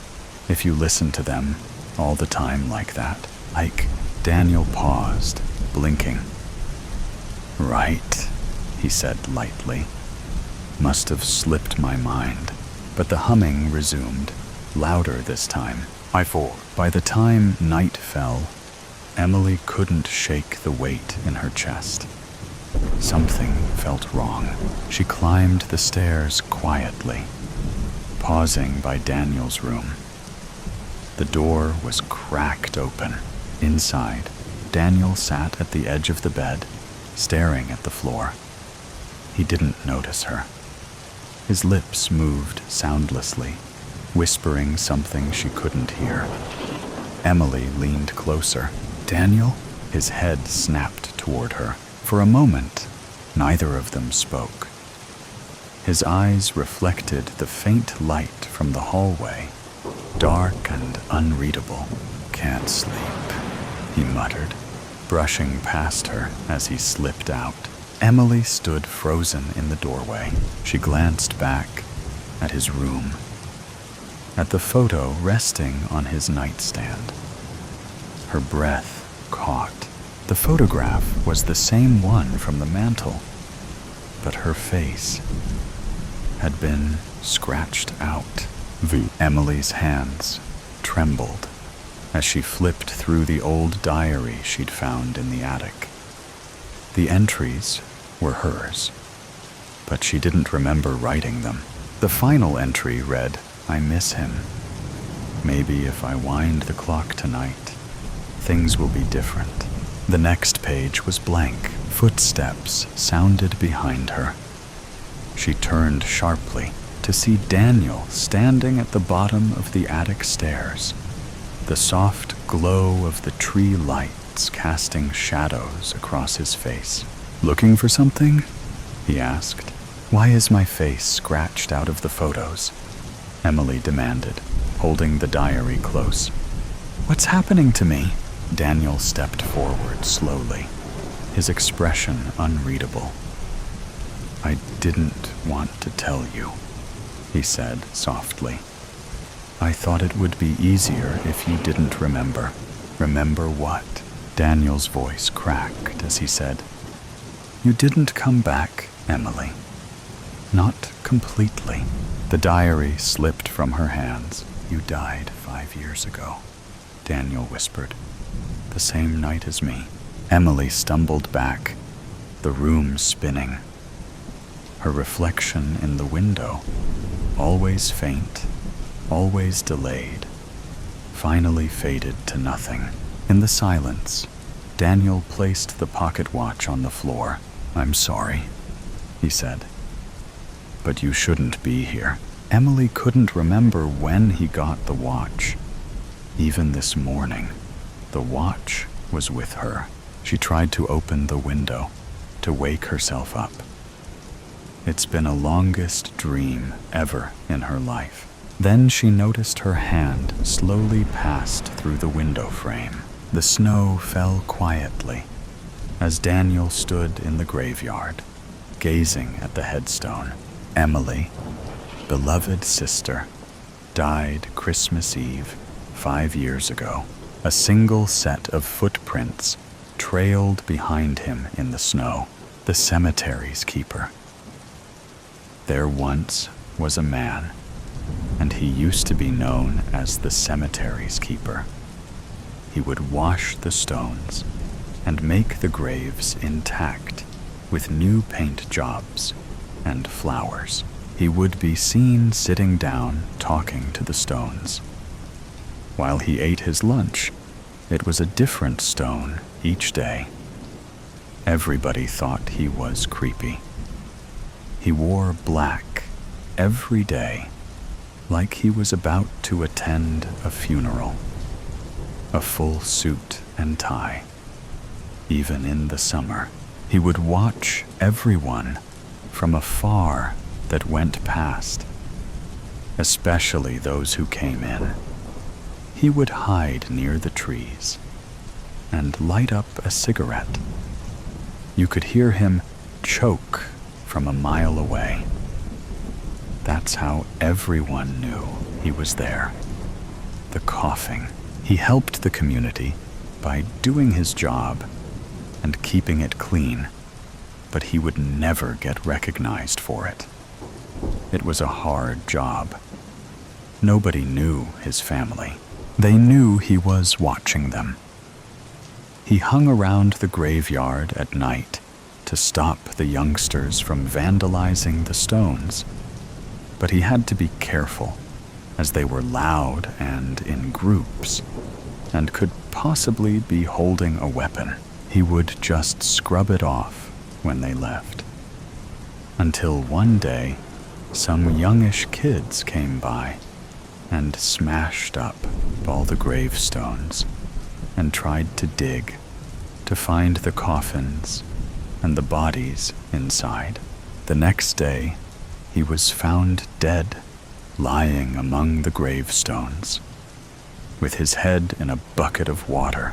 if you listened to them all the time like that." Daniel paused, blinking. "Right," he said lightly. "Must have slipped my mind." But the humming resumed, louder this time. By the time night fell, Emily couldn't shake the weight in her chest. Something felt wrong. She climbed the stairs quietly, pausing by Daniel's room. The door was cracked open. Inside, Daniel sat at the edge of the bed, staring at the floor. He didn't notice her. His lips moved soundlessly, whispering something she couldn't hear. Emily leaned closer. "Daniel?" His head snapped toward her. For a moment, neither of them spoke. His eyes reflected the faint light from the hallway, dark and unreadable. "Can't sleep," he muttered, brushing past her as he slipped out. Emily stood frozen in the doorway. She glanced back at his room, at the photo resting on his nightstand. Her breath caught. The photograph was the same one from the mantel, but her face had been scratched out. Emily's hands trembled as she flipped through the old diary she'd found in the attic. The entries were hers, but she didn't remember writing them. The final entry read, "I miss him. Maybe if I wind the clock tonight, things will be different." The next page was blank. Footsteps sounded behind her. She turned sharply to see Daniel standing at the bottom of the attic stairs, the soft glow of the tree lights casting shadows across his face. "Looking for something?" he asked. "Why is my face scratched out of the photos?" Emily demanded, holding the diary close. "What's happening to me?" Daniel stepped forward slowly, his expression unreadable. "I didn't want to tell you," he said softly. "I thought it would be easier if you didn't remember." "Remember what?" Daniel's voice cracked as he said, "You didn't come back, Emily. Not completely." The diary slipped from her hands. "You died 5 years ago," Daniel whispered. "The same night as me." Emily stumbled back, the room spinning. Her reflection in the window, always faint, always delayed, finally faded to nothing. In the silence, Daniel placed the pocket watch on the floor. "I'm sorry," he said, "but you shouldn't be here." Emily couldn't remember when he got the watch. Even this morning, the watch was with her. She tried to open the window, to wake herself up. It's been a longest dream ever in her life. Then she noticed her hand slowly passed through the window frame. The snow fell quietly as Daniel stood in the graveyard, gazing at the headstone. Emily, beloved sister, died Christmas Eve 5 years ago. A single set of footprints trailed behind him in the snow. The cemetery's keeper. There once was a man, and he used to be known as the cemetery's keeper. He would wash the stones and make the graves intact with new paint jobs and flowers. He would be seen sitting down talking to the stones. While he ate his lunch, it was a different stone each day. Everybody thought he was creepy. He wore black every day, like he was about to attend a funeral. A full suit and tie. Even in the summer, he would watch everyone from afar that went past, especially those who came in. He would hide near the trees and light up a cigarette. You could hear him choke from a mile away. That's how everyone knew he was there. The coughing. He helped the community by doing his job and keeping it clean, but he would never get recognized for it. It was a hard job. Nobody knew his family. They knew he was watching them. He hung around the graveyard at night to stop the youngsters from vandalizing the stones, but he had to be careful, as they were loud and in groups, and could possibly be holding a weapon. He would just scrub it off when they left. Until one day, some youngish kids came by and smashed up all the gravestones and tried to dig to find the coffins and the bodies inside. The next day, he was found dead, lying among the gravestones, with his head in a bucket of water,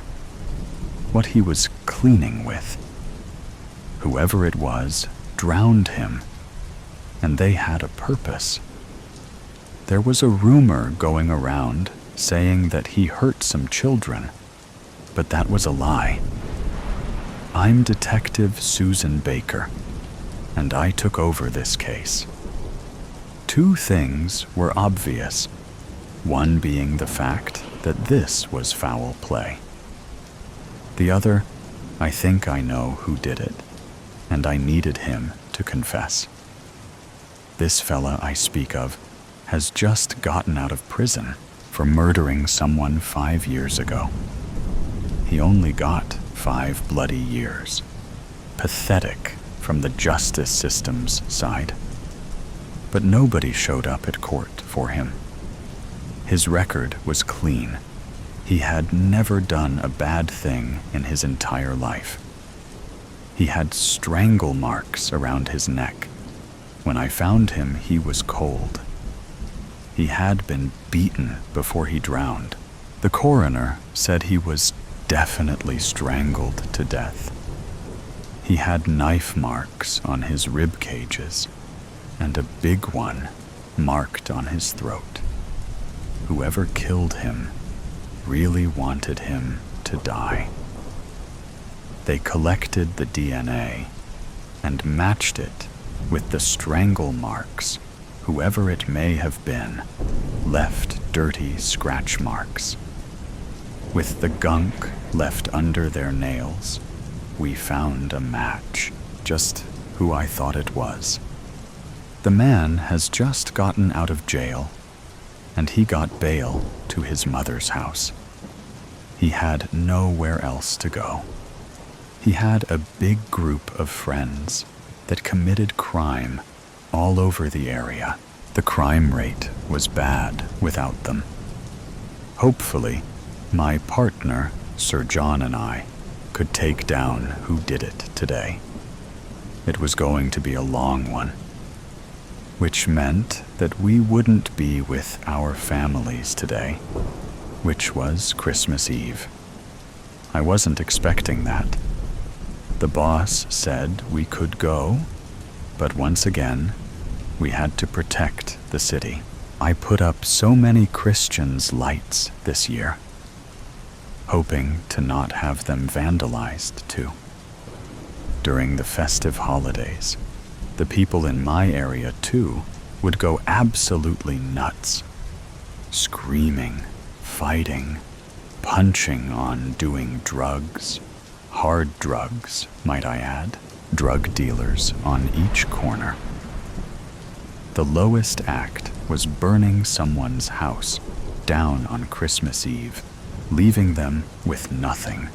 what he was cleaning with. Whoever it was drowned him, and they had a purpose. There was a rumor going around saying that he hurt some children, but that was a lie. I'm Detective Susan Baker, and I took over this case. Two things were obvious, one being the fact that this was foul play. The other, I think I know who did it, and I needed him to confess. This fella I speak of has just gotten out of prison for murdering someone 5 years ago. He only got 5 bloody years. Pathetic from the justice system's side. But nobody showed up at court for him. His record was clean. He had never done a bad thing in his entire life. He had strangle marks around his neck. When I found him, he was cold. He had been beaten before he drowned. The coroner said he was definitely strangled to death. He had knife marks on his rib cages and a big one marked on his throat. Whoever killed him really wanted him to die. They collected the DNA and matched it with the strangle marks. Whoever it may have been left dirty scratch marks. With the gunk left under their nails, we found a match, just who I thought it was. The man has just gotten out of jail, and he got bail to his mother's house. He had nowhere else to go. He had a big group of friends that committed crime all over the area. The crime rate was bad without them. Hopefully, my partner, Sir John, and I could take down who did it today. It was going to be a long one, which meant that we wouldn't be with our families today, which was Christmas Eve. I wasn't expecting that. The boss said we could go, but once again, we had to protect the city. I put up so many Christians' lights this year, hoping to not have them vandalized too. During the festive holidays, the people in my area too would go absolutely nuts, screaming, fighting, punching on doing drugs, hard drugs, might I add, drug dealers on each corner. The lowest act was burning someone's house down on Christmas Eve, leaving them with nothing.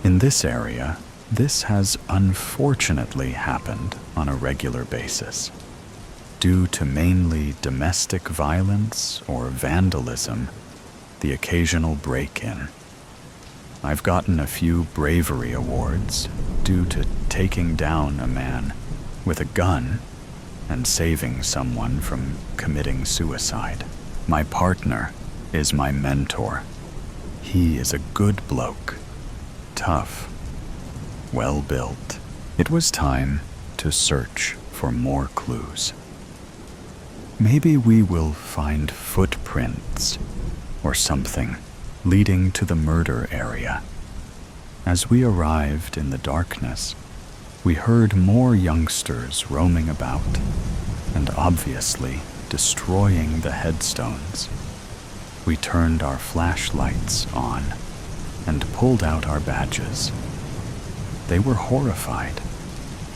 In this area, this has unfortunately happened on a regular basis, due to mainly domestic violence or vandalism, the occasional break-in. I've gotten a few bravery awards due to taking down a man with a gun and saving someone from committing suicide. My partner is my mentor. He is a good bloke, tough, well-built. It was time to search for more clues. Maybe we will find footprints or something leading to the murder area. As we arrived in the darkness, we heard more youngsters roaming about and obviously destroying the headstones. We turned our flashlights on and pulled out our badges. They were horrified,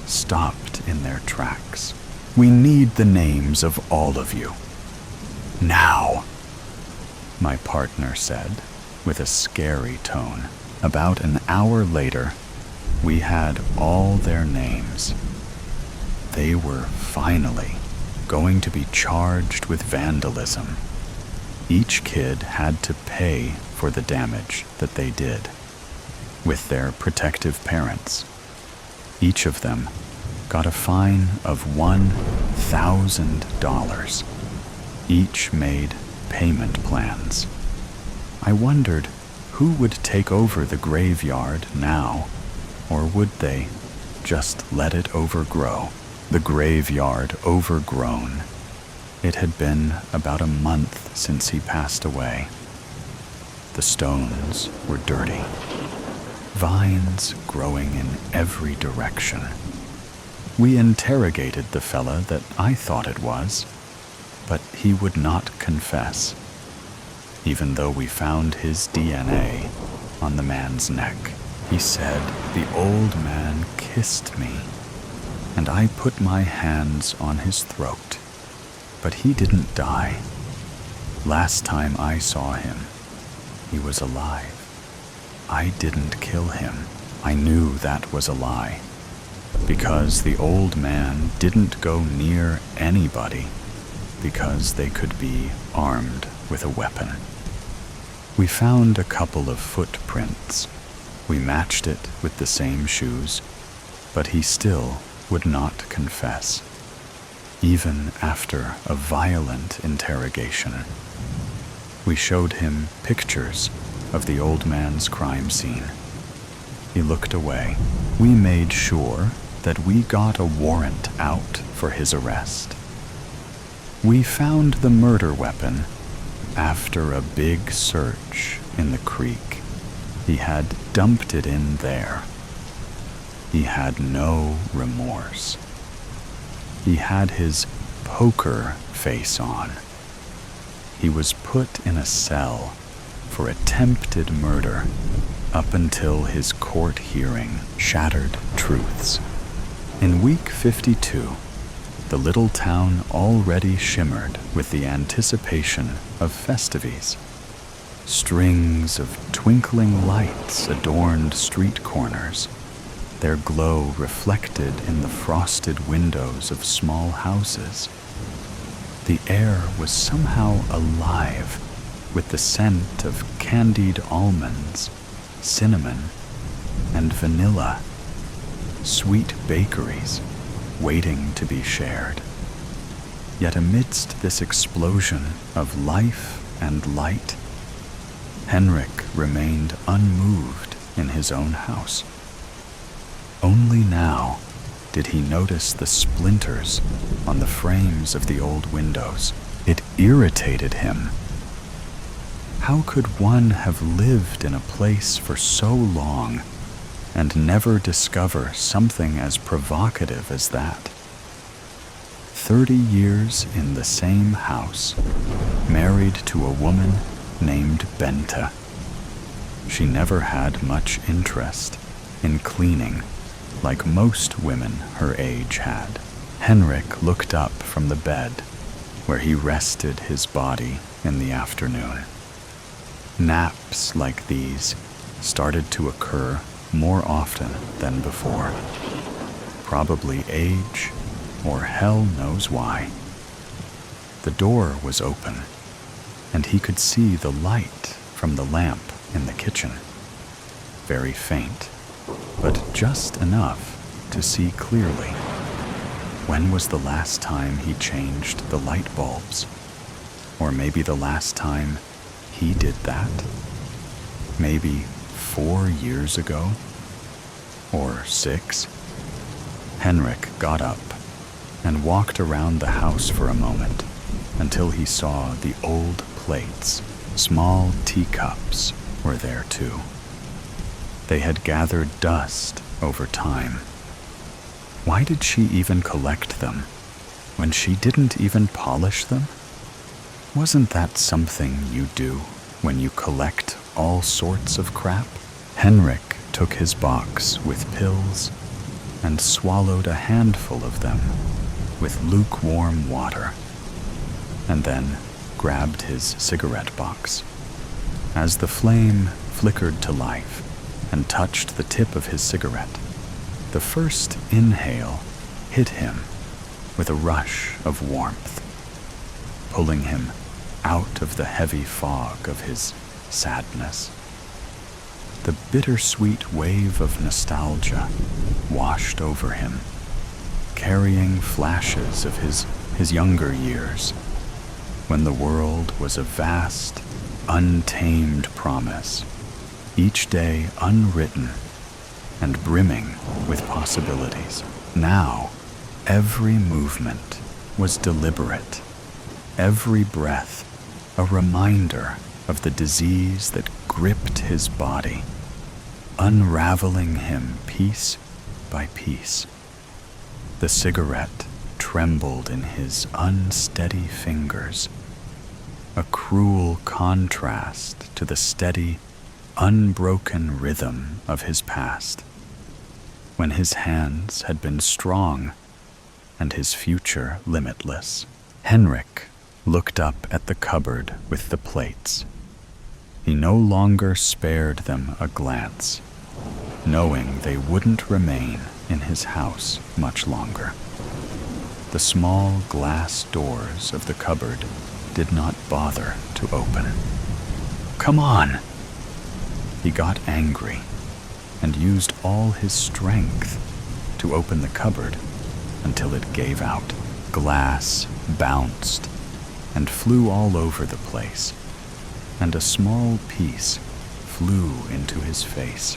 stopped in their tracks. We need the names of all of you. Now, my partner said with a scary tone. About an hour later, we had all their names. They were finally going to be charged with vandalism. Each kid had to pay for the damage that they did, with their protective parents. Each of them got a fine of $1,000. Each made payment plans. I wondered who would take over the graveyard now, or would they just let it overgrow? The graveyard overgrown. It had been about a month since he passed away. The stones were dirty. Vines growing in every direction. We interrogated the fella that I thought it was, but he would not confess, even though we found his DNA on the man's neck. He said the old man kissed me, and I put my hands on his throat, but he didn't die. Last time I saw him, he was alive. I didn't kill him. I knew that was a lie, because the old man didn't go near anybody because they could be armed with a weapon. We found a couple of footprints. We matched it with the same shoes, but he still would not confess, even after a violent interrogation. We showed him pictures of the old man's crime scene. He looked away. We made sure that we got a warrant out for his arrest. We found the murder weapon after a big search in the creek. He had dumped it in there. He had no remorse. He had his poker face on. He was put in a cell for attempted murder up until his court hearing. Shattered truths. In week 52, the little town already shimmered with the anticipation of festivities. Strings of twinkling lights adorned street corners, their glow reflected in the frosted windows of small houses. The air was somehow alive with the scent of candied almonds, cinnamon, and vanilla, sweet bakeries waiting to be shared. Yet amidst this explosion of life and light, Henrik remained unmoved in his own house. Only now did he notice the splinters on the frames of the old windows. It irritated him. How could one have lived in a place for so long and never discover something as provocative as that? 30 years in the same house, married to a woman named Benta. She never had much interest in cleaning like most women her age had. Henrik looked up from the bed where he rested his body in the afternoon. Naps like these started to occur more often than before. Probably age, or hell knows why. The door was open, and he could see the light from the lamp in the kitchen. Very faint, but just enough to see clearly. When was the last time he changed the light bulbs? Or maybe the last time he did that? Maybe 4 years ago? Or 6? Henrik got up and walked around the house for a moment until he saw the old plates. Small teacups were there too. They had gathered dust over time. Why did she even collect them when she didn't even polish them? Wasn't that something you do when you collect all sorts of crap? Henrik took his box with pills and swallowed a handful of them with lukewarm water, and then grabbed his cigarette box. As the flame flickered to life and touched the tip of his cigarette, the first inhale hit him with a rush of warmth, pulling him out of the heavy fog of his sadness. the bittersweet wave of nostalgia washed over him, carrying flashes of his younger years, when the world was a vast, untamed promise, each day unwritten and brimming with possibilities. Now, every movement was deliberate, every breath a reminder of the disease that gripped his body, unraveling him piece by piece. The cigarette trembled in his unsteady fingers, a cruel contrast to the steady, unbroken rhythm of his past, when his hands had been strong and his future limitless. Henrik looked up at the cupboard with the plates. He no longer spared them a glance, knowing they wouldn't remain in his house much longer. The small glass doors of the cupboard did not bother to open. "Come on!" He got angry and used all his strength to open the cupboard until it gave out. Glass bounced and flew all over the place, and a small piece flew into his face.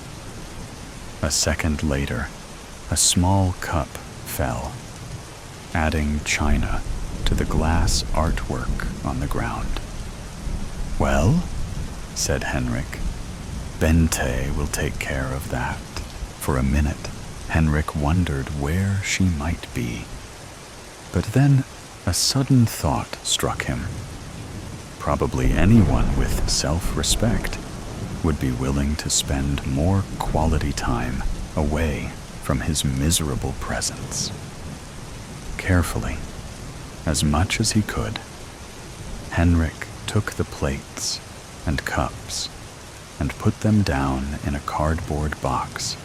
A second later, a small cup fell, adding china to the glass artwork on the ground. "Well," said Henrik, "Bente will take care of that." For a minute, Henrik wondered where she might be. But then a sudden thought struck him. Probably anyone with self-respect would be willing to spend more quality time away from his miserable presence. Carefully, as much as he could, Henrik took the plates and cups and put them down in a cardboard box.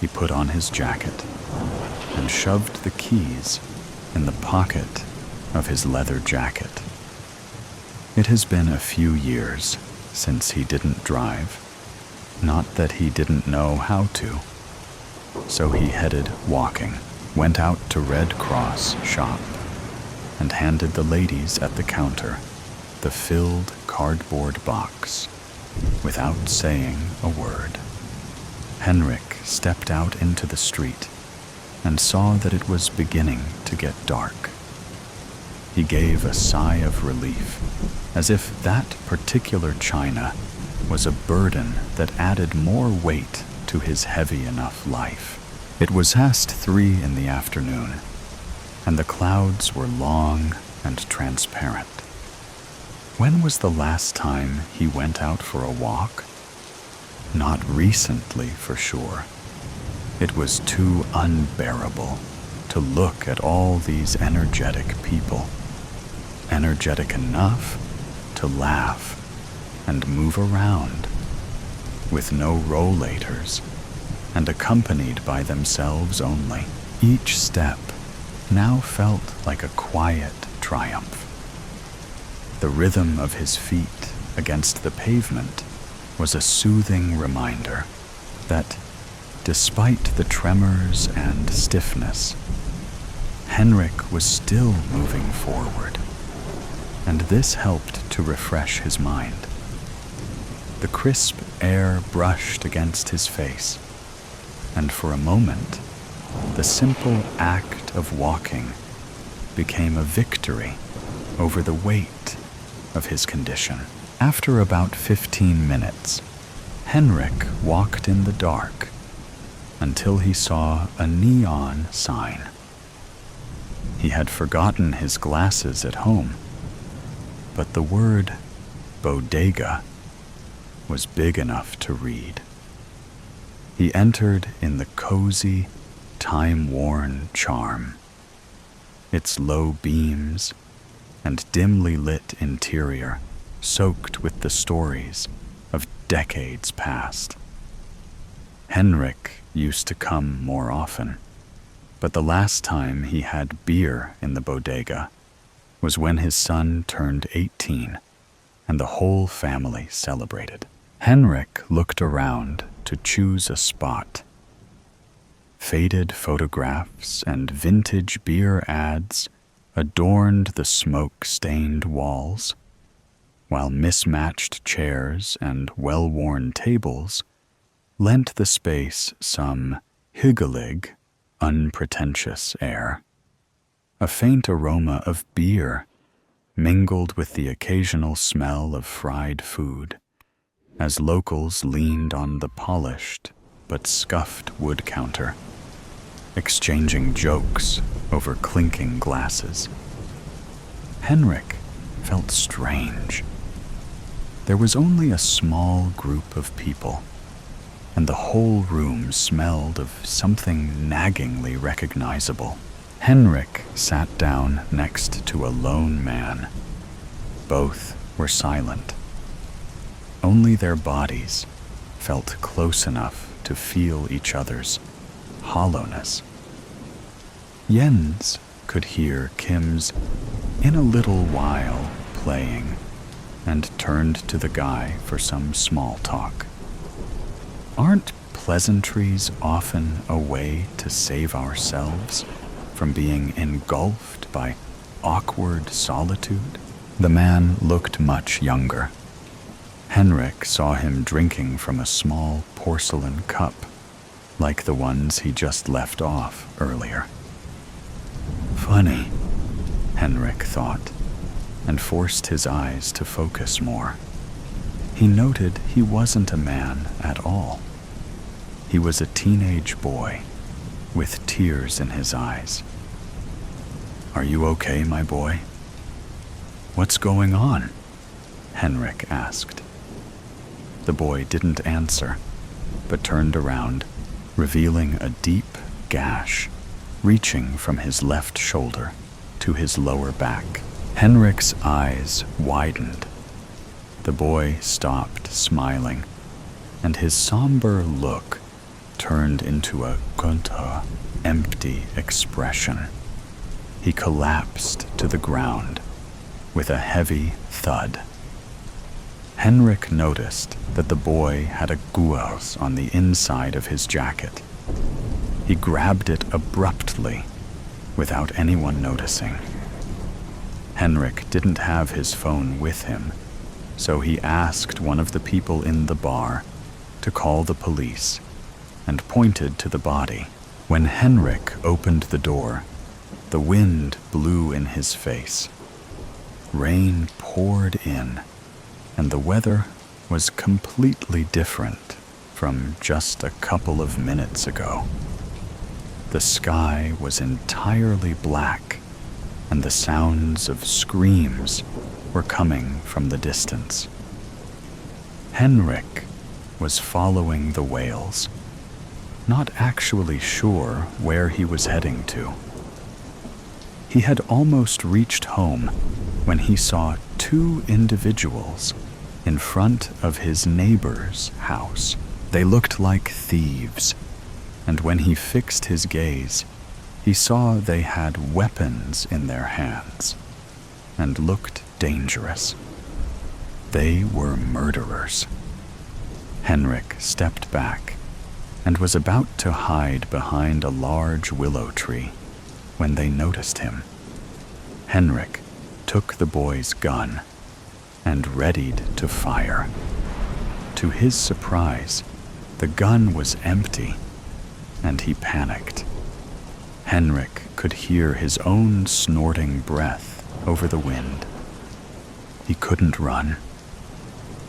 He put on his jacket and shoved the keys in the pocket of his leather jacket. It has been a few years since he didn't drive, not that he didn't know how to. So he headed walking, went out to Red Cross shop, and handed the ladies at the counter the filled cardboard box without saying a word. Henrik stepped out into the street and saw that it was beginning to get dark. He gave a sigh of relief, as if that particular china was a burden that added more weight to his heavy enough life. It was past 3 in the afternoon, and the clouds were long and transparent. When was the last time he went out for a walk? Not recently, for sure. It was too unbearable to look at all these energetic people, energetic enough to laugh and move around, with no rollators and accompanied by themselves only. Each step now felt like a quiet triumph. The rhythm of his feet against the pavement was a soothing reminder that, despite the tremors and stiffness, Henrik was still moving forward, and this helped to refresh his mind. The crisp air brushed against his face, and for a moment, the simple act of walking became a victory over the weight of his condition. After about 15 minutes, Henrik walked in the dark until he saw a neon sign. He had forgotten his glasses at home, but the word bodega was big enough to read. He entered in the cozy, time-worn charm. Its low beams and dimly lit interior soaked with the stories of decades past. Henrik used to come more often, but the last time he had beer in the bodega was when his son turned 18 and the whole family celebrated. Henrik looked around to choose a spot. Faded photographs and vintage beer ads adorned the smoke-stained walls, while mismatched chairs and well-worn tables lent the space some hygge-lig, unpretentious air. A faint aroma of beer mingled with the occasional smell of fried food as locals leaned on the polished but scuffed wood counter, exchanging jokes over clinking glasses. Henrik felt strange. There was only a small group of people, and the whole room smelled of something naggingly recognizable. Henrik sat down next to a lone man. Both were silent. Only their bodies felt close enough to feel each other's hollowness. Jens could hear Kim's "In a Little While" playing and turned to the guy for some small talk. Aren't pleasantries often a way to save ourselves from being engulfed by awkward solitude? The man looked much younger. Henrik saw him drinking from a small porcelain cup, like the ones he just left off earlier. Funny, Henrik thought, and forced his eyes to focus more. He noted he wasn't a man at all. He was a teenage boy, with tears in his eyes. "Are you okay, my boy?" "What's going on?" Henrik asked. The boy didn't answer, but turned around, revealing a deep gash reaching from his left shoulder to his lower back. Henrik's eyes widened. The boy stopped smiling, and his somber look turned into a gunta, empty expression. He collapsed to the ground with a heavy thud. Henrik noticed that the boy had a guas on the inside of his jacket. He grabbed it abruptly, without anyone noticing. Henrik didn't have his phone with him, so he asked one of the people in the bar to call the police and pointed to the body. When Henrik opened the door, the wind blew in his face. Rain poured in, and the weather was completely different from just a couple of minutes ago. The sky was entirely black, and the sounds of screams were coming from the distance. Henrik was following the wails, not actually sure where he was heading to. He had almost reached home when he saw two individuals in front of his neighbor's house. They looked like thieves, and when he fixed his gaze, he saw they had weapons in their hands and looked dangerous. They were murderers. Henrik stepped back and was about to hide behind a large willow tree when they noticed him. Henrik took the boy's gun and readied to fire. To his surprise, the gun was empty, and he panicked. Henrik could hear his own snorting breath over the wind. He couldn't run.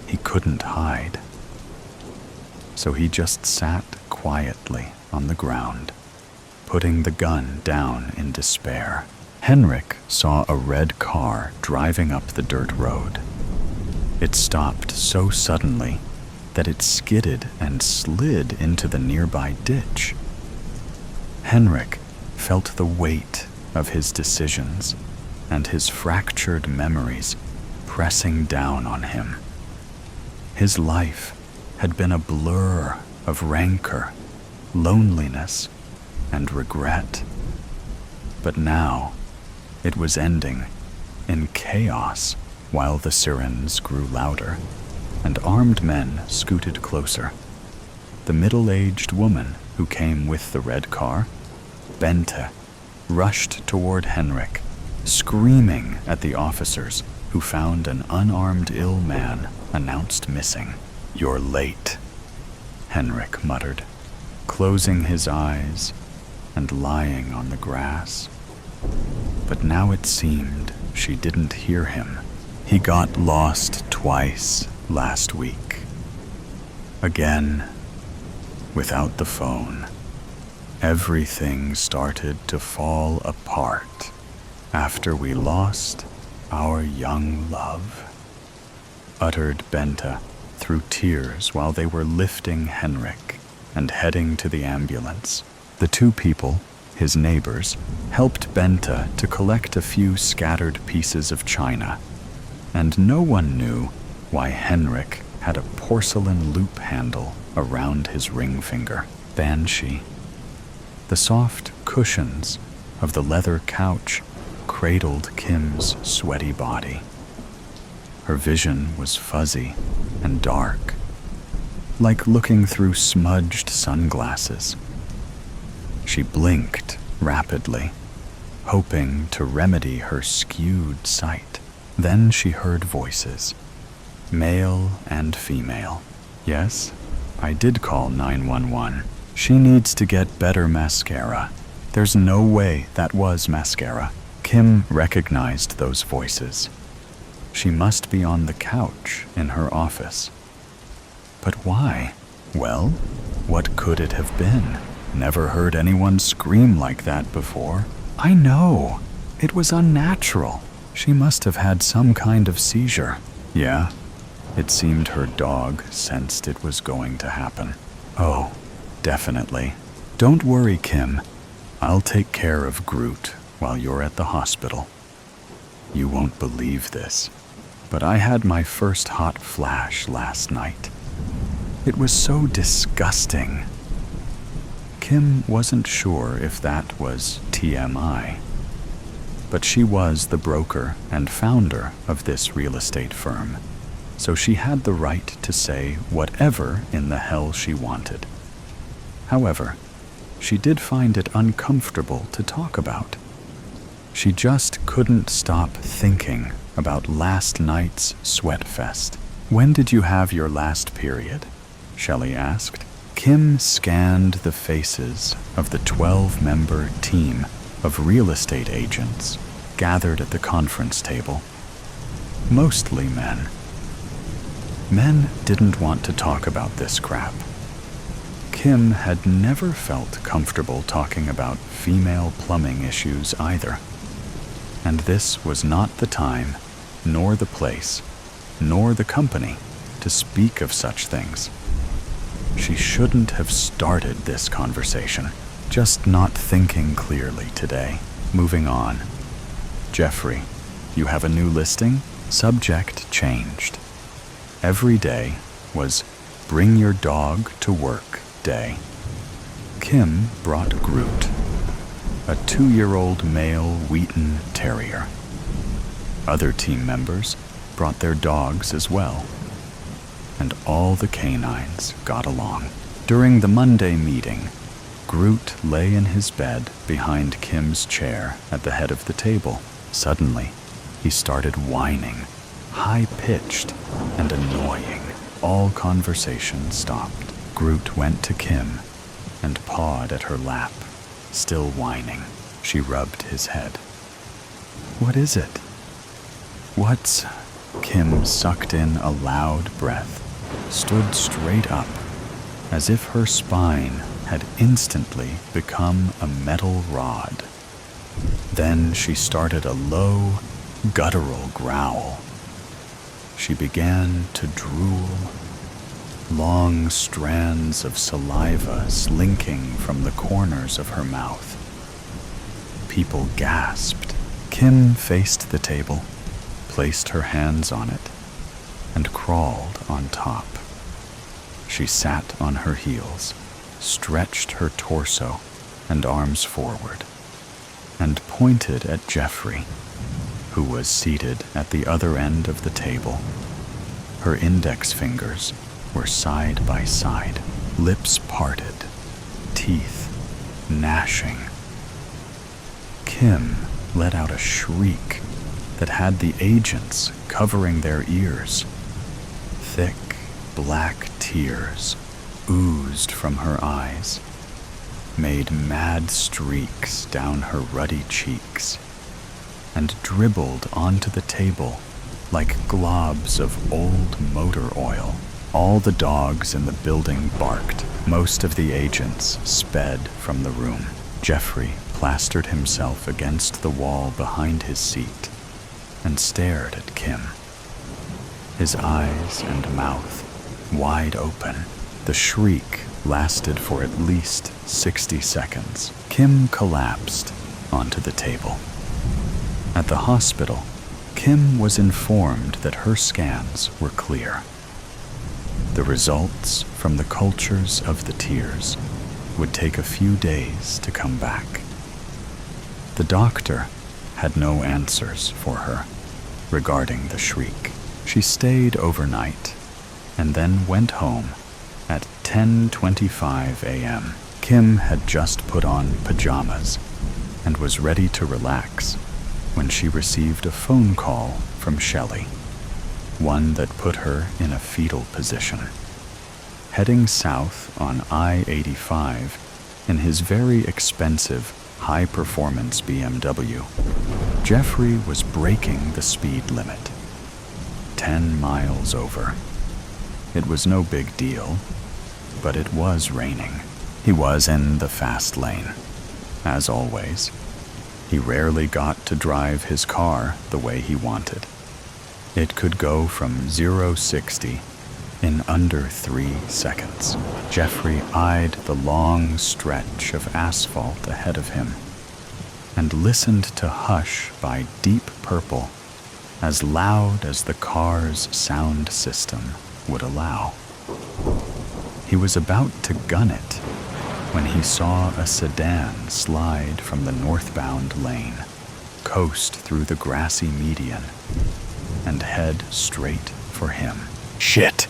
He couldn't hide. So he just sat quietly on the ground, putting the gun down in despair. Henrik saw a red car driving up the dirt road. It stopped so suddenly that it skidded and slid into the nearby ditch. Henrik felt the weight of his decisions and his fractured memories pressing down on him. His life had been a blur of rancor, loneliness, and regret. But now it was ending in chaos while the sirens grew louder. and armed men scooted closer. The middle-aged woman who came with the red car, Bente, rushed toward Henrik, screaming at the officers who found an unarmed ill man announced missing. "You're late," Henrik muttered, closing his eyes and lying on the grass. But now it seemed she didn't hear him. He got lost twice last week. Again, without the phone. Everything started to fall apart after we lost our young love, uttered Bente through tears while they were lifting Henrik and heading to the ambulance. The two people, his neighbors, helped Bente to collect a few scattered pieces of china, and no one knew why Henrik had a porcelain loop handle around his ring finger. Banshee. The soft cushions of the leather couch cradled Kim's sweaty body. Her vision was fuzzy and dark, like looking through smudged sunglasses. She blinked rapidly, hoping to remedy her skewed sight. Then she heard voices, male and female. "Yes, I did call 911. She needs to get better mascara. There's no way that was mascara." Kim recognized those voices. She must be on the couch in her office. But why? Well, what could it have been? Never heard anyone scream like that before. I know. It was unnatural. She must have had some kind of seizure. Yeah, it seemed her dog sensed it was going to happen. Oh, definitely. Don't worry, Kim. I'll take care of Groot while you're at the hospital. You won't believe this, but I had my first hot flash last night. It was so disgusting. Kim wasn't sure if that was TMI, but she was the broker and founder of this real estate firm, so she had the right to say whatever in the hell she wanted. However, she did find it uncomfortable to talk about. She just couldn't stop thinking about last night's sweat fest. "When did you have your last period?" Shelley asked. Kim scanned the faces of the 12-member team of real estate agents gathered at the conference table. Mostly men. Men didn't want to talk about this crap. Kim had never felt comfortable talking about female plumbing issues either. And this was not the time, nor the place, nor the company to speak of such things. She shouldn't have started this conversation. Just not thinking clearly today. Moving on. "Jeffrey, you have a new listing?" Subject changed. Every day was Bring Your Dog to Work Day. Kim brought Groot, a 2-year-old male Wheaton Terrier. Other team members brought their dogs as well, and all the canines got along. During the Monday meeting, Groot lay in his bed behind Kim's chair at the head of the table. Suddenly, he started whining, high-pitched and annoying. All conversation stopped. Groot went to Kim and pawed at her lap, still whining. She rubbed his head. "What is it?" "What's—" Kim sucked in a loud breath, stood straight up, as if her spine had instantly become a metal rod. Then she started a low, guttural growl. She began to drool, long strands of saliva slinking from the corners of her mouth. People gasped. Kim faced the table, placed her hands on it, and crawled on top. She sat on her heels, stretched her torso and arms forward, and pointed at Jeffrey, who was seated at the other end of the table. Her index fingers were side by side, lips parted, teeth gnashing. Kim let out a shriek that had the agents covering their ears. Thick, black tears oozed from her eyes, made mad streaks down her ruddy cheeks, and dribbled onto the table like globs of old motor oil. All the dogs in the building barked. Most of the agents sped from the room. Jeffrey plastered himself against the wall behind his seat and stared at Kim. His eyes and mouth wide open. The shriek lasted for at least 60 seconds. Kim collapsed onto the table. At the hospital, Kim was informed that her scans were clear. The results from the cultures of the tears would take a few days to come back. The doctor had no answers for her regarding the shriek. She stayed overnight and then went home at 10:25 a.m. Kim had just put on pajamas and was ready to relax when she received a phone call from Shelley, one that put her in a fetal position. Heading south on I-85 in his very expensive, high-performance BMW, Jeffrey was breaking the speed limit, 10 miles over. It was no big deal, but it was raining. He was in the fast lane, as always. He rarely got to drive his car the way he wanted. It could go from 0-60 in under 3 seconds. Jeffrey eyed the long stretch of asphalt ahead of him and listened to Hush by Deep Purple, as loud as the car's sound system would allow. He was about to gun it when he saw a sedan slide from the northbound lane, coast through the grassy median, and head straight for him. Shit!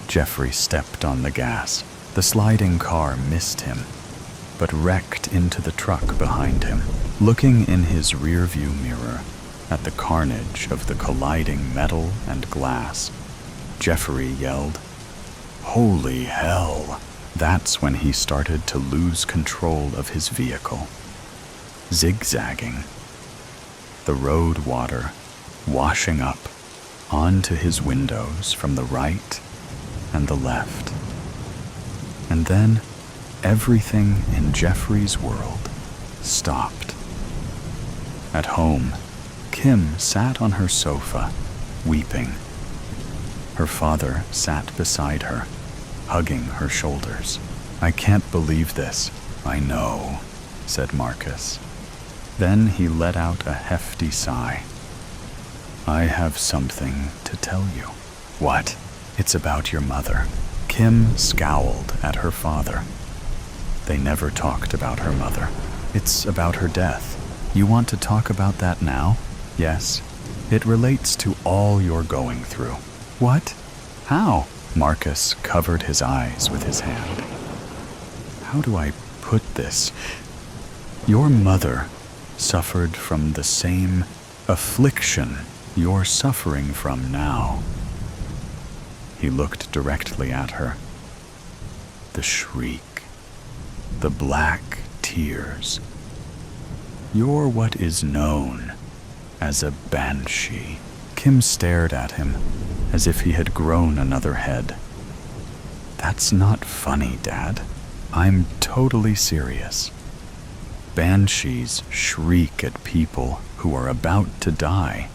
Jeffrey stepped on the gas. The sliding car missed him, but wrecked into the truck behind him. Looking in his rearview mirror at the carnage of the colliding metal and glass, Jeffrey yelled, "Holy hell!" That's when he started to lose control of his vehicle, zigzagging, the road water washing up onto his windows from the right and the left. And then everything in Jeffrey's world stopped. At home, Kim sat on her sofa, weeping. Her father sat beside her, hugging her shoulders. "I can't believe this." "I know," said Marcus. Then he let out a hefty sigh. "I have something to tell you." "What?" "It's about your mother." Kim scowled at her father. They never talked about her mother. "It's about her death. You want to talk about that now?" "Yes. It relates to all you're going through." "What? How?" Marcus covered his eyes with his hand. "How do I put this? Your mother suffered from the same affliction you're suffering from now." He looked directly at her. The shriek, the black tears. "You're what is known as a banshee." Kim stared at him as if he had grown another head. "That's not funny, Dad. I'm totally serious. Banshees shriek at people who are about to die.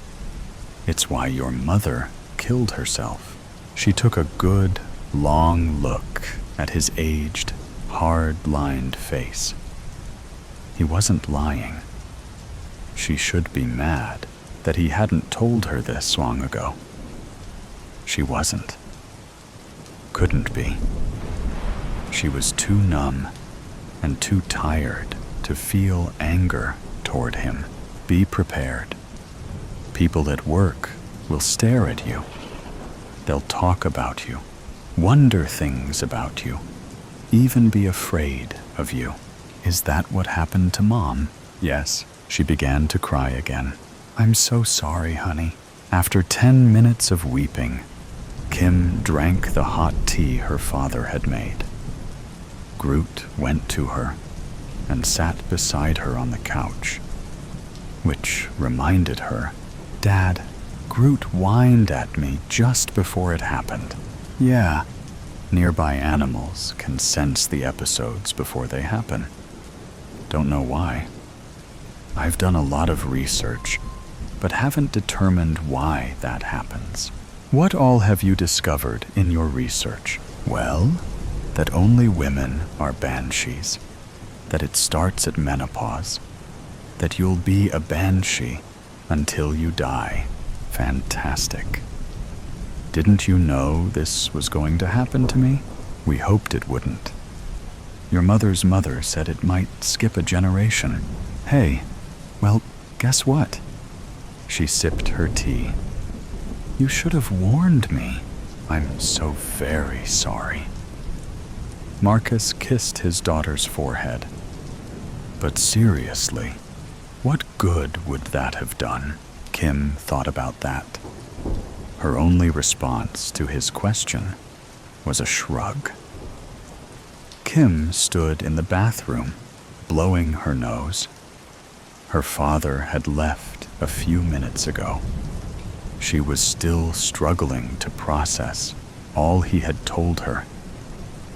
It's why your mother killed herself." She took a good, long look at his aged, hard-lined face. He wasn't lying. She should be mad that he hadn't told her this long ago. She wasn't. Couldn't be. She was too numb and too tired to feel anger toward him. "Be prepared. People at work will stare at you. They'll talk about you, wonder things about you, even be afraid of you. Is that what happened to Mom? Yes. She began to cry again. I'm so sorry, honey. After 10 minutes of weeping, Kim drank the hot tea her father had made. Groot went to her and sat beside her on the couch, which reminded her, Dad, Groot whined at me just before it happened. Yeah, nearby animals can sense the episodes before they happen. Don't know why. I've done a lot of research, but haven't determined why that happens. What all have you discovered in your research? Well, that only women are banshees, that it starts at menopause, that you'll be a banshee until you die. Fantastic. Didn't you know this was going to happen to me? We hoped it wouldn't. Your mother's mother said it might skip a generation. Hey, well, guess what? She sipped her tea. You should have warned me. I'm so very sorry. Marcus kissed his daughter's forehead. But seriously, what good would that have done? Kim thought about that. Her only response to his question was a shrug. Kim stood in the bathroom, blowing her nose. Her father had left a few minutes ago. She was still struggling to process all he had told her,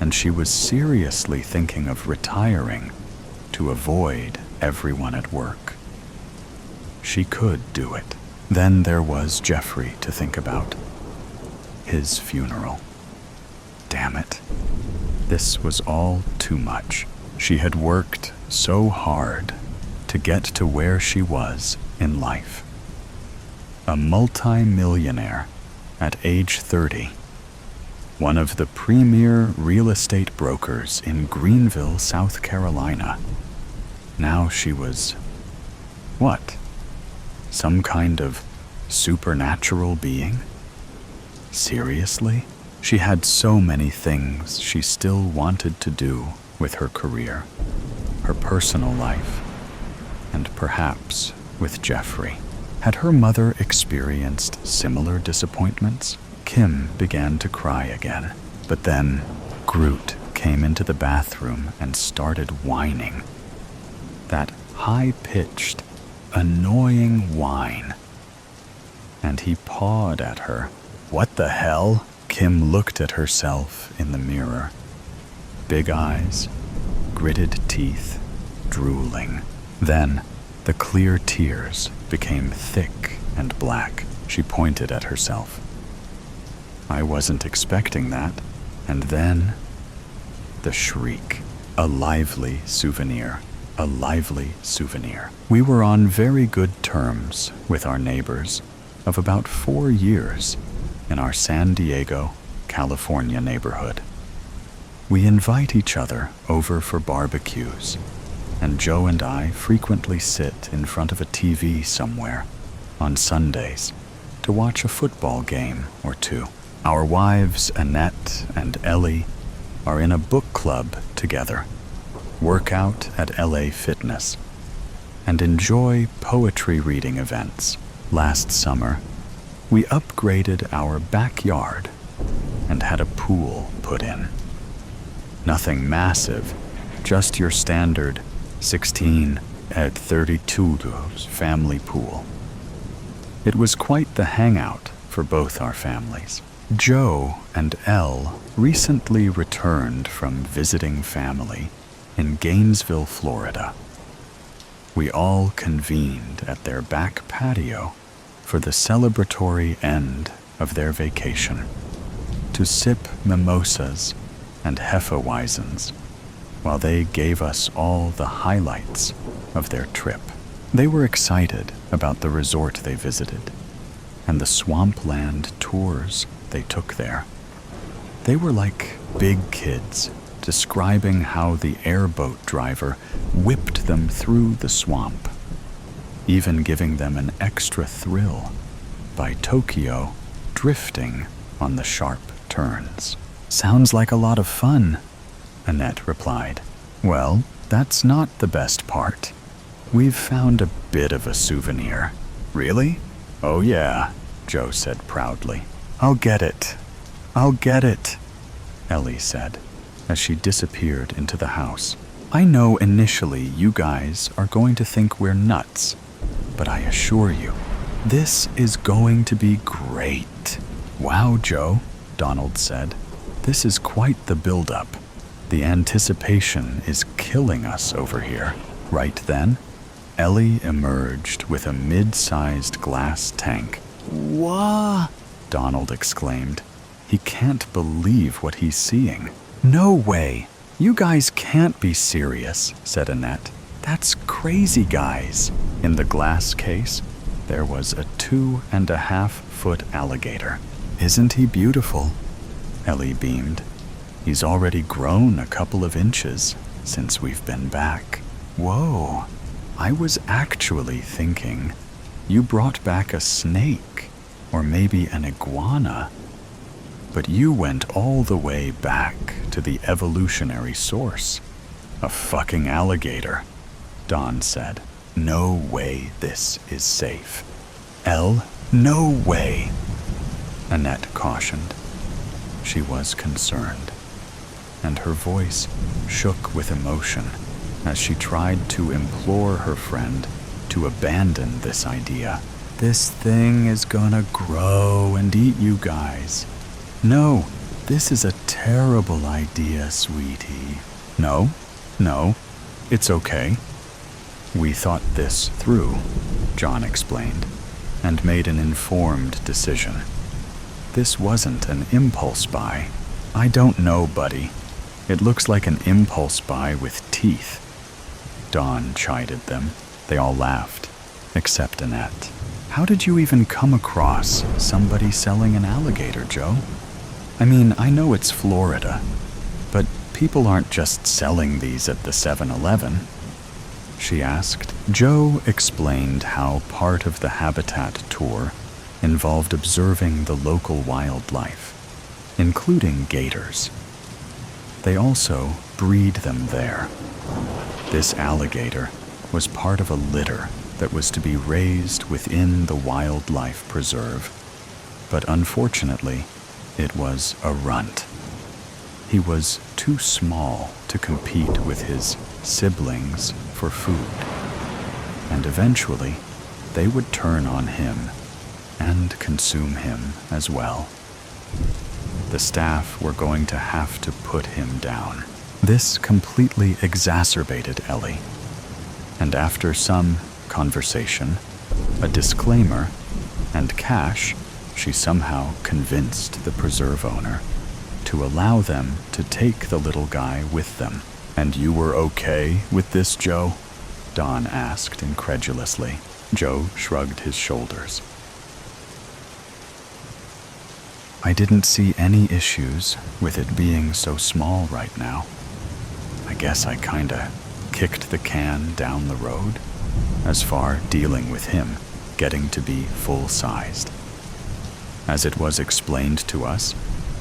and she was seriously thinking of retiring to avoid everyone at work. She could do it. Then there was Jeffrey to think about. His funeral. Damn it. This was all too much. She had worked so hard to get to where she was in life. A multi-millionaire at age 30. One of the premier real estate brokers in Greenville, South Carolina. Now she was... what? Some kind of supernatural being? Seriously? She had so many things she still wanted to do with her career, her personal life, and perhaps with Jeffrey. Had her mother experienced similar disappointments? Kim began to cry again, but then Groot came into the bathroom and started whining. That high-pitched, annoying whine. And he pawed at her. What the hell? Kim looked at herself in the mirror. Big eyes, gritted teeth, drooling. Then the clear tears became thick and black. She pointed at herself. I wasn't expecting that. And then the shriek. A lively souvenir. A lively souvenir. We were on very good terms with our neighbors of about 4 years in our San Diego, California neighborhood. We invite each other over for barbecues, and Joe and I frequently sit in front of a TV somewhere on Sundays to watch a football game or two. Our wives, Annette and Ellie, are in a book club together, work out at LA Fitness, and enjoy poetry reading events. Last summer, we upgraded our backyard and had a pool put in. Nothing massive, just your standard 16 at 32 family pool. It was quite the hangout for both our families. Joe and Elle recently returned from visiting family in Gainesville, Florida. We all convened at their back patio for the celebratory end of their vacation, to sip mimosas and Hefeweizens while they gave us all the highlights of their trip. They were excited about the resort they visited and the swampland tours they took there. They were like big kids, describing how the airboat driver whipped them through the swamp, even giving them an extra thrill by Tokyo drifting on the sharp turns. Sounds like a lot of fun, Annette replied. Well, that's not the best part. We've found a bit of a souvenir. Really? Oh yeah, Joe said proudly. I'll get it, Ellie said, as she disappeared into the house. I know initially you guys are going to think we're nuts, but I assure you, this is going to be great. Wow, Joe, Donald said. This is quite the build-up. The anticipation is killing us over here. Right then, Ellie emerged with a mid-sized glass tank. Wah! Donald exclaimed. He can't believe what he's seeing. No way! You guys can't be serious, said Annette. That's crazy, guys. In the glass case, there was a 2.5-foot alligator. Isn't he beautiful? Ellie beamed. He's already grown a couple of inches since we've been back. Whoa, I was actually thinking you brought back a snake or maybe an iguana. But you went all the way back to the evolutionary source. A fucking alligator, Don said. No way this is safe. Elle, no way, Annette cautioned. She was concerned, and her voice shook with emotion as she tried to implore her friend to abandon this idea. This thing is gonna grow and eat you guys. No, this is a terrible idea, sweetie. No, it's okay. We thought this through, John explained, and made an informed decision. This wasn't an impulse buy. I don't know, buddy. It looks like an impulse buy with teeth. Don chided them. They all laughed, except Annette. How did you even come across somebody selling an alligator, Joe? I mean, I know it's Florida, but people aren't just selling these at the 7-Eleven. She asked. Joe explained how part of the habitat tour involved observing the local wildlife, including gators. They also breed them there. This alligator was part of a litter that was to be raised within the wildlife preserve, but unfortunately, it was a runt. He was too small to compete with his siblings for food, and eventually they would turn on him and consume him as well. The staff were going to have to put him down. This completely exacerbated Ellie, and after some conversation, a disclaimer, and cash, she somehow convinced the preserve owner to allow them to take the little guy with them. And you were okay with this, Joe? Don asked incredulously. Joe shrugged his shoulders. I didn't see any issues with it being so small right now. I guess I kinda kicked the can down the road as far dealing with him getting to be full-sized. As it was explained to us,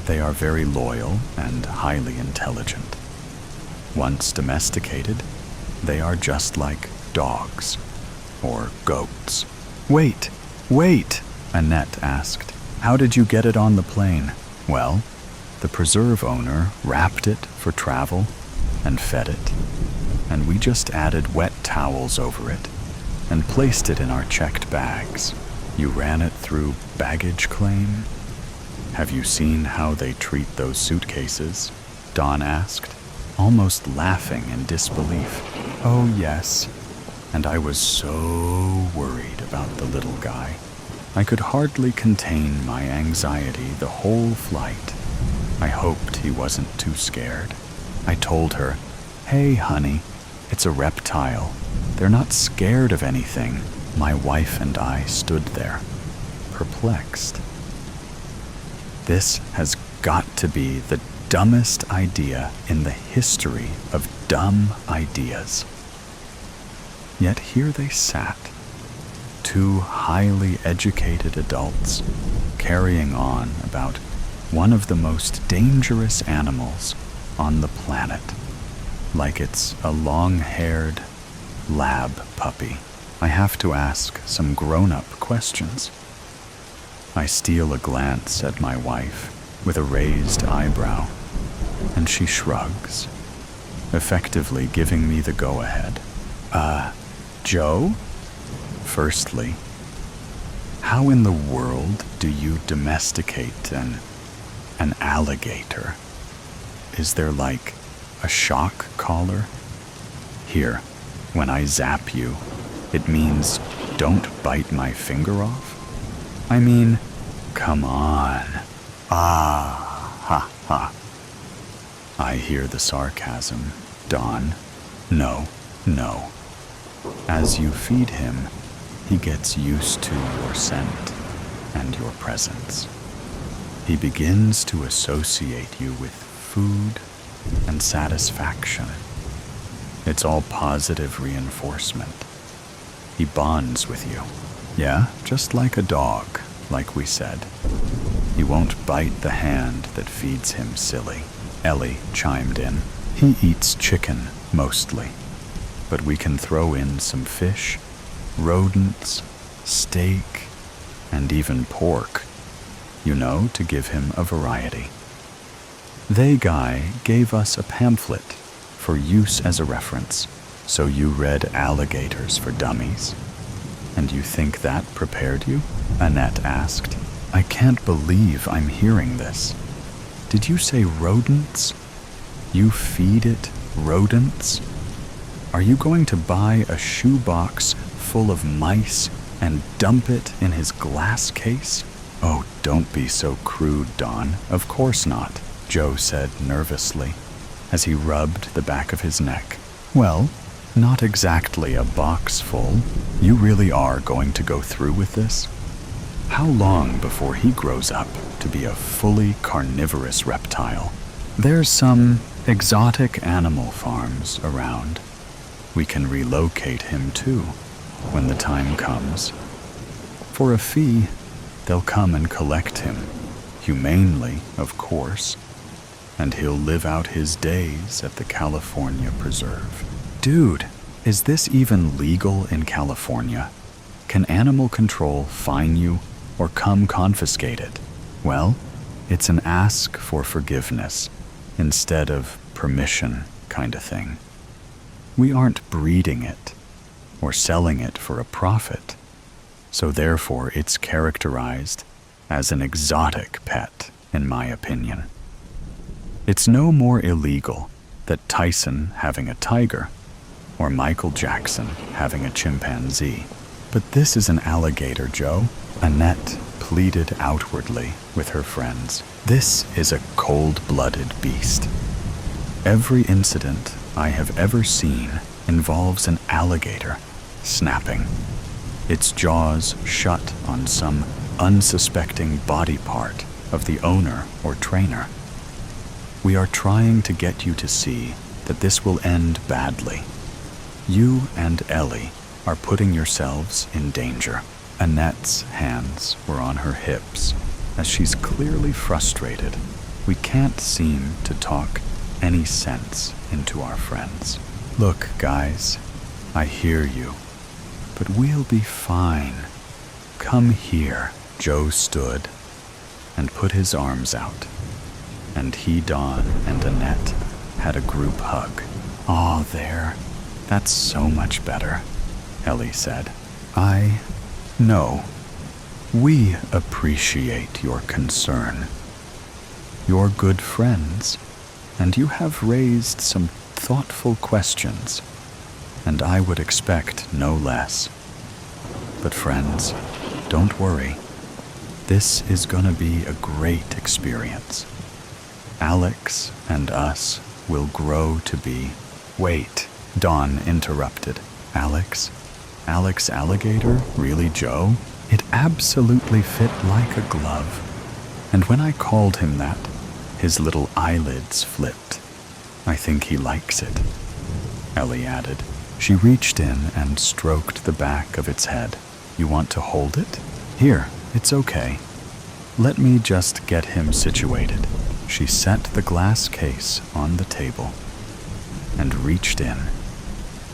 they are very loyal and highly intelligent. Once domesticated, they are just like dogs or goats. Wait, Annette asked. How did you get it on the plane? Well, the preserve owner wrapped it for travel and fed it, and we just added wet towels over it and placed it in our checked bags. You ran it through baggage claim? Have you seen how they treat those suitcases? Don asked, almost laughing in disbelief. Oh yes, and I was so worried about the little guy. I could hardly contain my anxiety the whole flight. I hoped he wasn't too scared. I told her, hey honey, it's a reptile. They're not scared of anything. My wife and I stood there, perplexed. This has got to be the dumbest idea in the history of dumb ideas. Yet here they sat, two highly educated adults carrying on about One of the most dangerous animals on the planet. Like it's a long-haired lab puppy. I have to ask some grown-up questions. I steal a glance at my wife with a raised eyebrow, and she shrugs, effectively giving me the go-ahead. Joe? Firstly, how in the world do you domesticate an alligator? Is there like a shock collar? Here, when I zap you, it means don't bite my finger off? I mean, come on. Ha, ha. I hear the sarcasm, Dawn. No. As you feed him, he gets used to your scent and your presence. He begins to associate you with food and satisfaction. It's all positive reinforcement. He bonds with you. Yeah, just like a dog, like we said. He won't bite the hand that feeds him, silly. Ellie chimed in. He eats chicken, mostly. But we can throw in some fish, rodents, steak, and even pork, to give him a variety. They guy gave us a pamphlet for use as a reference, so you read Alligators for Dummies. And you think that prepared you? Annette asked. I can't believe I'm hearing this. Did you say rodents? You feed it rodents? Are you going to buy a shoebox full of mice and dump it in his glass case? Oh, don't be so crude, Dawn. Of course not, Joe said nervously, as he rubbed the back of his neck. Well, not exactly a box full. You really are going to go through with this? How long before he grows up to be a fully carnivorous reptile? There's some exotic animal farms around. We can relocate him too, when the time comes. For a fee, they'll come and collect him, humanely, of course, and he'll live out his days at the California Preserve. Dude, is this even legal in California? Can animal control fine you or come confiscate it? Well, it's an ask for forgiveness instead of permission kind of thing. We aren't breeding it or selling it for a profit, so therefore it's characterized as an exotic pet, in my opinion. It's no more illegal that Tyson having a tiger or Michael Jackson having a chimpanzee. But this is an alligator, Joe. Annette pleaded outwardly with her friends. This is a cold-blooded beast. Every incident I have ever seen involves an alligator snapping, its jaws shut on some unsuspecting body part of the owner or trainer. We are trying to get you to see that this will end badly. You and Ellie are putting yourselves in danger. Annette's hands were on her hips, as she's clearly frustrated. We can't seem to talk any sense into our friends. Look, guys, I hear you, but we'll be fine. Come here. Joe stood and put his arms out, and he, Dawn, and Annette had a group hug. "Aw, there. That's so much better," Ellie said. "I know. We appreciate your concern. You're good friends, and you have raised some thoughtful questions, and I would expect no less. But friends, don't worry. This is gonna be a great experience. Alex and us will grow to be..." "Wait," Dawn interrupted. Alex? Alex Alligator? Really, Joe? It absolutely fit like a glove. And when I called him that, his little eyelids flipped. I think he likes it, Ellie added. She reached in and stroked the back of its head. "You want to hold it? Here, it's okay." Let me just get him situated. She set the glass case on the table and reached in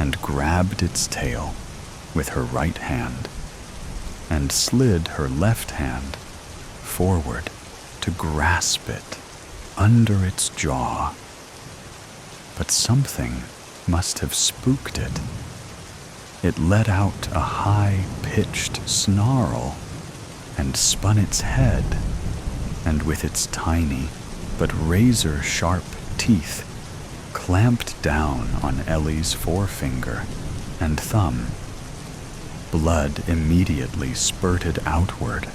and grabbed its tail with her right hand and slid her left hand forward to grasp it under its jaw. But something must have spooked it. It let out a high-pitched snarl and spun its head, and with its tiny but razor-sharp teeth clamped down on Ellie's forefinger and thumb. Blood immediately spurted outward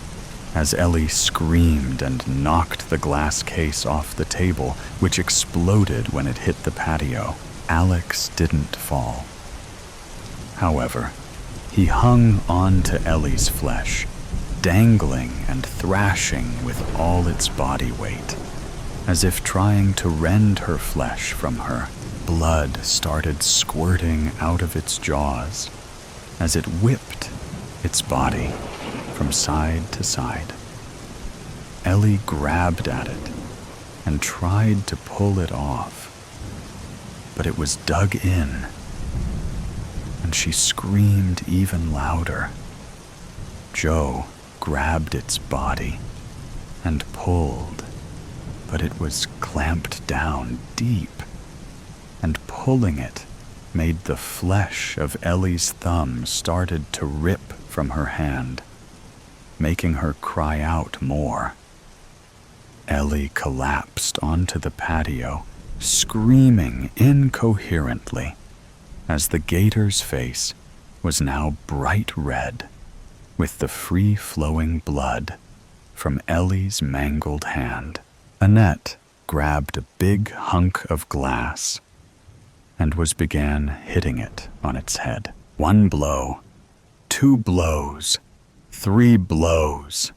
as Ellie screamed and knocked the glass case off the table, which exploded when it hit the patio. Alex didn't fall. However, he hung on to Ellie's flesh, dangling and thrashing with all its body weight, as if trying to rend her flesh from her. Blood started squirting out of its jaws as it whipped its body from side to side. Ellie grabbed at it and tried to pull it off, but it was dug in, and she screamed even louder. Joe grabbed its body and pulled, but it was clamped down deep, and pulling it made the flesh of Ellie's thumb started to rip from her hand, making her cry out more. Ellie collapsed onto the patio, screaming incoherently, as the gator's face was now bright red with the free-flowing blood from Ellie's mangled hand. Annette grabbed a big hunk of glass and began hitting it on its head. 1 blow, 2 blows, 3 blows.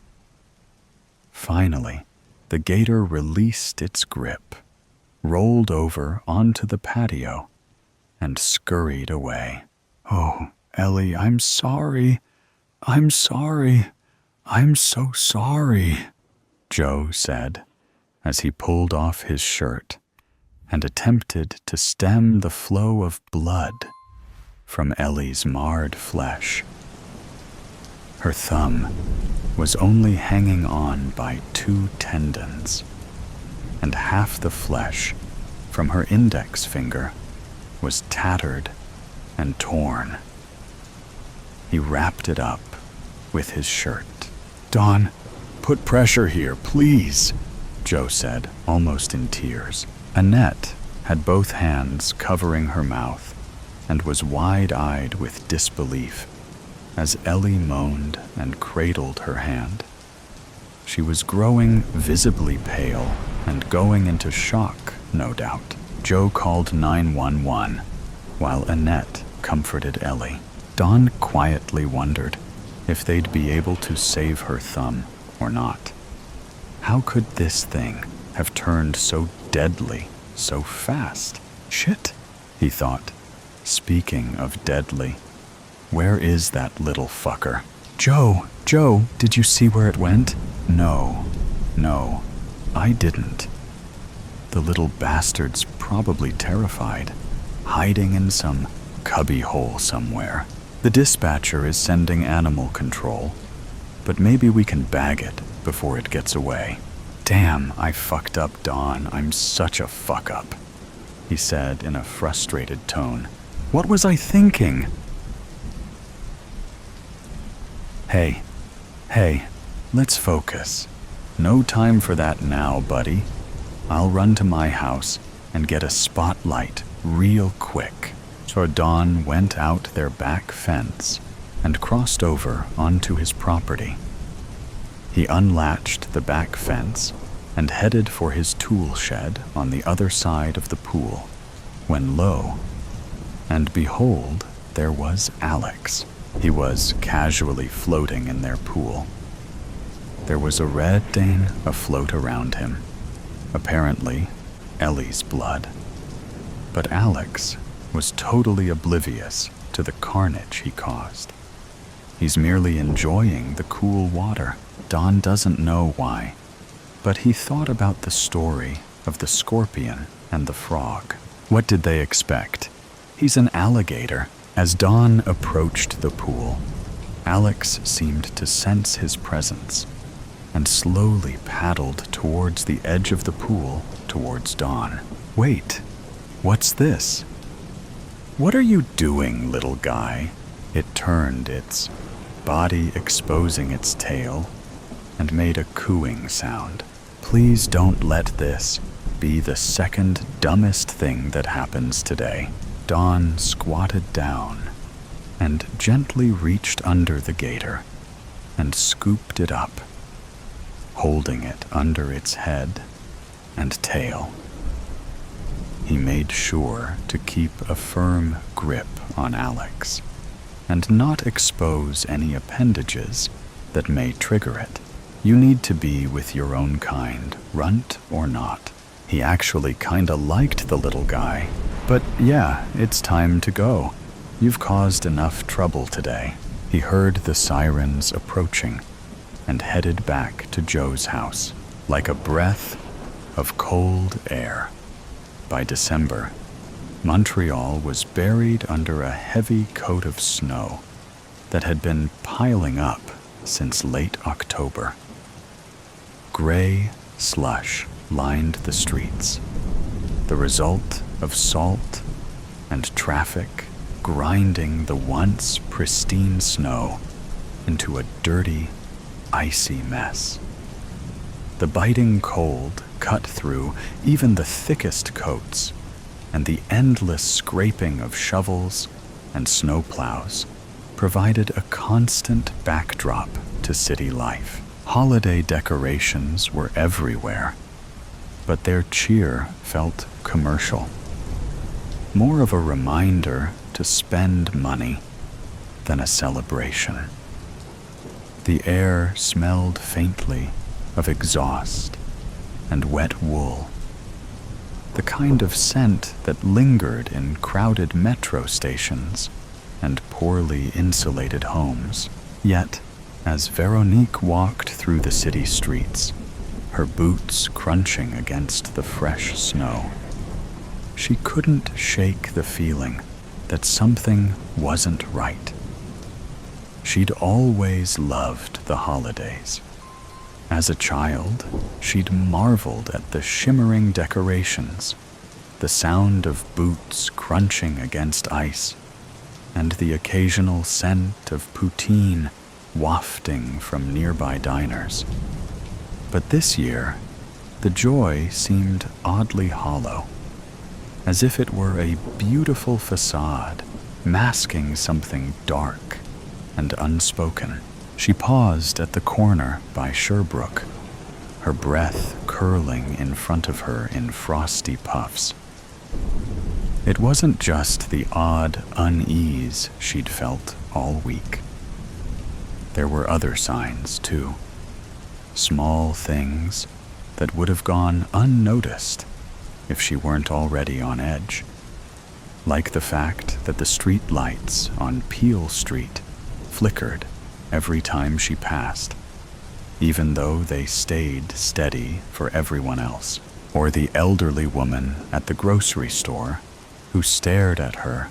Finally, the gator released its grip, rolled over onto the patio, and scurried away. "Oh, Ellie, I'm sorry. I'm sorry. I'm so sorry," Joe said as he pulled off his shirt and attempted to stem the flow of blood from Ellie's marred flesh. Her thumb was only hanging on by 2 tendons, and half the flesh from her index finger was tattered and torn. He wrapped it up with his shirt. "Dawn, put pressure here, please," Joe said, almost in tears. Annette had both hands covering her mouth and was wide-eyed with disbelief as Ellie moaned and cradled her hand. She was growing visibly pale and going into shock, no doubt. Joe called 911 while Annette comforted Ellie. Dawn quietly wondered if they'd be able to save her thumb or not. How could this thing have turned so deadly so fast? Shit, he thought. Speaking of deadly, where is that little fucker? Joe, did you see where it went? No, I didn't. The little bastard's probably terrified, hiding in some cubby hole somewhere. The dispatcher is sending animal control, but maybe we can bag it before it gets away. Damn, I fucked up, Dawn. I'm such a fuck-up, he said in a frustrated tone. What was I thinking? Hey, let's focus. No time for that now, buddy. I'll run to my house and get a spotlight real quick. So Dawn went out their back fence and crossed over onto his property. He unlatched the back fence and headed for his tool shed on the other side of the pool, when lo and behold, there was Alex. He was casually floating in their pool. There was a red stain afloat around him, apparently Ellie's blood. But Alex was totally oblivious to the carnage he caused. He's merely enjoying the cool water. Don doesn't know why, but he thought about the story of the scorpion and the frog. What did they expect? He's an alligator. As Don approached the pool, Alex seemed to sense his presence and slowly paddled towards the edge of the pool towards Don. Wait, what's this? What are you doing, little guy? It turned, its body exposing its tail, and made a cooing sound. Please don't let this be the second dumbest thing that happens today. Don squatted down and gently reached under the gator and scooped it up, holding it under its head and tail. He made sure to keep a firm grip on Alex and not expose any appendages that may trigger it. You need to be with your own kind, runt or not. He actually kinda liked the little guy. But yeah, it's time to go. You've caused enough trouble today. He heard the sirens approaching and headed back to Joe's house like a breath of cold air. By December, Montreal was buried under a heavy coat of snow that had been piling up since late October. Gray slush lined the streets, the result of salt and traffic grinding the once pristine snow into a dirty, icy mess. The biting cold cut through even the thickest coats, and the endless scraping of shovels and snowplows provided a constant backdrop to city life. Holiday decorations were everywhere, but their cheer felt commercial, more of a reminder to spend money than a celebration. The air smelled faintly of exhaust and wet wool, the kind of scent that lingered in crowded metro stations and poorly insulated homes. Yet, as Veronique walked through the city streets, her boots crunching against the fresh snow, she couldn't shake the feeling that something wasn't right. She'd always loved the holidays. As a child, she'd marveled at the shimmering decorations, the sound of boots crunching against ice, and the occasional scent of poutine wafting from nearby diners. But this year, the joy seemed oddly hollow, as if it were a beautiful facade masking something dark and unspoken. She paused at the corner by Sherbrooke, her breath curling in front of her in frosty puffs. It wasn't just the odd unease she'd felt all week. There were other signs, too. Small things that would have gone unnoticed if she weren't already on edge. Like the fact that the street lights on Peel Street flickered every time she passed, even though they stayed steady for everyone else. Or the elderly woman at the grocery store who stared at her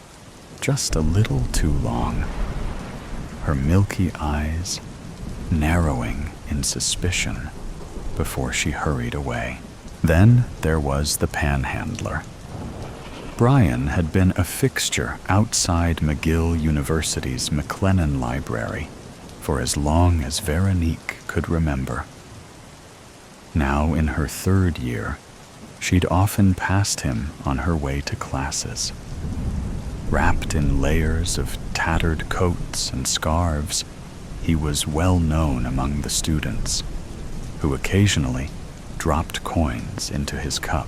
just a little too long, her milky eyes narrowing in suspicion before she hurried away. Then there was the panhandler. Brian had been a fixture outside McGill University's McLennan Library for as long as Veronique could remember. Now in her third year, she'd often passed him on her way to classes. Wrapped in layers of tattered coats and scarves, he was well known among the students, who occasionally dropped coins into his cup.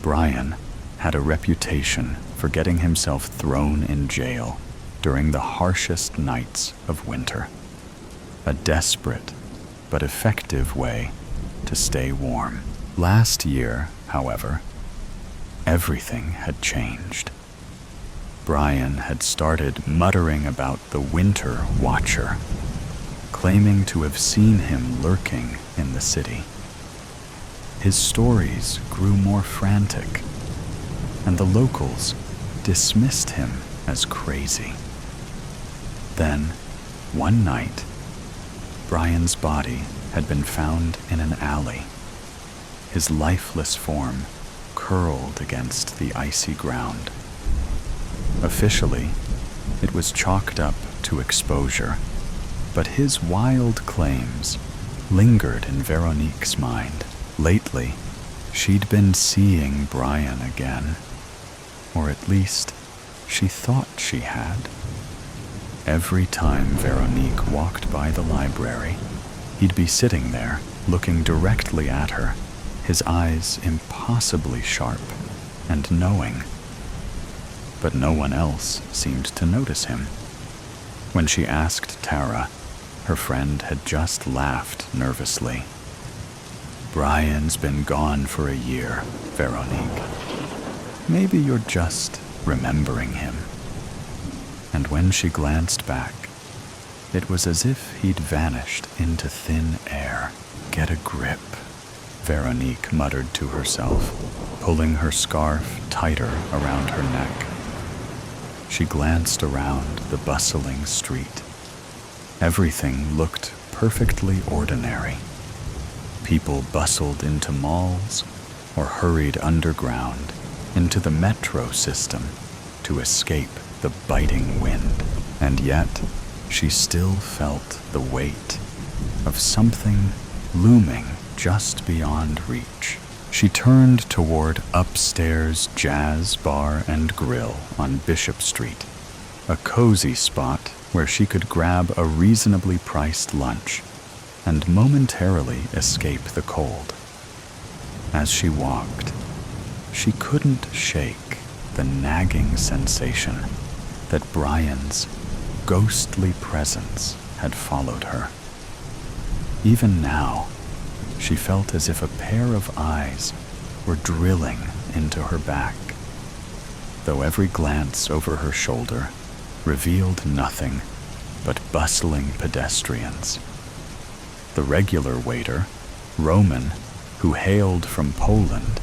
Brian had a reputation for getting himself thrown in jail during the harshest nights of winter, a desperate but effective way to stay warm. Last year, however, everything had changed. Brian had started muttering about the Winter Watcher, claiming to have seen him lurking in the city. His stories grew more frantic, and the locals dismissed him as crazy. Then, one night, Brian's body had been found in an alley, his lifeless form curled against the icy ground. Officially, it was chalked up to exposure, but his wild claims lingered in Veronique's mind. Lately, she'd been seeing Brian again, or at least she thought she had. Every time Veronique walked by the library, he'd be sitting there, looking directly at her, his eyes impossibly sharp and knowing. But no one else seemed to notice him. When she asked Tara, her friend had just laughed nervously. "Brian's been gone for a year, Veronique. Maybe you're just remembering him." And when she glanced back, it was as if he'd vanished into thin air. "Get a grip," Veronique muttered to herself, pulling her scarf tighter around her neck. She glanced around the bustling street. Everything looked perfectly ordinary. People bustled into malls or hurried underground into the metro system to escape the biting wind. And yet, she still felt the weight of something looming just beyond reach. She turned toward Upstairs Jazz Bar and Grill on Bishop Street, a cozy spot where she could grab a reasonably priced lunch and momentarily escape the cold. As she walked, she couldn't shake the nagging sensation that Brian's ghostly presence had followed her. Even now, she felt as if a pair of eyes were drilling into her back, though every glance over her shoulder revealed nothing but bustling pedestrians. The regular waiter, Roman, who hailed from Poland,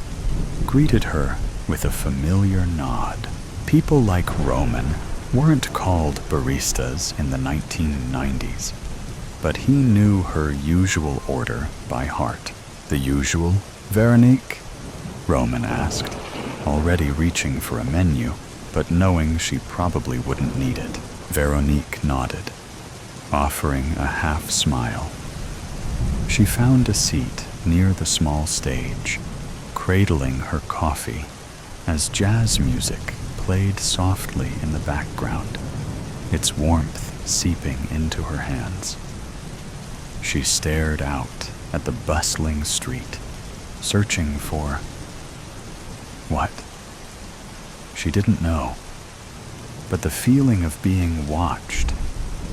greeted her with a familiar nod. People like Roman weren't called baristas in the 1990s, but he knew her usual order by heart. "The usual, Veronique?" Roman asked, already reaching for a menu, but knowing she probably wouldn't need it. Veronique nodded, offering a half smile. She found a seat near the small stage, cradling her coffee as jazz music played softly in the background, its warmth seeping into her hands. She stared out at the bustling street, searching for what? She didn't know, but the feeling of being watched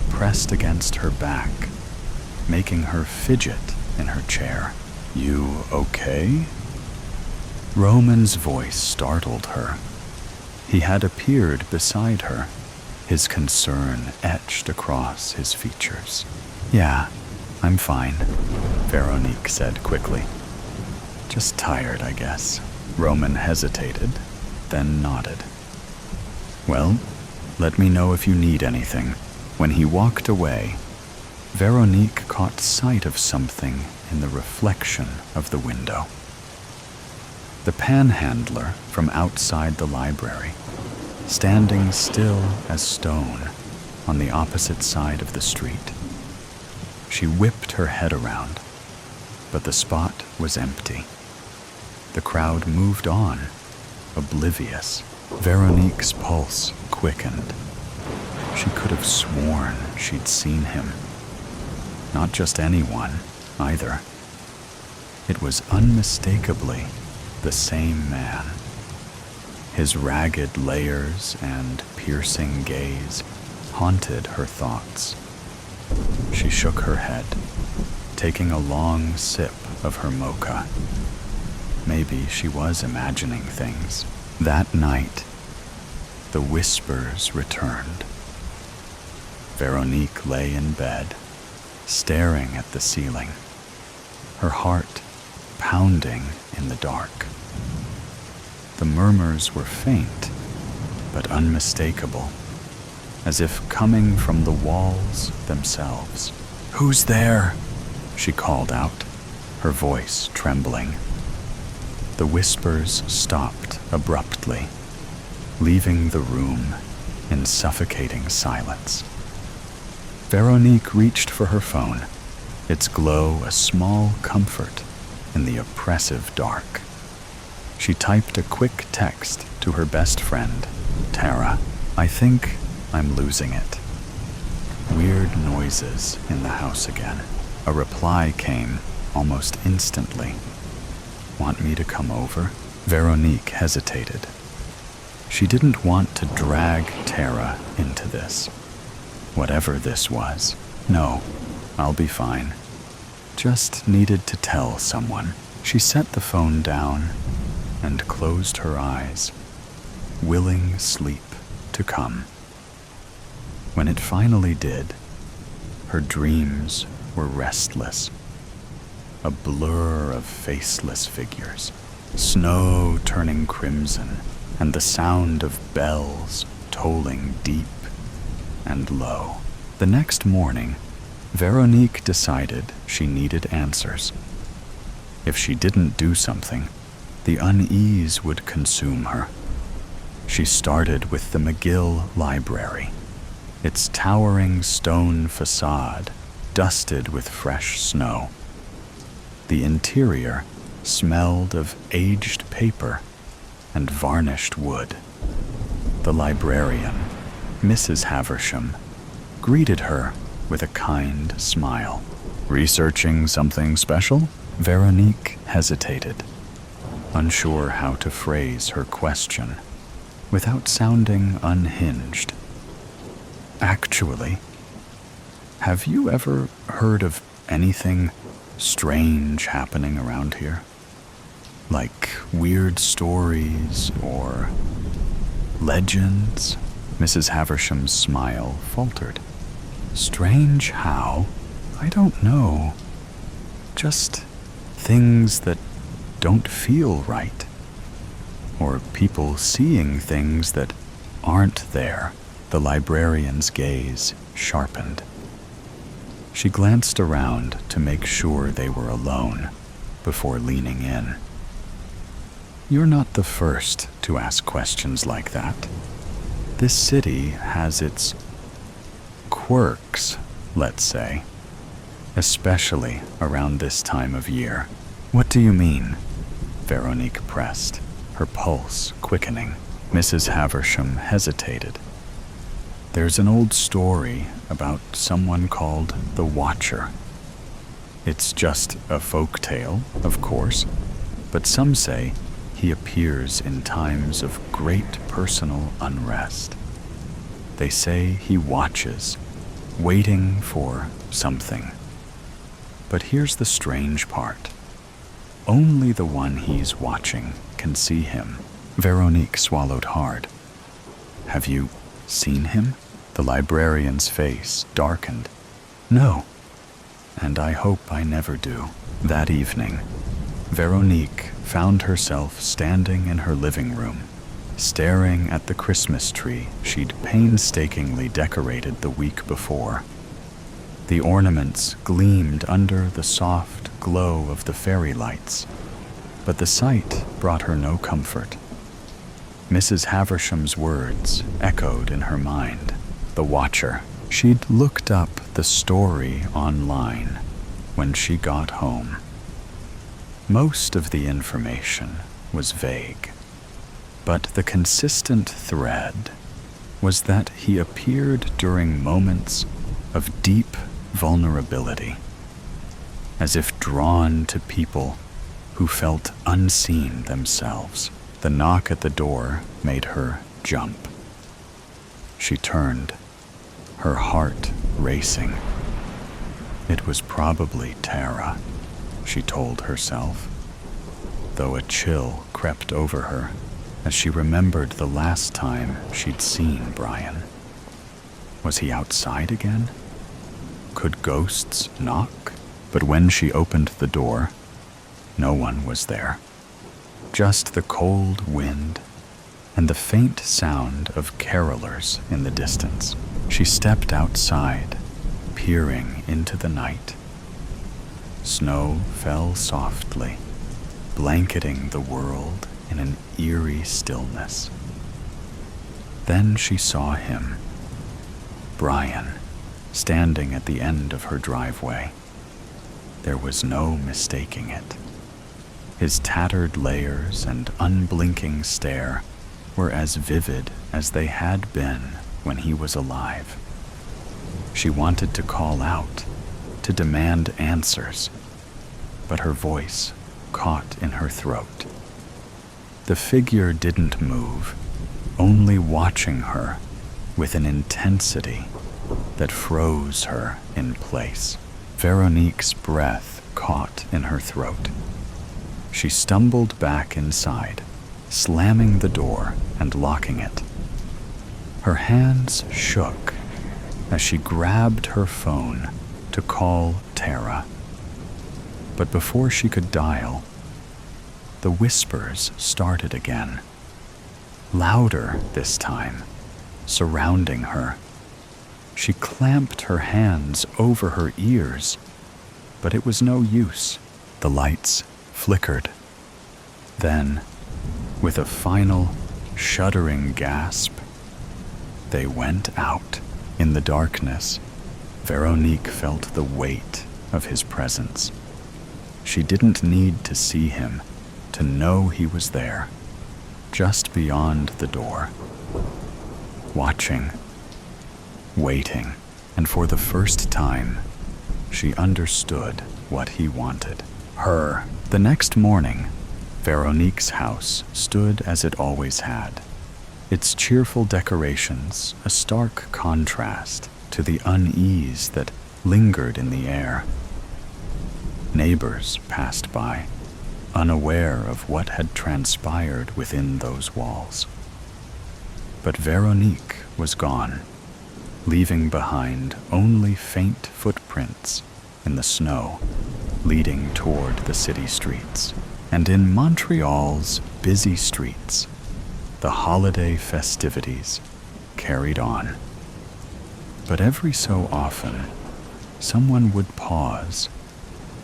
pressed against her back, making her fidget in her chair. "You okay?" Roman's voice startled her. He had appeared beside her, his concern etched across his features. "Yeah, I'm fine," Veronique said quickly. "Just tired, I guess." Roman hesitated, then nodded. "Well, let me know if you need anything." When he walked away, Veronique caught sight of something in the reflection of the window. The panhandler from outside the library, standing still as stone on the opposite side of the street. She whipped her head around, but the spot was empty. The crowd moved on, oblivious. Veronique's pulse quickened. She could have sworn she'd seen him. Not just anyone, either. It was unmistakably the same man. His ragged layers and piercing gaze haunted her thoughts. She shook her head, taking a long sip of her mocha. Maybe she was imagining things. That night, the whispers returned. Veronique lay in bed, staring at the ceiling, her heart pounding in the dark. The murmurs were faint, but unmistakable, as if coming from the walls themselves. "Who's there?" she called out, her voice trembling. The whispers stopped abruptly, leaving the room in suffocating silence. Veronique reached for her phone, its glow a small comfort in the oppressive dark. She typed a quick text to her best friend, Tara. "I think I'm losing it." Weird noises in the house again. A reply came almost instantly. "Want me to come over?" Veronique hesitated. She didn't want to drag Tara into this. Whatever this was. "No, I'll be fine. Just needed to tell someone." She set the phone down and closed her eyes, willing sleep to come. When it finally did, her dreams were restless. A blur of faceless figures, snow turning crimson, and the sound of bells tolling deep and low. The next morning, Veronique decided she needed answers. If she didn't do something, the unease would consume her. She started with the McGill Library, its towering stone facade dusted with fresh snow. The interior smelled of aged paper and varnished wood. The librarian, Mrs. Haversham, greeted her with a kind smile. "Researching something special?" Veronique hesitated, unsure how to phrase her question without sounding unhinged. "Actually, have you ever heard of anything strange happening around here? Like weird stories or legends?" Mrs. Haversham's smile faltered. "Strange how? I don't know. Just things that don't feel right. Or people seeing things that aren't there." The librarian's gaze sharpened. She glanced around to make sure they were alone before leaning in. "You're not the first to ask questions like that. This city has its quirks, let's say, especially around this time of year." "What do you mean?" Veronique pressed, her pulse quickening. Mrs. Haversham hesitated. "There's an old story about someone called the Watcher. It's just a folk tale, of course, but some say he appears in times of great personal unrest. They say he watches, waiting for something. But here's the strange part. Only the one he's watching can see him." Veronique swallowed hard. "Have you seen him?" The librarian's face darkened. "No, and I hope I never do." That evening, Veronique found herself standing in her living room, staring at the Christmas tree she'd painstakingly decorated the week before. The ornaments gleamed under the soft glow of the fairy lights, but the sight brought her no comfort. Mrs. Haversham's words echoed in her mind. The Watcher. She'd looked up the story online when she got home. Most of the information was vague, but the consistent thread was that he appeared during moments of deep vulnerability, as if drawn to people who felt unseen themselves. The knock at the door made her jump. She turned, her heart racing. It was probably Tara, she told herself, though a chill crept over her as she remembered the last time she'd seen Brian. Was he outside again? could ghosts knock? But when she opened the door, no one was there. Just the cold wind and the faint sound of carolers in the distance. She stepped outside, peering into the night. Snow fell softly, blanketing the world in an eerie stillness. Then she saw him, Brian, standing at the end of her driveway. There was no mistaking it. His tattered layers and unblinking stare were as vivid as they had been when he was alive. She wanted to call out, to demand answers, but her voice caught in her throat. The figure didn't move, only watching her with an intensity that froze her in place. Veronique's breath caught in her throat. She stumbled back inside, slamming the door and locking it. Her hands shook as she grabbed her phone to call Tara. But before she could dial, the whispers started again, louder this time, surrounding her. She clamped her hands over her ears, but it was no use. The lights flickered. Then, with a final, shuddering gasp, they went out. In the darkness, Veronique felt the weight of his presence. She didn't need to see him to know he was there, just beyond the door, watching, waiting, and for the first time, she understood what he wanted. Her. The next morning, Veronique's house stood as it always had, its cheerful decorations a stark contrast to the unease that lingered in the air. Neighbors passed by, unaware of what had transpired within those walls. But Veronique was gone, leaving behind only faint footprints in the snow leading toward the city streets. And in Montreal's busy streets, the holiday festivities carried on. But every so often, someone would pause,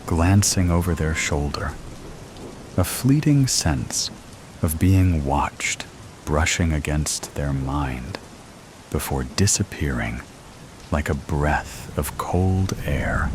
glancing over their shoulder, a fleeting sense of being watched brushing against their mind before disappearing like a breath of cold air